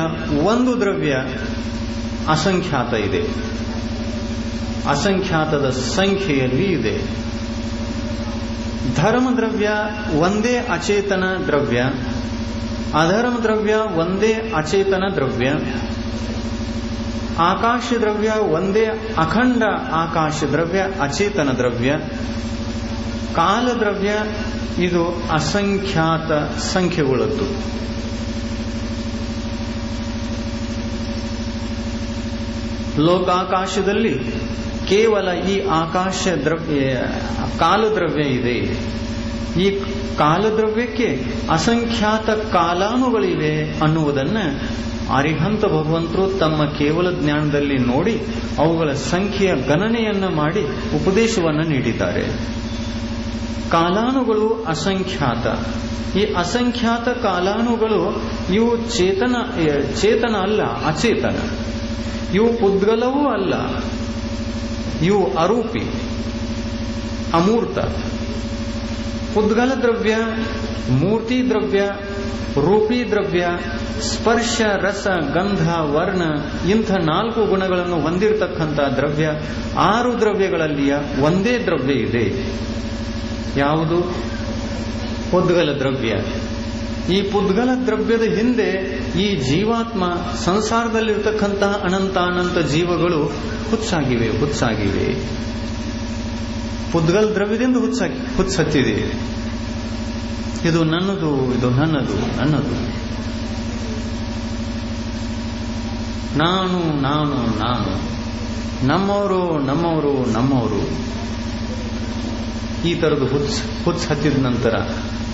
ಒಂದು ದ್ರವ್ಯ ಅಸಂಖ್ಯಾತ ಇದೆ, ಅಸಂಖ್ಯಾತದ ಸಂಖ್ಯೆಯಲ್ಲಿ ಇದೆ. ಧರ್ಮ ದ್ರವ್ಯ ಒಂದೇ ಅಚೇತನ ದ್ರವ್ಯ, ಅಧರ್ಮ ದ್ರವ್ಯ ಒಂದೇ ಅಚೇತನ ದ್ರವ್ಯ, ಆಕಾಶ ದ್ರವ್ಯ ಒಂದೇ ಅಖಂಡ ಆಕಾಶ ದ್ರವ್ಯ, ಅಚೇತನ ದ್ರವ್ಯ. ಕಾಲ ದ್ರವ್ಯ ಇದು ಅಸಂಖ್ಯಾತ ಸಂಖ್ಯೆಗಳದ್ದು. ಲೋಕಾಕಾಶದಲ್ಲಿ ಕೇವಲ ಈ ಆಕಾಶ ದ್ರವ್ಯ, ಕಾಲದ್ರವ್ಯ ಇದೆ. ಈ ಕಾಲದ್ರವ್ಯಕ್ಕೆ ಅಸಂಖ್ಯಾತ ಕಾಲಾನುಗಳಿವೆ ಅನ್ನುವುದನ್ನು ಅರಿಹಂತ ಭಗವಂತರು ತಮ್ಮ ಕೇವಲ ಜ್ಞಾನದಲ್ಲಿ ನೋಡಿ ಅವುಗಳ ಸಂಖ್ಯೆಯ ಗಣನೆಯನ್ನ ಮಾಡಿ ಉಪದೇಶವನ್ನು ನೀಡಿದ್ದಾರೆ. ಕಾಲಾನುಗಳು ಅಸಂಖ್ಯಾತ. ಈ ಅಸಂಖ್ಯಾತ ಕಾಲಾನುಗಳು ಇವು ಚೇತನ ಅಲ್ಲ, ಅಚೇತನ. ಇವು ಪುದ್ಗಲವೂ ಅಲ್ಲ, ಇವು ಅರೂಪಿ, ಅಮೂರ್ತ. ಪುದ್ಗಲ ದ್ರವ್ಯ, ಮೂರ್ತಿ ದ್ರವ್ಯ, ರೂಪಿ ದ್ರವ್ಯ, ಸ್ಪರ್ಶ, ರಸ, ಗಂಧ, ವರ್ಣ ಇಂಥ 4 ಗುಣಗಳನ್ನು ಹೊಂದಿರತಕ್ಕಂಥ ದ್ರವ್ಯ 6 ದ್ರವ್ಯಗಳಲ್ಲಿಯ ಒಂದೇ ದ್ರವ್ಯ ಇದೆ. ಯಾವುದು? ಪುದ್ಗಲ ದ್ರವ್ಯ. ಈ ಪುದ್ಗಲ ದ್ರವ್ಯದ ಹಿಂದೆ ಈ ಜೀವಾತ್ಮ, ಸಂಸಾರದಲ್ಲಿರ್ತಕ್ಕಂತಹ ಅನಂತ ಜೀವಗಳು ಹುಚ್ಚಾಗಿವೆ. ಪುದ್ಗಲ ದ್ರವ್ಯದಿಂದ ಹುಚ್ಚತ್ತಿದೆ. ಇದು ನನ್ನದು, ಇದು ನನ್ನದು. ನಾನು ನಮ್ಮವರು. ಈ ತರದ್ದು ಹುಚ್ಚ ಹತ್ತಿದ ನಂತರ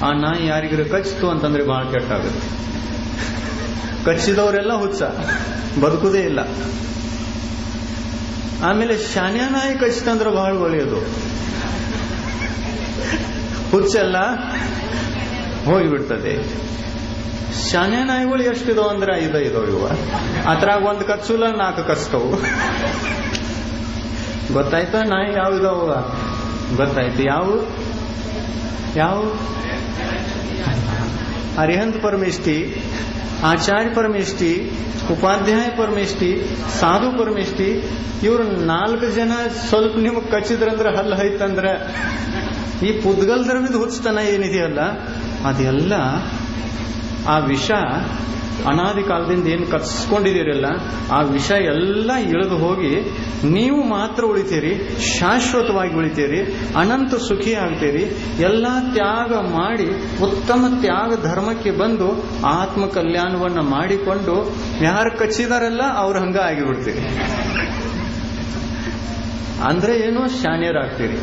ಆ ನಾಯಿ ಯಾರಿಗಾರ ಕಚ್ಚಿತು ಅಂತಂದ್ರೆ ಬಹಳ ಕೆಟ್ಟಾಗುತ್ತೆ. ಕಚ್ಚಿದವರೆಲ್ಲ ಹುಚ್ಚ, ಬದುಕುದೇ ಇಲ್ಲ. ಆಮೇಲೆ ಶಾನ್ಯ ನಾಯಿ ಕಚ್ಚಿತಂದ್ರೆ ಬಹಳ ಒಳ್ಳೆಯದು, ಹುಚ್ಚೆಲ್ಲ ಹೋಗಿಬಿಡ್ತದೆ. ಶಾನ್ಯ ನಾಯಿಗಳು ಎಷ್ಟಿದಾವ ಅಂದ್ರೆ 5 ಇವ. ಅದ್ರಾಗ 1 ಕಚ್ಚುಲ್ಲ, 4 ಕಚ್ತವು. ಗೊತ್ತಾಯ್ತಾ ನಾಯಿ ಯಾವ್ದಾವ? ಗೊತ್ತಾಯ್ತು. ಯಾವ ಅರಿಹಂತ ಪರಮೇಷ್ಠಿ, ಆಚಾರ್ಯ ಪರಮೇಷ್ಠಿ, ಉಪಾಧ್ಯಾಯ ಪರಮೇಷ್ಠಿ, ಸಾಧು ಪರಮೇಷ್ಠಿ, ಇವ್ರು 4 ಜನ ಸ್ವಲ್ಪ ನಿಮಗೆ ಕಚ್ಚಿದ್ರಂದ್ರೆ ಹಲ್ಲು ಹೈತಂದ್ರೆ ಈ ಪುದ್ಗಲ್ ದ್ರವ್ಯದ ಹುಚ್ಚತನ ಏನಿದೆಯಲ್ಲ ಅದೆಲ್ಲ ಆ ವಿಷ ಅನಾದಿ ಕಾಲದಿಂದ ಏನು ಕಚ್ಚಿಸ್ಕೊಂಡಿದ್ದೀರಲ್ಲ ಆ ವಿಷ ಎಲ್ಲ ಇಳಿದು ಹೋಗಿ ನೀವು ಮಾತ್ರ ಉಳಿತೀರಿ, ಶಾಶ್ವತವಾಗಿ ಉಳಿತೀರಿ, ಅನಂತ ಸುಖಿ ಆಗ್ತೀರಿ. ಎಲ್ಲ ತ್ಯಾಗ ಮಾಡಿ ಉತ್ತಮ ತ್ಯಾಗ ಧರ್ಮಕ್ಕೆ ಬಂದು ಆತ್ಮ ಕಲ್ಯಾಣವನ್ನ ಮಾಡಿಕೊಂಡು ಯಾರು ಕಚ್ಚಿದಾರಲ್ಲ ಅವ್ರು ಹಂಗ ಆಗಿಬಿಡ್ತೀರಿ. ಅಂದ್ರೆ ಏನು? ಶಾನ್ಯರಾಗ್ತೀರಿ.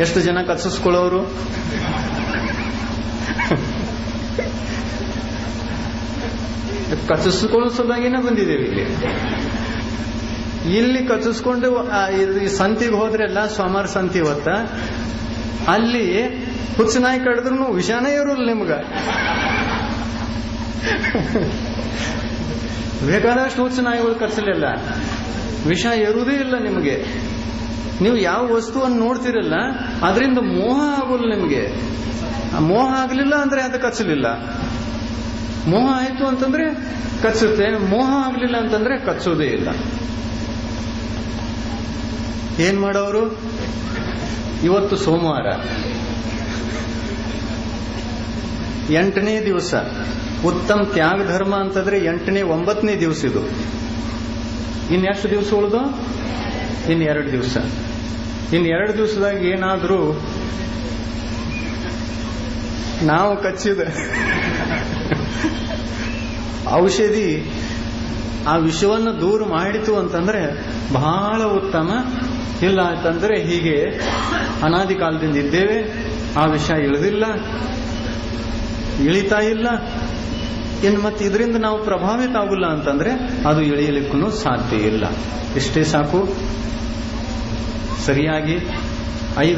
ಎಷ್ಟು ಜನ ಕಚ್ಚಿಸ್ಕೊಳ್ಳೋರು? ಕಚ್ಚಿಸ್ಕೊಳ್ಳೋ ಸಲುವಾಗಿನೇ ಬಂದಿದ್ದೇವೆ ಇಲ್ಲಿ ಕಚ್ಚಿಸ್ಕೊಂಡು ಸಂತಿಗೆ ಹೋದ್ರೆಲ್ಲ ಸೋಮವಾರ ಸಂತಿ ಹೊತ್ತ ಅಲ್ಲಿ ಹುಚ್ಚ ನಾಯಿ ಕಡಿದ್ರು ವಿಷಾನೇ ಇರೋಲ್ಲ ನಿಮ್ಗ. ಬೇಕಾದಷ್ಟು ಹುಚ್ಚ ನಾಯಿಗಳು ಕಚ್ಚಲಿಲ್ಲ, ವಿಷ ಇರುವುದೇ ಇಲ್ಲ ನಿಮಗೆ. ನೀವು ಯಾವ ವಸ್ತುವನ್ನು ನೋಡ್ತಿರಲ್ಲ ಅದರಿಂದ ಮೋಹ ಆಗೋಲ್ಲ ನಿಮಗೆ. ಮೋಹ ಆಗಲಿಲ್ಲ ಅಂದ್ರೆ ಅದು ಕಚ್ಚಲಿಲ್ಲ. ಮೋಹ ಆಯ್ತು ಅಂತಂದ್ರೆ ಕಚ್ಚುತ್ತೆ, ಮೋಹ ಆಗಲಿಲ್ಲ ಅಂತಂದ್ರೆ ಕಚ್ಚೋದೇ ಇಲ್ಲ. ಏನ್ ಮಾಡೋರು? ಇವತ್ತು ಸೋಮವಾರ 8ನೇ ದಿವಸ, ಉತ್ತಮ ತ್ಯಾಗ ಧರ್ಮ ಅಂತಂದ್ರೆ 8ನೇ 9ನೇ ದಿವಸ ಇದು. ಇನ್ನೆಷ್ಟು ದಿವಸ ಉಳಿದು? ಇನ್ನು 2 ದಿವಸ. ಇನ್ನು 2 ದಿವಸದಾಗ ಏನಾದ್ರೂ ನಾವು ಕಚ್ಚಿದ ಔಷಧಿ ಆ ವಿಷವನ್ನು ದೂರ ಮಾಡಿತು ಅಂತಂದ್ರೆ ಬಹಳ ಉತ್ತಮ. ಇಲ್ಲ ಅಂತಂದ್ರೆ ಹೀಗೆ ಅನಾದಿ ಕಾಲದಿಂದ ಇದ್ದೇವೆ, ಆ ವಿಷ ಇಳಿದಿಲ್ಲ, ಇಳಿತಾ ಇಲ್ಲ. ಇನ್ನು ಮತ್ತೆ ಇದರಿಂದ ನಾವು ಪ್ರಭಾವಿತ ಆಗುಲ್ಲ ಅಂತಂದ್ರೆ ಅದು ಇಳಿಯಲಿಕ್ಕೂ ಸಾಧ್ಯ ಇಲ್ಲ. ಇಷ್ಟೇ ಸಾಕು. ಸರಿಯಾಗಿ 5